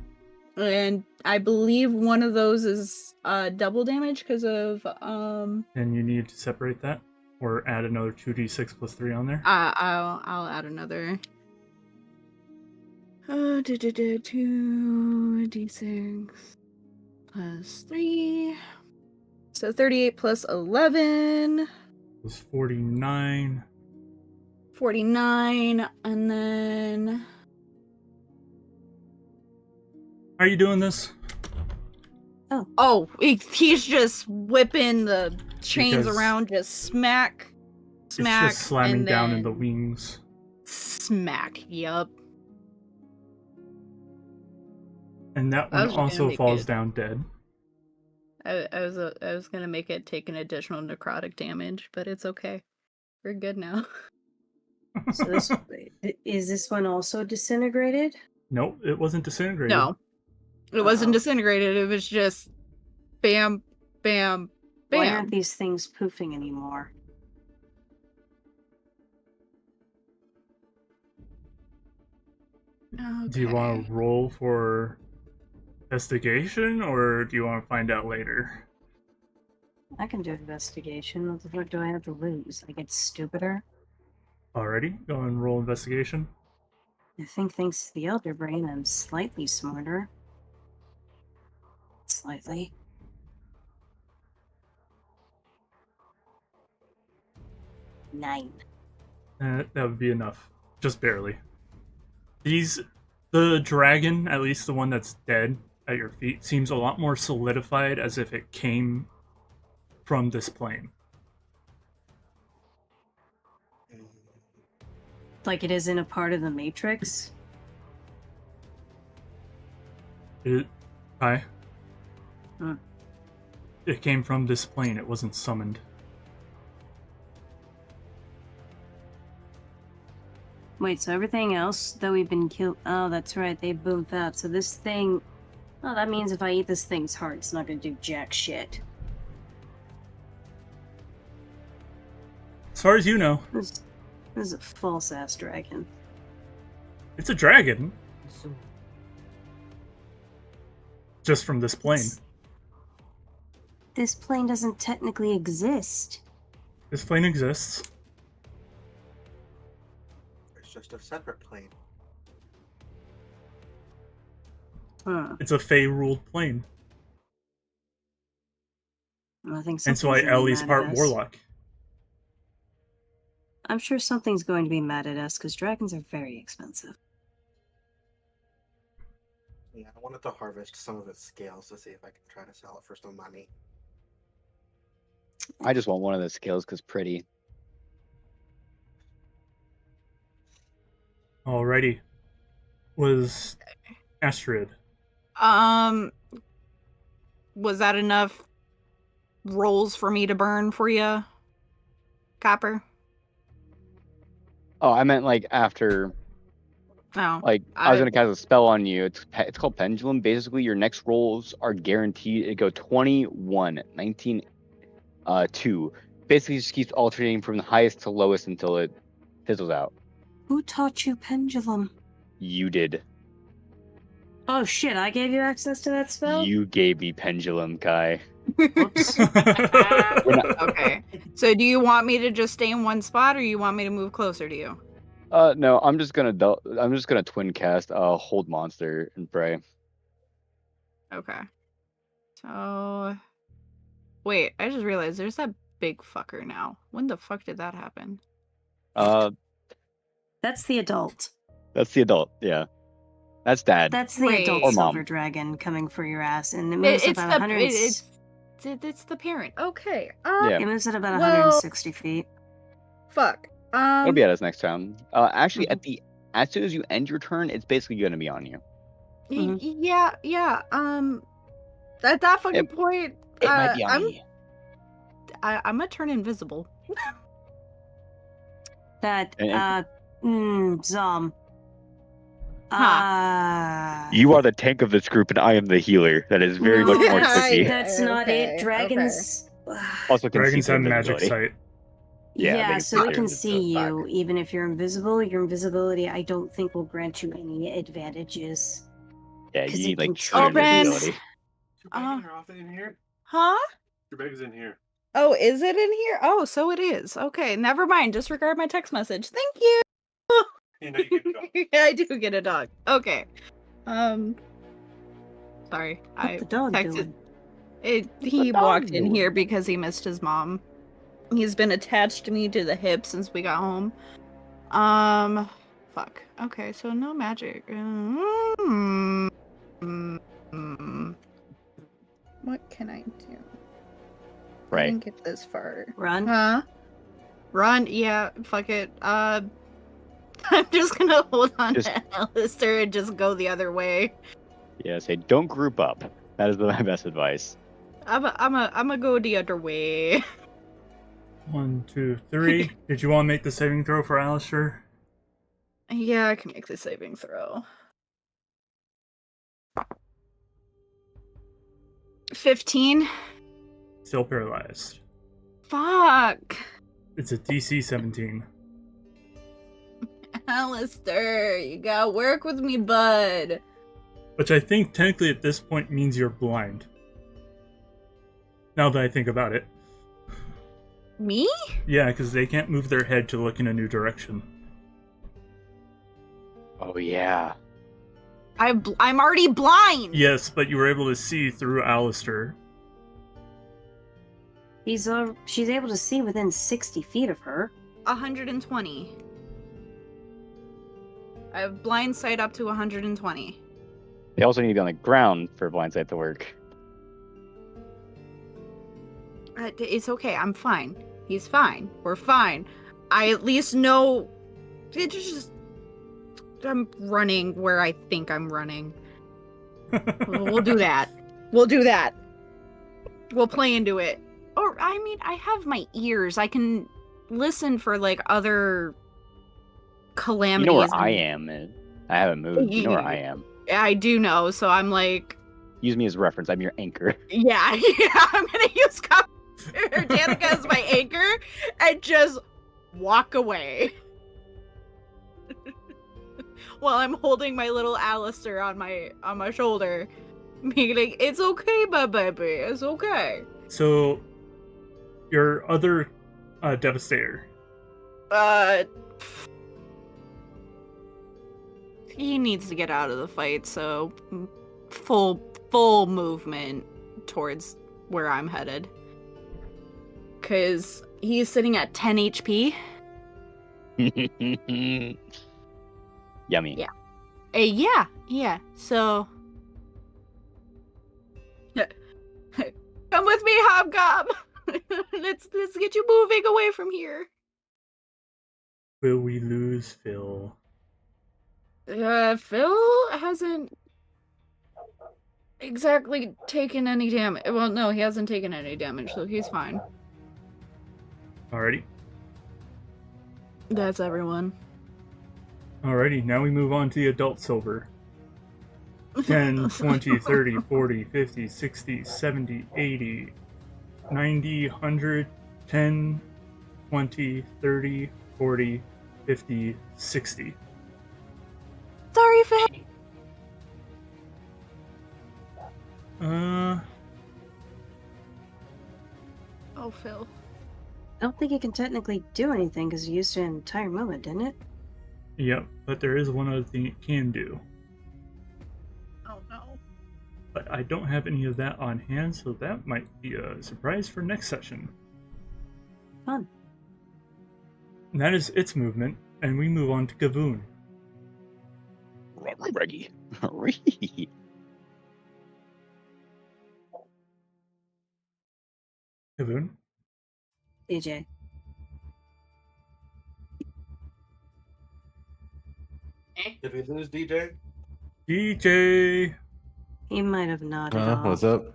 And I believe one of those is double damage because of And you need to separate that, or add another 2d6 plus 3 on there. I'll add another 2d6 plus 3. So 38 plus 11. It was 49. 49, and then How are you doing this? he's just whipping the chains Because around, just smack, It's just slamming and down in then the wings. smack. Yup. And that I one was gonna also make falls it- down dead. I was gonna make it take an additional necrotic damage, but it's okay. We're good now. So this is this one also disintegrated? Nope, it wasn't disintegrated. No, it wasn't Uh-oh. disintegrated. It was just bam, bam, Why bam. aren't these things poofing anymore? Do you want to roll for investigation, or do you want to find out later? I can do investigation. What the fuck do I have to lose? I get stupider? Alrighty, go and roll investigation. I think thanks to the Elder Brain, I'm slightly smarter. Slightly. Nine. That would be enough. Just barely. The dragon, at least the one that's dead at your feet, seems a lot more solidified, as if it came from this plane. Like it isn't a part of the Matrix? Hi. Hmm. It came from this plane. It wasn't summoned. Wait, so everything else that we've been killed... Oh, that's right, they boomed out. So this thing... Oh, that means if I eat this thing's heart, it's not gonna do jack shit. As far as you know, This is a false-ass dragon. it's a dragon, So, just from this plane. This plane doesn't technically exist. This plane exists. It's just a separate plane. Huh. It's a Fey-ruled plane. I think Hence why something's gonna be Ellie's mad at part us. warlock. I'm sure something's going to be mad at us, because dragons are very expensive. Yeah, I wanted to harvest some of its scales to see if I can try to sell it for some money. I just want one of the scales because pretty. Alrighty. was Astrid. Was that enough rolls for me to burn for you, Copper? Oh, I meant like after. No. Like I was gonna cast a spell on you. It's called Pendulum. Basically, your next rolls are guaranteed. It go 21, 19, 2. Basically, just keeps alternating from the highest to lowest until it fizzles out. Who taught you pendulum? You did. Oh shit, I gave you access to that spell? You gave me Pendulum, Kai. Whoops. Okay. So do you want me to just stay in one spot, or you want me to move closer to you? No, I'm just gonna twin cast hold monster and pray. Okay. So wait, I just realized there's that big fucker now. When the fuck did that happen? That's the adult. That's the adult, yeah. That's dad. That's the Wait. adult Or mom. silver dragon coming for your ass, and it moves It's about the 100. it's the parent. Okay. Yeah. It moves at about Well- 160 feet. Fuck. It'll be at us next time. Actually, as soon as you end your turn, it's basically gonna be on you. Yeah. At that fucking point, It might be on me. I'm gonna turn invisible. That, Zom. You are the tank of this group, and I am the healer. That is very much more tricky. That's not Okay, it. Dragons. Also, can Dragons see have through magic invisibility. sight. Yeah, they Yeah, can so see it through can it. see Fuck. you, even if you're invisible. Your invisibility, I don't think, will grant you any advantages. Yeah, you 'Cause need it like can true Oh, Ben. invisibility. Your bags are off in here? Huh? Your bag's in here. Oh, is it in here? Oh, so it is. Okay, never mind. Disregard my text message. Thank you. You know you get a dog. Yeah, I do get a dog. Okay. Sorry. What the dog texted. doing? He dog walked in doing? here because he missed his mom. He's been attached to me to the hip since we got home. Fuck. Okay, so no magic. What can I do? I Right. didn't get this far. Run? Huh? Run? Yeah, fuck it. I'm just gonna hold on to Alistair and just go the other way. Yeah, say don't group up. That is my best advice. I'm a go the other way. 1, 2, 3. Did you want to make the saving throw for Alistair? Yeah, I can make the saving throw. 15. Still paralyzed. Fuck. It's a DC 17. Alistair, you gotta work with me, bud. Which I think technically at this point means you're blind. Now that I think about it. Me? Yeah, because they can't move their head to look in a new direction. Oh yeah. I'm already blind. Yes, but you were able to see through Alistair. She's able to see within 60 feet of her. 120. I have blind sight up to 120. They also need to be on the ground for blindsight to work. It's okay. I'm fine. He's fine. We're fine. I at least know. It's just. I'm running where I think I'm running. We'll do that. We'll do that. We'll play into it. Or, I mean, I have my ears. I can listen for, like, other calamities. You know where I am, man. I haven't moved. You know where I am. I do know, so I'm like. Use me as reference. I'm your anchor. Yeah, I'm gonna use Danica as my anchor and just walk away. While I'm holding my little Alistair on my shoulder. Being like, it's okay, my baby, it's okay. So, your other Devastator. He needs to get out of the fight, so full movement towards where I'm headed. 'Cause he's sitting at 10 HP. Yummy. Yeah. Yeah. So come with me, Hobgob. let's get you moving away from here. Will we lose Phil? Phil hasn't exactly taken any damage. Well, no, he hasn't taken any damage, so he's fine. Alrighty. That's everyone. Alrighty, now we move on to the adult silver. 10, 20, 30, 40, 50, 60, 70, 80, 90, 100, 10, 20, 30, 40, 50, 60. Sorry, Faye. Oh, Phil. I don't think it can technically do anything because it used an entire movement, didn't it? Yep, but there is one other thing it can do. Oh, no. But I don't have any of that on hand, so that might be a surprise for next session. Fun. And that is its movement, and we move on to Gavoon. Reggie. Gavoon? DJ. Did we lose DJ? DJ! He might have nodded off. What's up?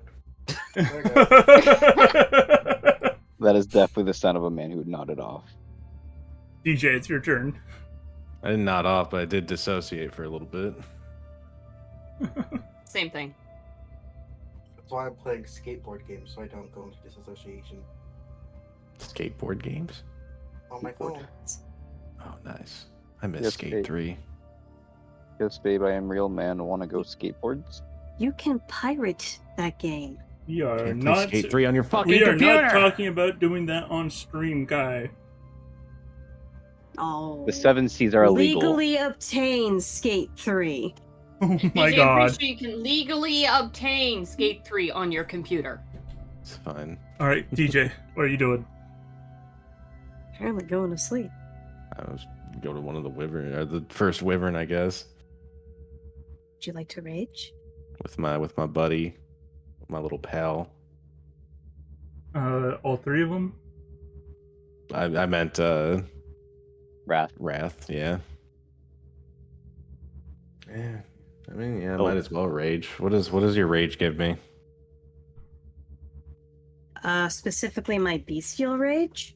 That is definitely the sound of a man who nodded off. DJ, it's your turn. I didn't nod off, but I did dissociate for a little bit. Same thing. That's why I'm playing skateboard games, so I don't go into disassociation. Skateboard games? On my phone. Oh, nice. I miss Yes, Skate babe. 3. Yes, babe, I am real man. Want to go skateboards? You can pirate that game. We are Can't play not. Skate 3 on your fucking We are computer! not talking about doing that on stream, guy. Oh. The 7 Cs are illegal. Legally obtain Skate 3. Oh my DJ, I'm god. pretty sure you can legally obtain Skate 3 on your computer. It's fine. Alright, DJ, what are you doing? Apparently going to sleep. I was go to one of the wyvern, or the first wyvern, I guess, Would you like to rage? with my buddy, my little pal. All three of them? I meant Wrath. Wrath, yeah. Yeah. I mean, yeah, Oh. might as well rage. What does your rage give me? Specifically my bestial rage?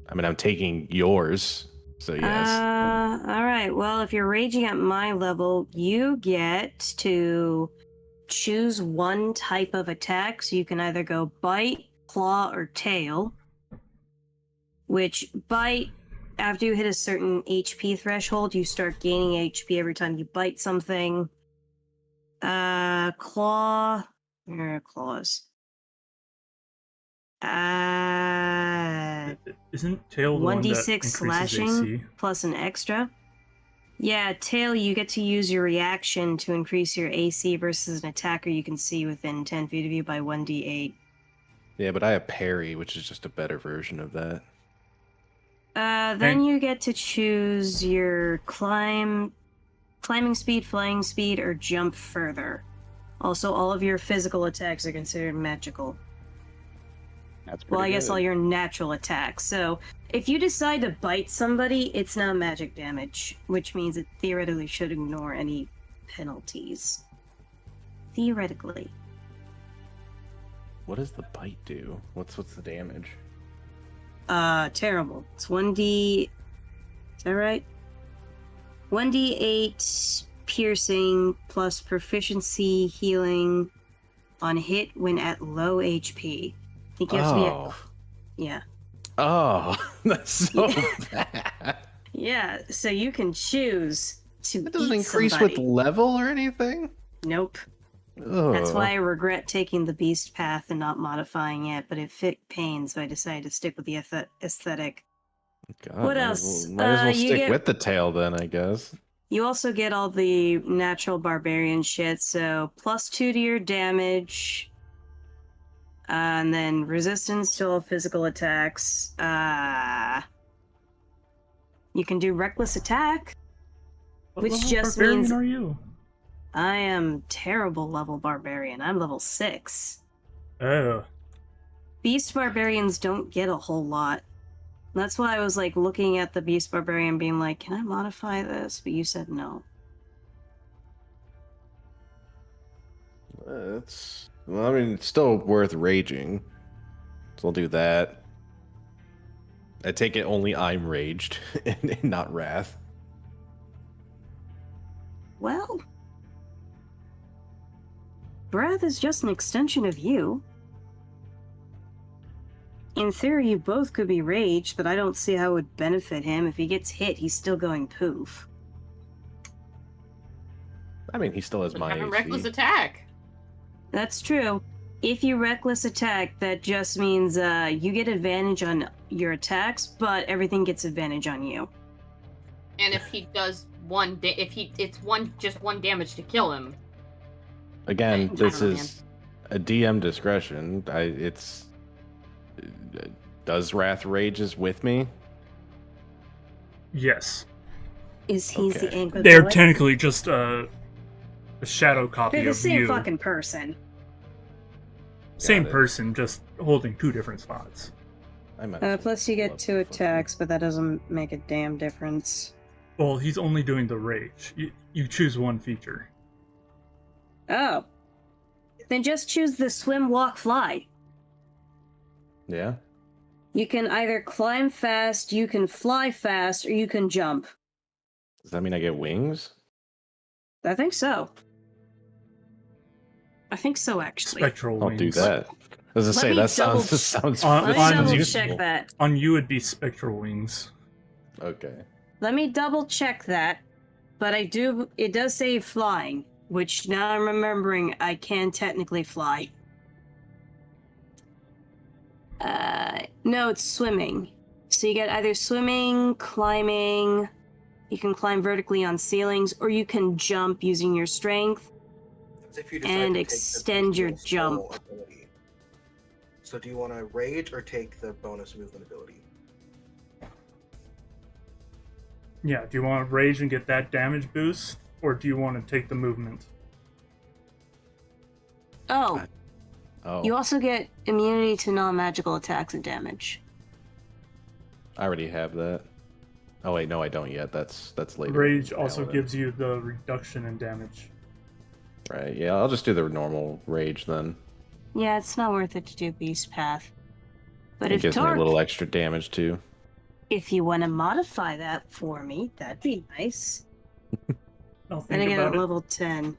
I mean, I'm taking yours, so yes. Alright, well, if you're raging at my level, you get to choose one type of attack. So you can either go bite, claw, or tail. Which, bite, after you hit a certain HP threshold, you start gaining HP every time you bite something. Claw. Where are claws? Isn't tail the one that 1d6 increases slashing AC? plus an extra. Yeah, tail, you get to use your reaction to increase your AC versus an attacker you can see within 10 feet of you by 1d8. Yeah, but I have parry, which is just a better version of that. Then you get to choose your climbing speed, flying speed, or jump further. Also, all of your physical attacks are considered magical. That's pretty Well, I guess good. all your natural attacks. So, if you decide to bite somebody, it's not magic damage, which means it theoretically should ignore any penalties. Theoretically. What does the bite do? What's the damage? Terrible. It's 1d... Is that right? 1d8 piercing plus proficiency healing on hit when at low HP. I think you have to be Oh. at... Yeah. Oh, that's so Yeah. bad. Yeah, so you can choose to It doesn't eat increase somebody. with level or anything? Nope. Ugh. That's why I regret taking the beast path and not modifying it, but it fit Pain, so I decided to stick with the aesthetic. God, What might else? As well, might as well You stick get- with the tail then, I guess. You also get all the natural barbarian shit, so +2 to your damage, and then resistance to all physical attacks. You can do reckless attack. What Which level just barbarian means- are you? I am terrible level barbarian. I'm level 6. Oh. Beast barbarians don't get a whole lot. That's why I was like looking at the beast barbarian being like, can I modify this? But you said no. I mean, it's still worth raging. So we'll do that. I take it only I'm raged and not wrath. Well, Breath is just an extension of you. In theory, you both could be raged, but I don't see how it would benefit him. If he gets hit, he's still going poof. I mean, he still has But my have a AC. reckless attack. That's true. If you reckless attack, that just means you get advantage on your attacks, but everything gets advantage on you. And if he does it's just one damage to kill him. Again, I this don't know, is a DM discretion. Does Wrath rages with me? Yes. Is he's the Okay. angler? They're technically just a shadow copy They're the of same you. fucking person. Same Got it. person, just holding two different spots. I might as well Plus you pull get up 2 the fucking- attacks, but that doesn't make a damn difference. Well, he's only doing the rage. You choose one feature. Oh. Then just choose the swim, walk, fly. Yeah. You can either climb fast, you can fly fast, or you can jump. Does that mean I get wings? I think so. I think so, actually. Spectral I'll wings. do that. As I Let say, me that double- sounds On- Let me on double you- check that. On you, it'd be spectral wings. Okay. Let me double check that. But it does say flying, which now I'm remembering I can technically fly. No, it's swimming. So you get either swimming, climbing, you can climb vertically on ceilings, or you can jump using your strength. That's if you decide And to take the extend your bonus jump. ability. So do you want to rage or take the bonus movement ability? Yeah, do you want to rage and get that damage boost? Or do you want to take the movement? Oh, Oh, you also get immunity to non-magical attacks and damage. I already have that. Oh wait, no, I don't yet. That's later. Rage in also Paladin. gives you the reduction in damage. Right. Yeah, I'll just do the normal rage then. Yeah, it's not worth it to do Beast Path. But It if gives me a Tork, little extra damage too. if you want to modify that for me, that'd be nice. I'll Then think again, about at it. level 10,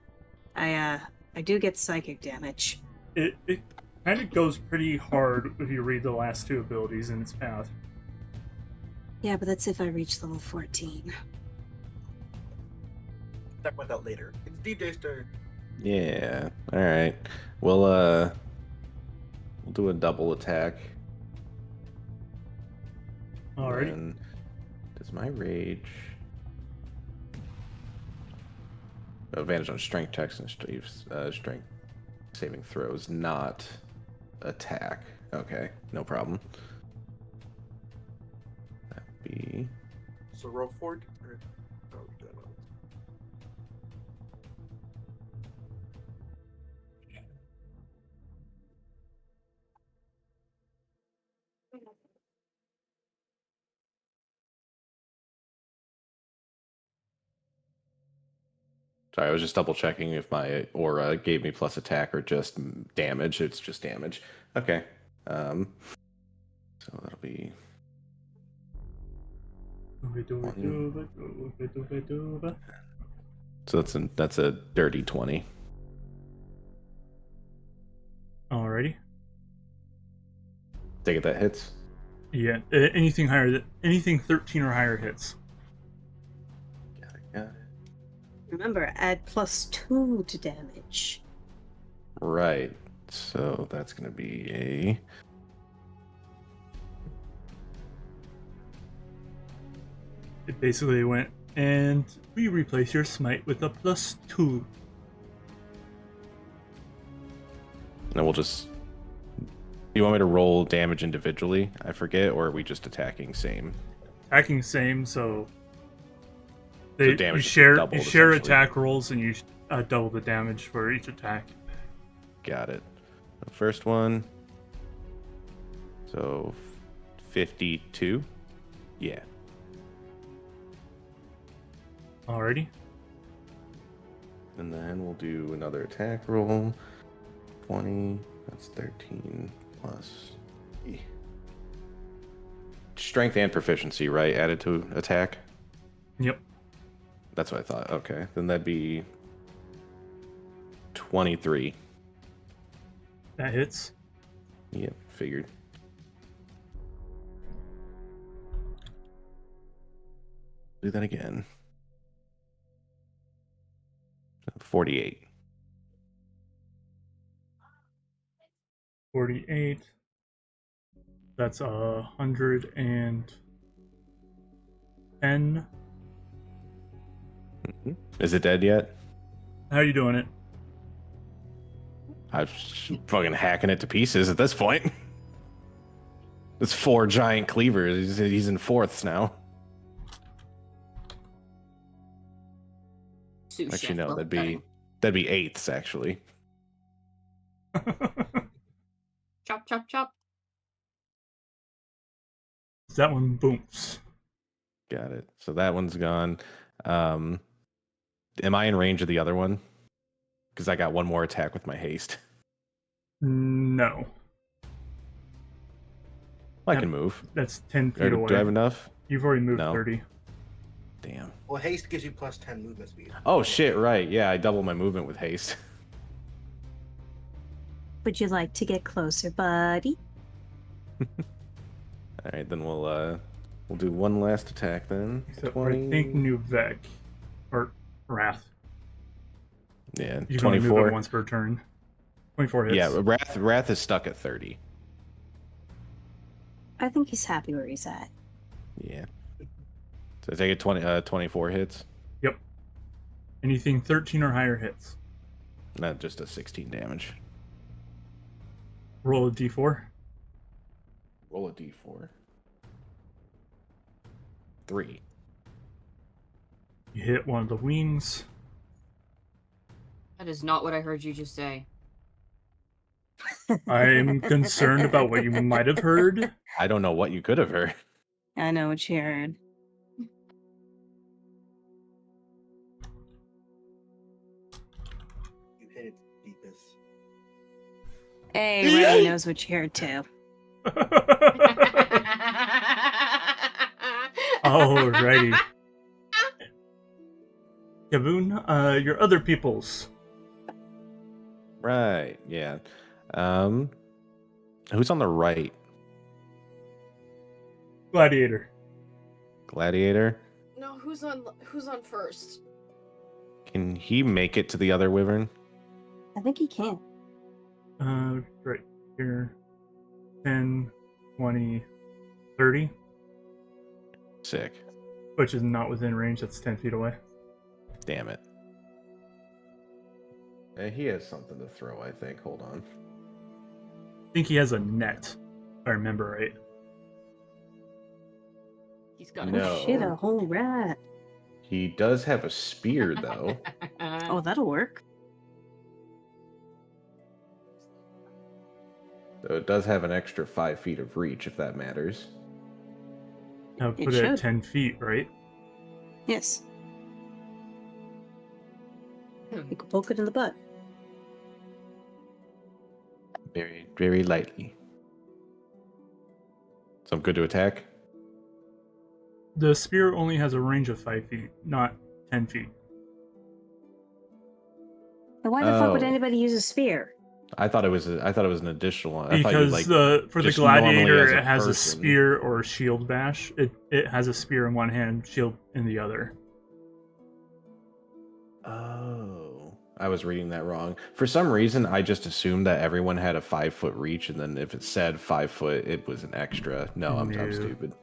I do get psychic damage. It kind of goes pretty hard if you read the last two abilities in its path. Yeah, but that's if I reach level 14. Talk about that later. It's DJ's turn. Yeah. All right. We'll do a double attack. Alrighty. And does my rage advantage on strength checks and strength saving throws, not attack? Okay, no problem. That'd be So roll forward. Or... Oh, we don't know. sorry. I was just double checking if my aura gave me plus attack or just damage. It's just damage. Okay. So that'll be so that's a dirty 20. Alrighty. Take it that hits. Yeah, anything 13 or higher hits. Got it. Got it. Remember, add +2 to damage. Right. So that's gonna be a It basically went, and we replace your smite with a +2. no. We'll just. You want me to roll damage individually? I forget, or are we just attacking same? Attacking same, so So you damage is share doubled, you share essentially. attack rolls, and you double the damage for each attack. Got it. The first one. So 52. Yeah. Alrighty. And then we'll do another attack roll. 20. That's 13 plus. Strength and proficiency, right? Added to attack? Yep. That's what I thought. Okay. Then that'd be 23. That hits. Yep, figured. Do that again. 48. 48. That's 110. Is it dead yet? How are you doing it? I'm fucking hacking it to pieces at this point. It's 4 giant cleavers. He's in fourths now. Sous Actually, chef no, level that'd be eighths actually. Chop, chop, chop. That one booms. Got it. So that one's gone. Am I in range of the other one? Because I got one more attack with my haste. No. I can move. That's 10 feet away. Do I have enough? You've already moved No. 30. Damn. Well, haste gives you plus 10 movement speed. Oh shit! Right. Yeah, I double my movement with haste. Would you like to get closer, buddy? All right, then we'll do one last attack then. Except for, I think Nuvek or Wrath. Yeah, You can only move 24. it once per turn. 24 hits. Yeah, Wrath is stuck at 30. I think he's happy where he's at. Yeah. So I take it 24 hits. Yep. Anything 13 or higher hits. Not just a 16 damage. Roll a d4. Roll a d4. 3. You hit one of the wings. That is not what I heard you just say. I'm concerned about what you might have heard. I don't know what you could have heard. I know what you heard. You hit it deepest. Hey, Ray knows what you heard too. Alrighty. Kaboon, your other peoples. Right, yeah. Who's on the right? Gladiator. Gladiator? No, who's on first? Can he make it to the other wyvern? I think he can. Right here. 10, 20, 30. Sick. Which is not within range, that's 10 feet away. Damn it. He has something to throw, I think. Hold on. I think he has a net, if I remember right. He's got No. Oh shit, a whole rat. He does have a spear, though. Oh, that'll work. So it does have an extra 5 feet of reach, if that matters. Now It put it at should. 10 feet, right? Yes. You can poke it in the butt. Very, very lightly. So I'm good to attack? The spear only has a range of 5 feet, not 10 feet. Then why the fuck would Oh. anybody use a spear? I thought it was an additional one. I thought you, Because like, for the just normally gladiator, as a it has a person. spear or shield bash. It has a spear in one hand, shield in the other. Oh, I was reading that wrong. For some reason, I just assumed that everyone had a 5-foot reach, and then if it said 5 foot, it was an extra. No, I'm No. stupid.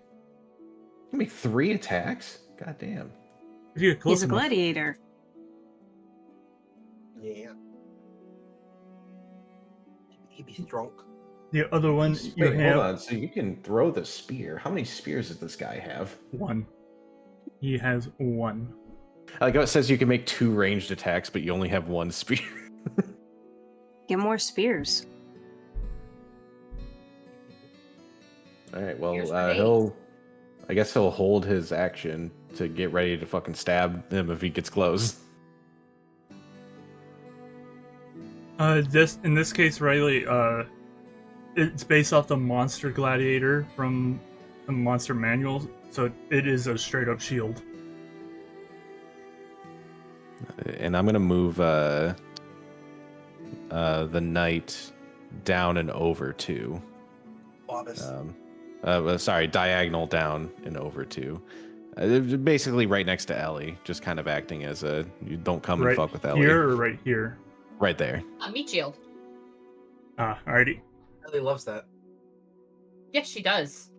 Give me 3 attacks? God damn. If you get close He's a enough. gladiator. Yeah. He'd be strong. The other one you Wait, have hold on. So you can throw the spear. How many spears does this guy have? one. He has one. Like it says you can make 2 ranged attacks, but you only have 1 spear. Get more spears. All right, well, Here's grenades. I guess he'll hold his action to get ready to fucking stab him if he gets close. In this case, Riley, it's based off the Monster Gladiator from the Monster Manual, so it is a straight up shield. And I'm gonna move the knight down and over 2. Sorry, diagonal down and over 2. Basically right next to Ellie, just kind of acting as a you don't come and fuck with Ellie. Here or right here? Right there. Meat shield. Alrighty. Ellie loves that. Yes, she does.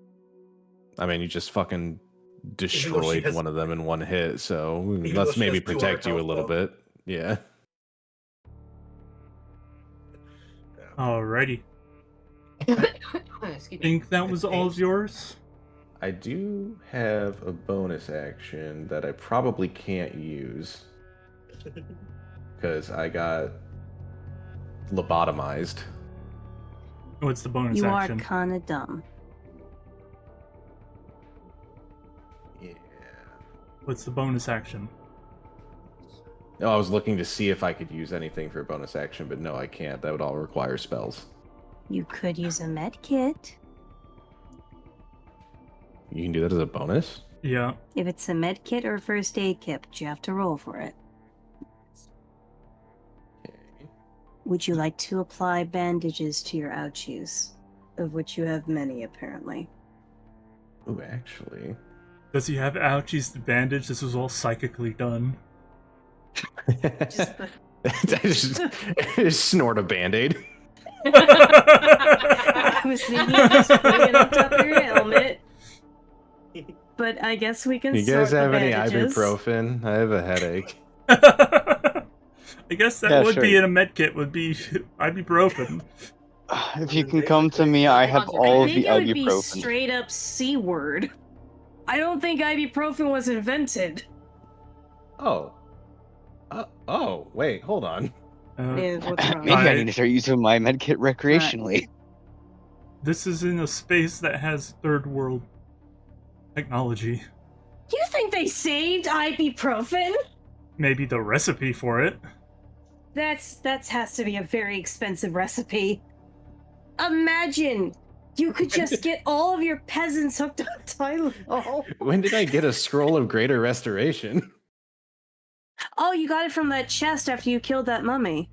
I mean, you just fucking Even though destroyed she has- one of them in one hit, so Even though let's she maybe has 2 protect you a health, little though. bit. Yeah. Alrighty. Excuse me. Think that was all of yours? I do have a bonus action that I probably can't use because I got lobotomized. What's the bonus You action? are kinda dumb. Yeah. What's the bonus action? No, I was looking to see if I could use anything for a bonus action, but no, I can't. That would all require spells. You could use a med kit. You can do that as a bonus? Yeah. If it's a med kit or a first aid kit, but you have to roll for it. Okay. Would you like to apply bandages to your ouchies? Of which you have many, apparently. Ooh, actually. Does he have ouchies to bandage? This was all psychically done. Just put- I just snort a band-aid. I was thinking of just putting it on top of your helmet. But I guess we can You guys sort have the any bandages. ibuprofen? I have a headache. I guess that Yeah, would sure. be in a med kit, would be ibuprofen. If you can come to me, I have all I of think the it would be ibuprofen. straight up C word. I don't think ibuprofen was invented. Oh. Oh, wait, hold on. Yeah, what's wrong? Maybe I need to start using my medkit recreationally. This is in a space that has third world technology. You think they saved ibuprofen? Maybe the recipe for it. That has to be a very expensive recipe. Imagine you could just get all of your peasants hooked on Tylenol. When did I get a scroll of greater restoration? Oh, you got it from that chest after you killed that mummy.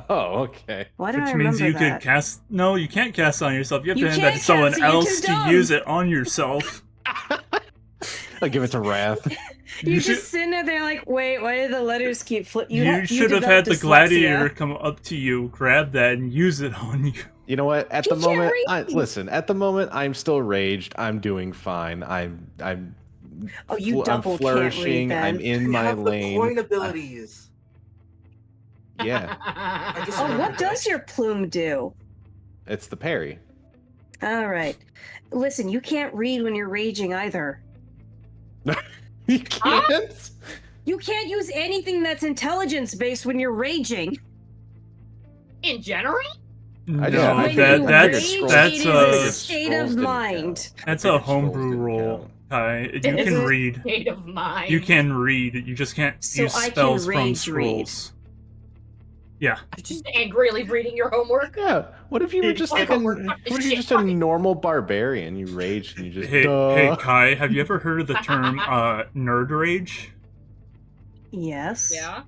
Oh, okay. Why do I Which remember means you that? could cast. No, you can't cast on yourself. You have You to hand can't that to someone cast it, you're too else to dumb. use it on yourself. I'll give it to Wrath. You're should- just sitting there like, wait, why do the letters keep flipping? You should have had the gladiator come up to you, grab that, and use it on you. You know what? At He the can't moment, read. listen. At the moment, I'm still raged. I'm doing fine. I'm Oh, you I'm double flourishing. can't read I'm then. in You my have lane. the coin abilities. Yeah, Oh, what does your plume do? it's the parry. All right. Listen, you can't read when you're raging either. You can't. You can't use anything that's intelligence based when you're raging. In general? I just No, figured When you that's rage, that's it is a a state of Scrolls didn't mind. count. that's I a figured scrolls homebrew didn't roll. count. Kai. You It can is a read. State of mind. You can read. You just can't So use I can spells from rage scrolls. Yeah. Just angrily reading your homework. Yeah. What if you were just like a, what if you're just a normal barbarian? You rage and you just Hey, duh. hey, Kai. Have you ever heard of the term nerd rage? Yes. Yeah.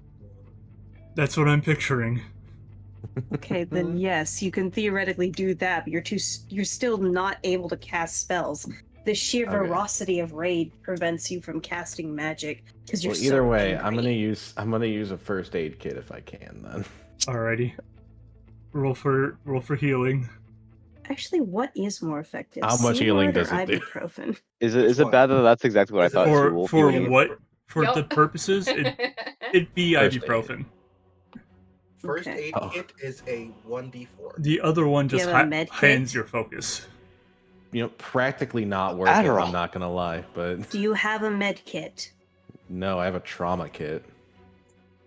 That's what I'm picturing. Okay, then yes, you can theoretically do that, but you're still not able to cast spells. The sheer Okay. ferocity of raid prevents you from casting magic because you're Well, either so way, angry. I'm gonna use a first aid kit if I can. Then Alrighty. Roll for healing. Actually, what is more effective? How much healing Seaward or does it do? ibuprofen? Is it one? bad that that's exactly what I Is it thought? For too, Wolfie, for when you- what? For Yup. the purposes, it'd be First aid. ibuprofen. First Okay. aid Oh. kit is a 1d4. The other one Do you just have a med kit? hands your focus. you know, practically not worth it. Adderall. I'm not gonna lie, but Do you have a med kit? no, I have a trauma kit.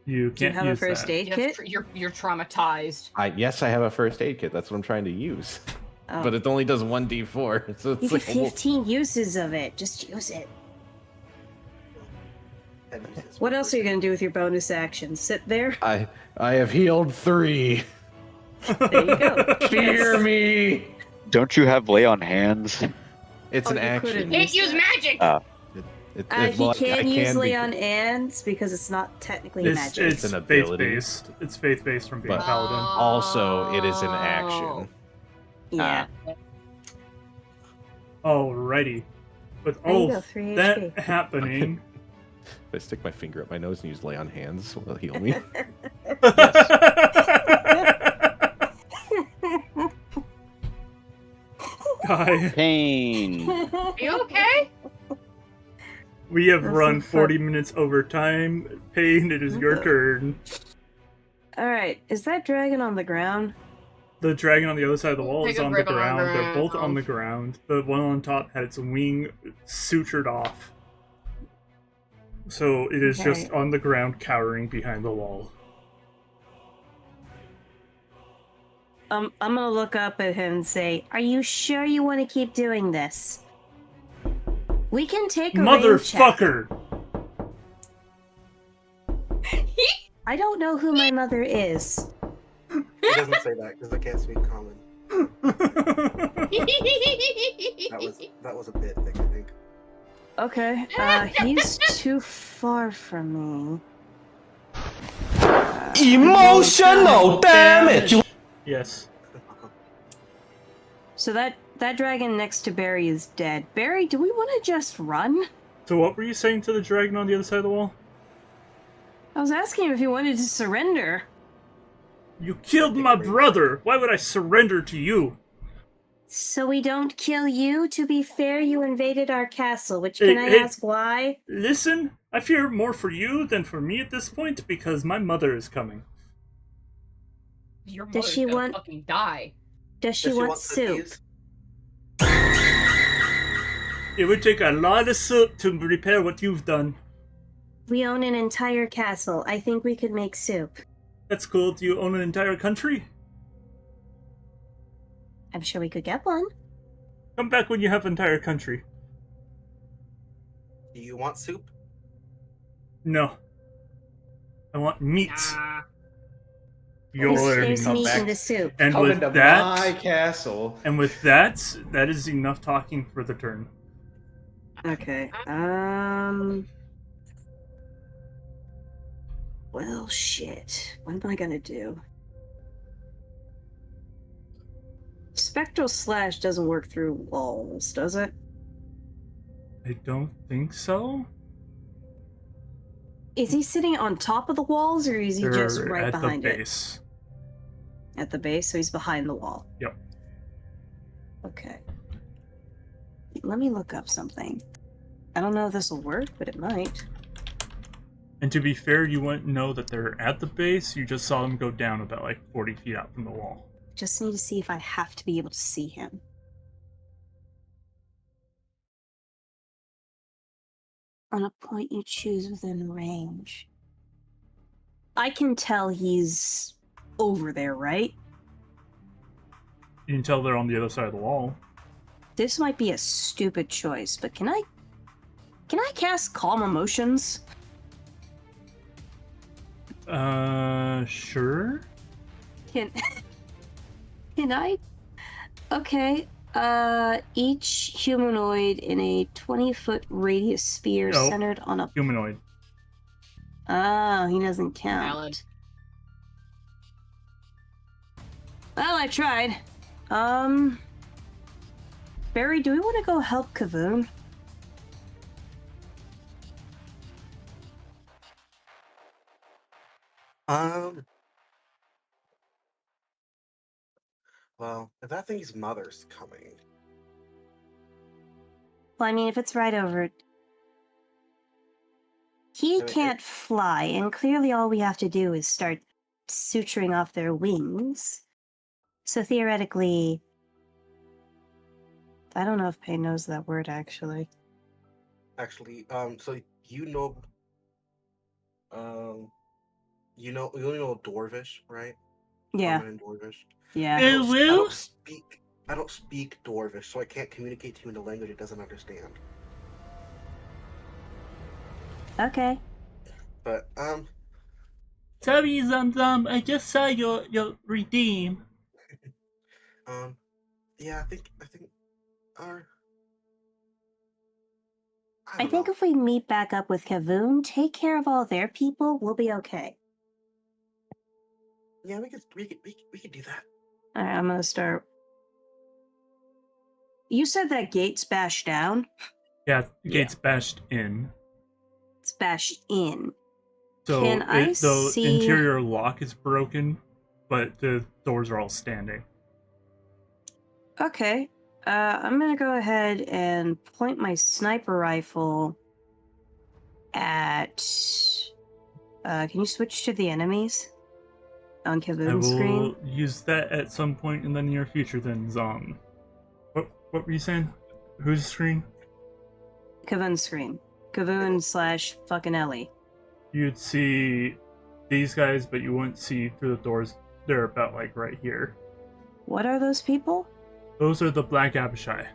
You Do you can't have a use first that. aid kit? You're traumatized. Yes, I have a first aid kit. That's what I'm trying to use, Oh. but it only does 1d4. So You it's get like, well, 15 uses of it. Just use it. And uses What for else are you first gonna do with your bonus action? Sit there? I have healed 3. There you go. Fear me. Don't you have lay on hands? It's Oh, an you action. couldn't. Can't use magic. He I can use be- lay on hands because it's not technically It's magic. it's an faith ability. based. It's faith based from being But- paladin. Also, it is an action. Yeah. Alrighty. With There you go, all 3 that HP. happening, If I stick my finger up my nose and use lay on hands, will it heal me? Guy, Pain. Are you okay? we have That's run so fun. 40 minutes over time. Pain, it is your Okay. turn. Alright, is that dragon on the ground? The dragon on the other side of the wall Take is a on the grip on the ground. They're both on ground. the ground. The one on top had its wing sutured off. So it is just Okay. on the ground, cowering behind the wall. I'm gonna look up at him and say, "Are you sure you want to keep doing this? We can take a range check." Motherfucker! I don't know who my mother is. He doesn't say that because I can't speak common. That was a bit thing, I think. Okay, he's too far from me. Emotional damage! Yes. So that dragon next to Barry is dead. Barry, do we want to just run? So what were you saying to the dragon on the other side of the wall? I was asking him if he wanted to surrender. You killed my brother! Why would I surrender to you? So we don't kill you? To be fair, you invaded our castle, which Hey, can I hey. ask why? Listen, I fear more for you than for me at this point because my mother is coming. Your Does mother's she gonna want- fucking die. Does she want soup? cookies? It would take a lot of soup to repair what you've done. We own an entire castle. I think we could make soup. That's cool. Do you own an entire country? I'm sure we could get one. Come back when you have an entire country. Do you want soup? No. I want meat. Nah. Your There's meat. meat back. in the soup. And Come with into that, my castle. and with that, that is enough talking for the turn. Okay. Well, shit. What am I gonna do? Spectral Slash doesn't work through walls, does it? I don't think so. Is he sitting on top of the walls, or is he just They're right at behind the it? base. At the base, so he's behind the wall. Yep. Okay. Let me look up something. I don't know if this will work, but it might. And to be fair, you wouldn't know that they're at the base. You just saw them go down about like 40 feet out from the wall. Just need to see if I have to be able to see him. On a point you choose within range. I can tell he's over there, right? You can tell they're on the other side of the wall. This might be a stupid choice, but can I cast Calm Emotions? Sure. Can I? Okay. Each humanoid in a 20-foot radius sphere No. centered on a. Humanoid. Ah, he doesn't count. Valid. Well, I tried. Barry, do we want to go help Kavoon? Well, if that thing's mother's coming, Well, I mean, if it's right over it. He I mean, can't fly, and clearly all we have to do is start suturing off their wings. So theoretically, I don't know if Payne knows that word actually. actually, so you only know Dwarvish, right? Yeah, Common in Dwarvish. yeah. I don't speak Dwarvish, so I can't communicate to you in a language it doesn't understand. Okay. But Sorry, Zam Zam, I just saw your redeem. Yeah, I think our. I think if we meet back up with Kavoon, take care of all their people, we'll be okay. Yeah, we could do that. Alright, I'm gonna start. You said that gate's bashed down? Yeah, the gate's bashed in. It's bashed in. So Can I the see... interior lock is broken, but the doors are all standing. Okay. I'm gonna go ahead and point my sniper rifle at... can you switch to the enemies? On I Kavoon's will screen? use that at some point in the near future then, Zom. What were you saying? Whose screen? Kavoon's screen. Kavoon / fucking Ellie. You'd see these guys, but you wouldn't see through the doors. They're about like right here. What are those people? Those are the Black Abishai.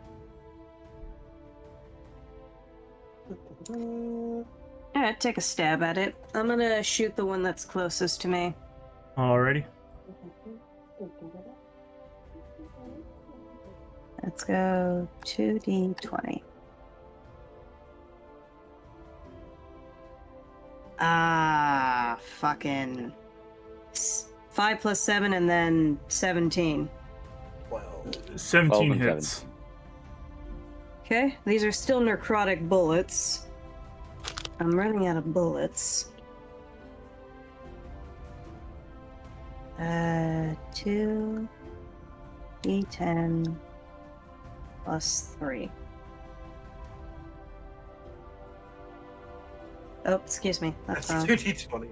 Alright, take a stab at it. I'm gonna shoot the one that's closest to me. Alrighty. Let's go 2d20. Fucking 5 plus 7 and then 17. 17 and hits. 17. Okay, these are still necrotic bullets. I'm running out of bullets. 2 d10 plus 3. Oh, excuse me. That's wrong. 2d20.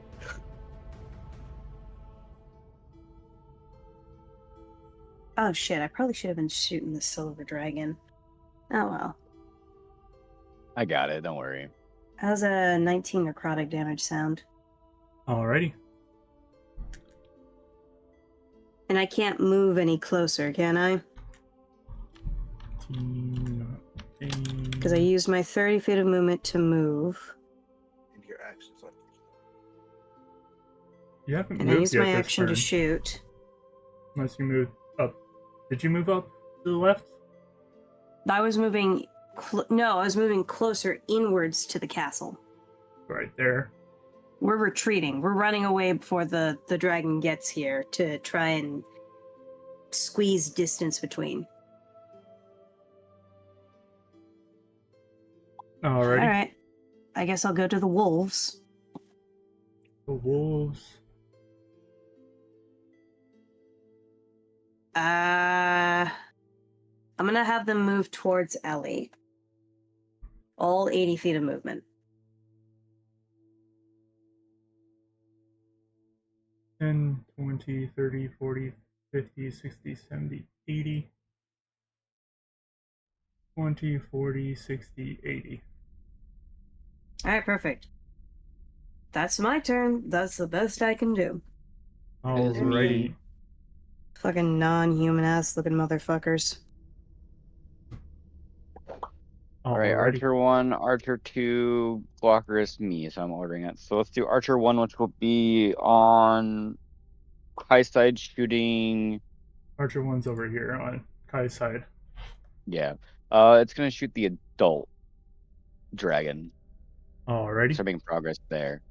Oh shit, I probably should have been shooting the silver dragon. Oh well. I got it. Don't worry. How's a 19 necrotic damage sound? Alrighty. And I can't move any closer, can I? Because I used my 30 feet of movement to move. And your actions on. You haven't And I moved used yet my this action to turn. shoot. Unless you moved up. Did you move up to the left? I was moving... No, I was moving closer inwards to the castle. Right there. We're retreating. We're running away before the dragon gets here to try and squeeze distance between. Alrighty. Alright. I guess I'll go to the wolves. The wolves. I'm gonna have them move towards Ellie. All 80 feet of movement. 10, 20, 30, 40, 50, 60, 70, 80. 20, 40, 60, 80. Alright, perfect. That's my turn. That's the best I can do. Is Alrighty. me. Fucking non-human ass looking motherfuckers. Alright, Alrighty. Archer 1, Archer 2, Blocker is me, so I'm ordering it. So let's do Archer 1, which will be on high side shooting. Archer 1's over here on Kai's side. Yeah. It's gonna shoot the adult dragon. Alrighty. So making progress there.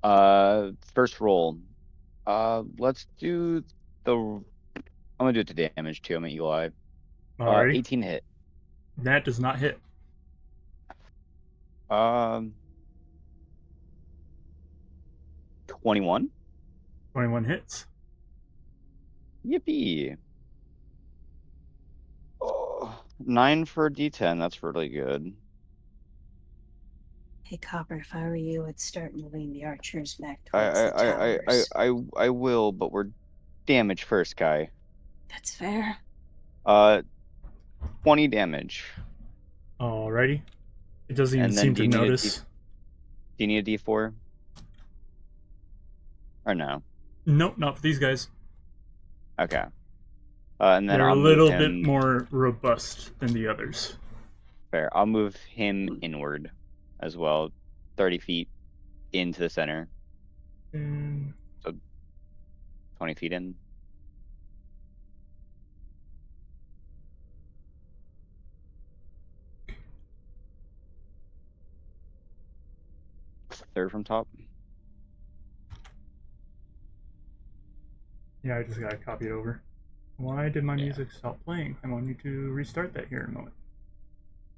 First roll. Let's do the. I'm gonna do it to damage too. I'm an Eli. Alrighty. 18 hit. That does not hit. 21. 21 hits. Yippee. Oh, 9 for D10. That's really good. Hey, Copper, if I were you, I'd start moving the archers back towards the towers. I will, but we're damage first, guy. That's fair. 20 damage. Alrighty. It doesn't even And then seem do to you need a notice. Do you need a D4? Or no? Nope, not for these guys. Okay. And then They're I'll a little move bit him, more robust than the others. Fair. I'll move him inward as well, 30 feet into the center. And 20 feet in. top. Yeah, I just gotta copy it over. Why did my Yeah. music stop playing? I want you to restart that here in a moment.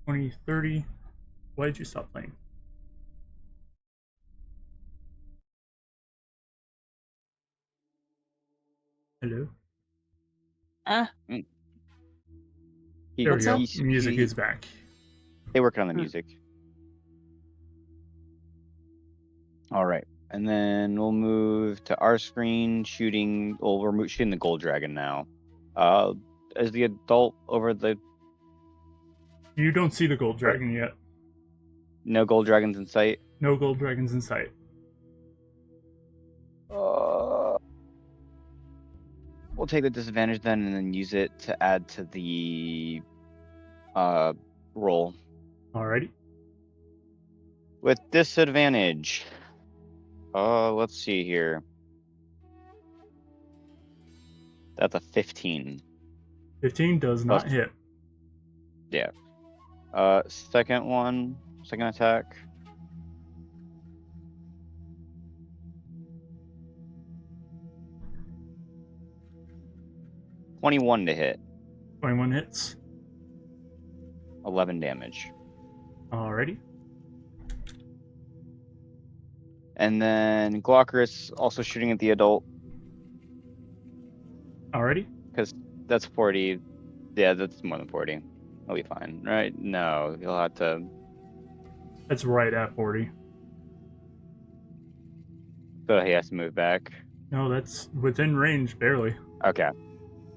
2030. Why did you stop playing? Hello? He, There we go. he's- Music he- is back. They working on the Hmm. music. All right, and then we'll move to our screen, shooting. Well, we're shooting the gold dragon now. As the adult over the You don't see the gold dragon yet. no gold dragons in sight. No gold dragons in sight. We'll take the disadvantage then, and then use it to add to the roll Alrighty. with disadvantage. Let's see here. That's a 15. 15 does not Plus- hit. Yeah. Second attack. $21 to hit. 21 hits. 11 damage. Alrighty. And then Glaucus also shooting at the adult, Alrighty. because that's 40. Yeah, that's more than 40. He'll be fine, right? No, he'll have to. That's right at 40. So he has to move back. No, that's within range, barely. Okay.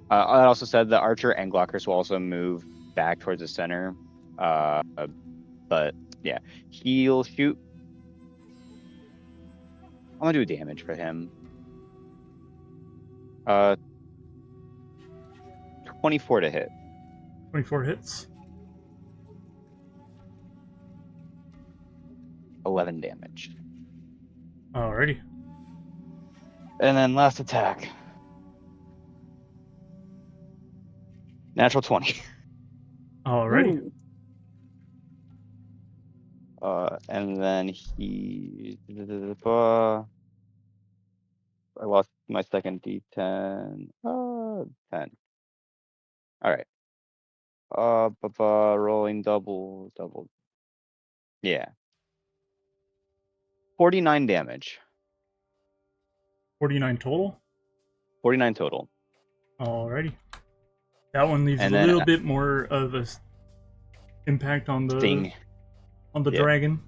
I also said the archer and Glaucus will also move back towards the center. But yeah, he'll shoot. I'm gonna do damage for him. 24 to hit. 24 hits. 11 damage. Alrighty. And then last attack. Natural 20. Alrighty. Ooh. And then he. I lost my second D10. 10. All right. Rolling double. Yeah. 49 damage. 49 total. 49 total. Alrighty. That one leaves And a then- little bit more of a impact on the Sting. on the Yeah. dragon.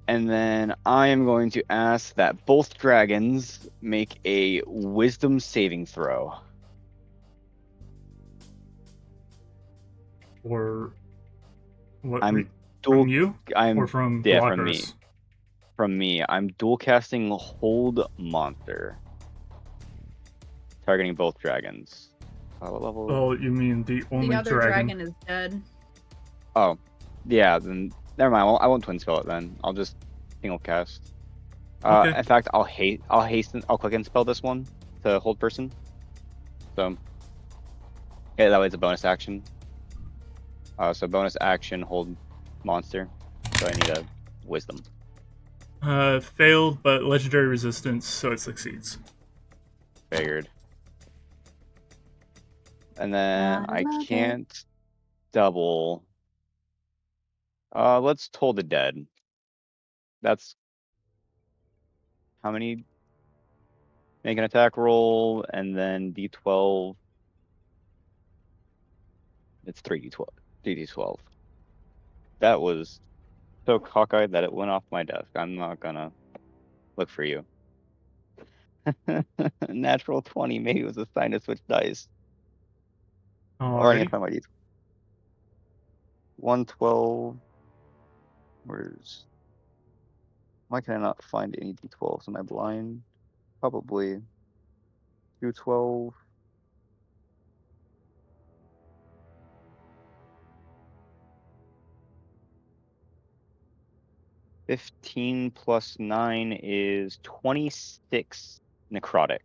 And then I am going to ask that both dragons make a wisdom saving throw. Or what? I'm from dual. you I'm or from yeah, blockers? from me. From me. I'm dual casting Hold Monster, targeting both dragons. What level? Oh, you mean the only The other dragon? dragon is dead. Oh, yeah. Then never mind. I won't twin spell it then. I'll just single cast. Okay. In fact, I'll hasten. I'll click and spell this one to hold person. So yeah, that way it's a bonus action. So bonus action, hold monster. So I need a wisdom. Failed, but legendary resistance, so it succeeds. Figured. And then Gotta I love it. can't double. Let's toll the dead. That's how many? Make an attack roll and then D12. It's 3D12. 3D12. That was so cockeyed that it went off my desk. I'm not gonna look for you. Natural 20. Maybe it was a sign to switch dice. Or I need to Alrighty. find my D12. 112. Where's. Why can I not find any D12s? Am I blind? Probably. 212. $15 plus 9 is 26 necrotic.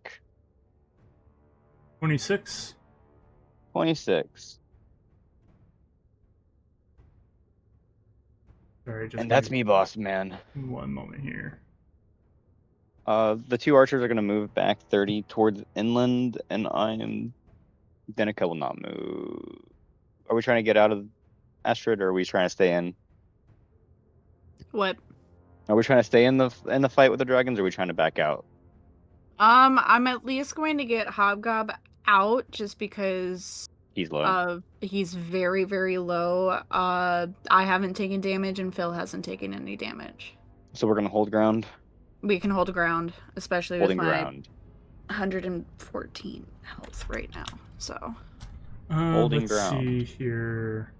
26. 26. Sorry, just And that's give me, boss man. one moment here. The two archers are gonna move back 30 towards inland, and Denica will not move. Are we trying to get out of Astrid, or are we trying to stay in? What? Are we trying to stay in the fight with the dragons, or are we trying to back out? I'm at least going to get Hobgob out just because He's low. he's very, very low. I haven't taken damage and Phil hasn't taken any damage. So we're gonna hold ground. We can hold ground, especially Holding with my ground. 114 health right now. So Holding Let's ground. see here.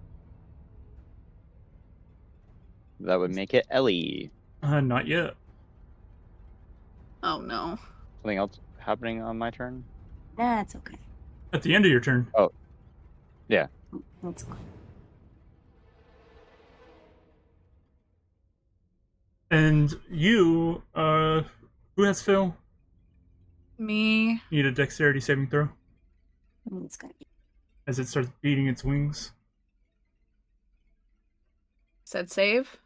That would make it Ellie. Not yet. oh no. Something else happening on my turn? Nah, it's okay. At the end of your turn. Yeah. That's okay. And you, who has Phil? Me. Need a dexterity saving throw It's gonna be. as it starts beating its wings. Said save.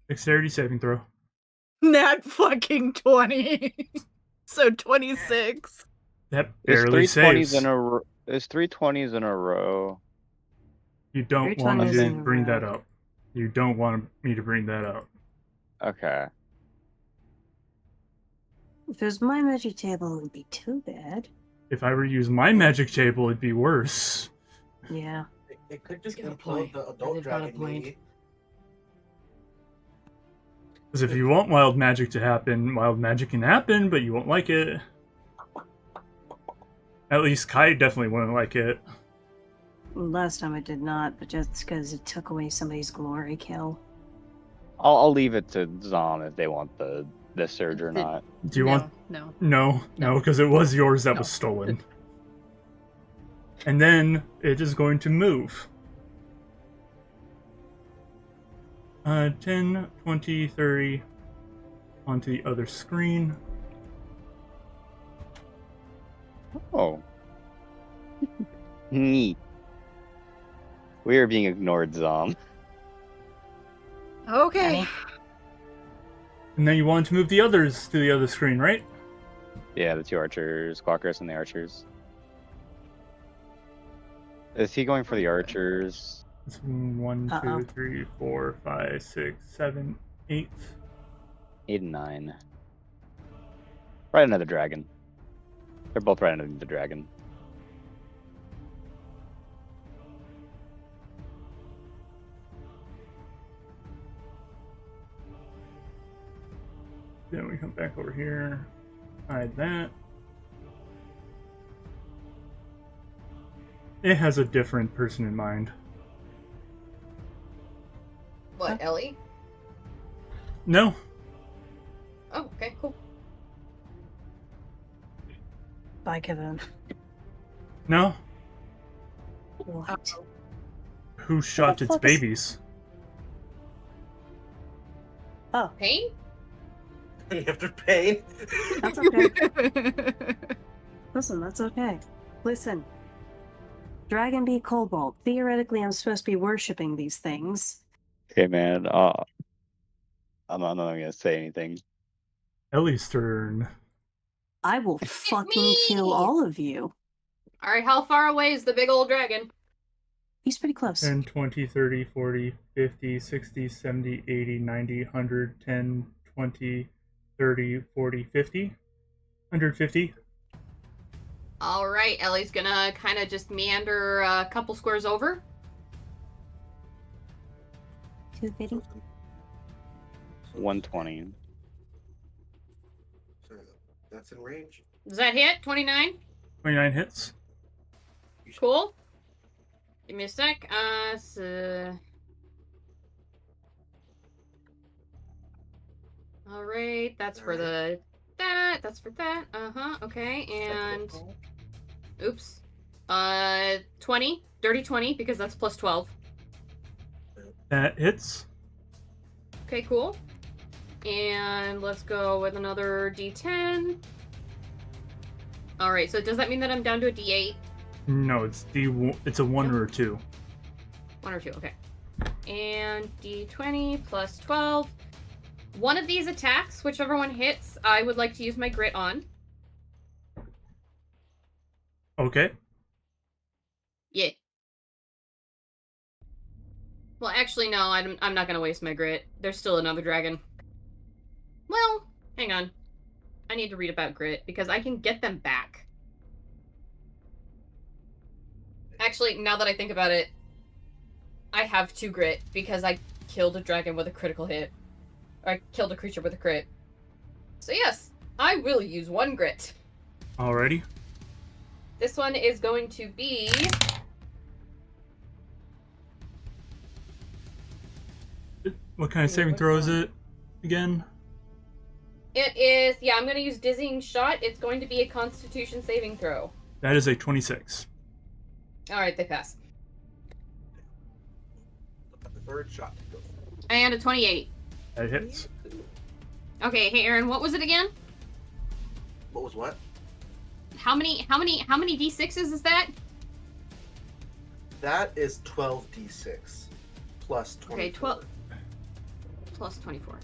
Dexterity saving throw. Nat fucking 20. So 26. That There's barely 320s saves. in a row. There's 320s in a row. You don't You're want me telling to us- bring that up. You don't want me to bring that up. Okay. If it was my magic table, it wouldn't be too bad. If I were to use my magic table, it'd be worse. Yeah. It could just Got a implode point. the adult They've got a dragon, point. maybe. Because if you want wild magic to happen, wild magic can happen, but you won't like it. At least Kai definitely wouldn't like it. Last time I did not, but just because it took away somebody's glory kill. I'll leave it to Zom if they want the surge or The- not. Do you no, want? No. No, because it was yours that No. was stolen. And then it is going to move. 10, 20, 30 onto the other screen. Oh. Neat. We are being ignored, Zom. Okay. And then you want to move the others to the other screen, right? Yeah, the two archers, Quackers and the archers. Is he going for the archers? It's 1, Uh-oh. 2, 3, 4, 5, 6, 7, 8. 8 and 9. Right under the dragon. They're both right under the dragon. Then we come back over here. Hide that. It has a different person in mind. What, Ellie? No, Oh, okay, cool. Bye, Kevin. no. What? Who shot the its fuck is- babies? Oh, Pain? After pain. that's okay. Listen, that's okay. Listen. Dragon Bee Cobalt. Theoretically, I'm supposed to be worshipping these things. Okay, man. I'm not gonna say anything. Ellie's turn. I will fucking kill all of you. Alright, how far away is the big old dragon? He's pretty close. 10, 20, 30, 40, 50, 60, 70, 80, 90, 100, 10, 20, 30, 40, 50. 150. Alright, Ellie's gonna kind of just meander a couple squares over. 250. 120. So that's in range. Does that hit? 29? 29 hits. Cool. Give me a sec. Alright, that's for the... That's for that. Uh-huh, okay, and... Oops. 20. Dirty 20, because that's plus 12. That hits. Okay, cool. And let's go with another D10. Alright, so does that mean that I'm down to a D8? No, it's a 1 or a 2. 1 or 2, okay. and d20 plus 12. One of these attacks, whichever one hits, I would like to use my grit on. Okay. Yeah. Well, actually, no, I'm not gonna waste my grit. There's still another dragon. Well, hang on. I need to read about grit, because I can get them back. Actually, now that I think about it, I have 2 grit, because I killed a dragon with a critical hit. Or I killed a creature with a crit. So yes, I will use 1 grit. Alrighty. This one is going to be... What kind of saving throw is it again? It is... Yeah, I'm going to use Dizzying Shot. It's going to be a Constitution saving throw. That is a 26. Alright, they pass. The third shot. And a 28. That hits. Okay, hey Aaron, what was it again? What was what? How many d6s is that? That is 12d6 plus 24. Okay, 12 plus 24.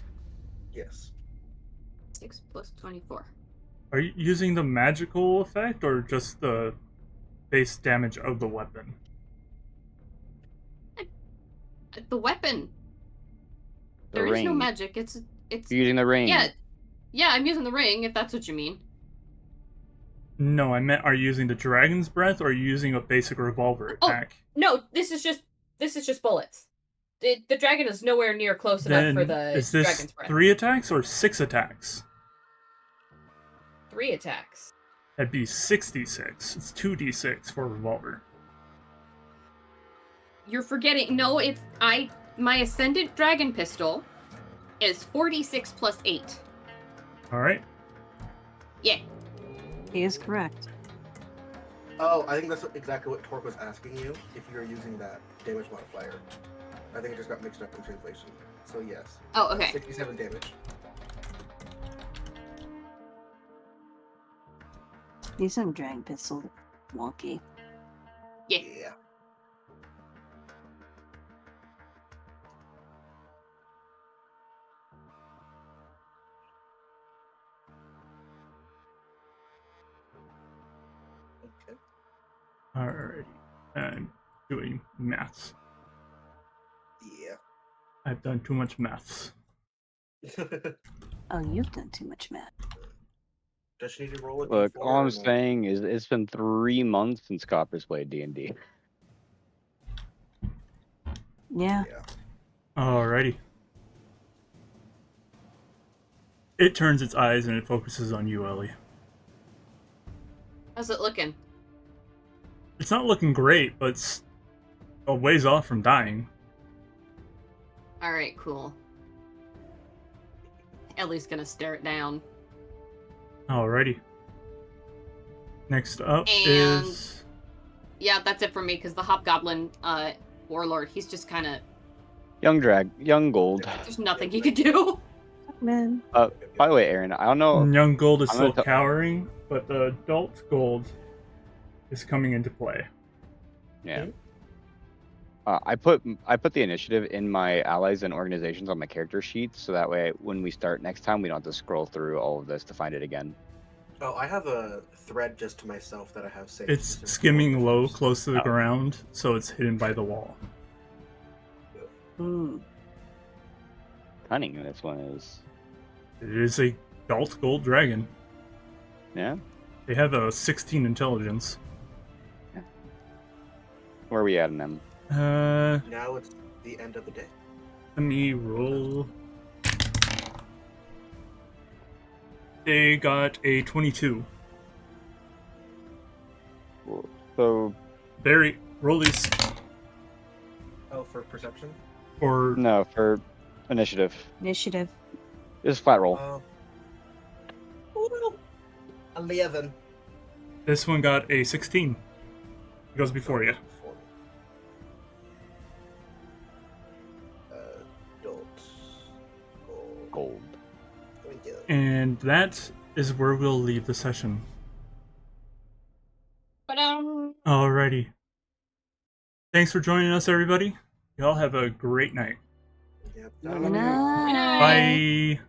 Yes. 6 plus 24. Are you using the magical effect or just the base damage of the weapon? The weapon. The There is no ring. magic. It's You're using the ring. Yeah. Yeah, I'm using the ring, if that's what you mean. No, I meant are you using the dragon's breath or are you using a basic revolver attack? No, this is just bullets. The dragon is nowhere near close enough Then for the is this dragon's breath. 3 attacks or 6 attacks? 3 attacks. That'd be 6d6. It's 2d6 for a revolver. You're forgetting. No, my ascendant dragon pistol is 46 plus 8. Alright. Yeah. He is correct. Oh, I think that's exactly what Tork was asking you, if you're using that damage modifier. I think it just got mixed up in translation. So yes. Oh, okay. 67 damage. These some dragon pistol wonky. Yeah. Yeah. Okay. Alrighty. I'm doing maths. Yeah. I've done too much maths. Oh, you've done too much math. Does she need to roll it? Look, all I'm saying is it's been 3 months since Copper's played D&D. Yeah. Alrighty. It turns its eyes and it focuses on you, Ellie. How's it looking? It's not looking great, but it's a ways off from dying. Alright, cool. Ellie's gonna stare it down. Alrighty. Next up And- is... Yeah, that's it for me, because the Hobgoblin Warlord, he's just kind of... Young Gold. There's nothing he could do. Man. By the way, Aaron, I don't know. Young Gold is I'm still gonna tell- cowering, but the adult Gold is coming into play. Yeah. I put the initiative in my allies and organizations on my character sheet, so that way when we start next time, we don't have to scroll through all of this to find it again. Oh, I have a thread just to myself that I have saved. It's specifically skimming for low, members. close to the Oh. ground, so it's hidden by the wall. Hmm. Cunning, this one is. It is a adult Gold Dragon. Yeah. They have a 16 intelligence. Where are we at in them? Now it's the end of the day. Let me roll. They got a 22. So Barry, roll these. Oh, for perception? Or no, for initiative, Initiative. just flat roll. Oh, no. 11. this one got a 16. It goes before you. Adult. Gold. Thank you. And that is where we'll leave the session. But Alrighty. Thanks for joining us, everybody. Y'all have a great night. Yep. Good night. Bye.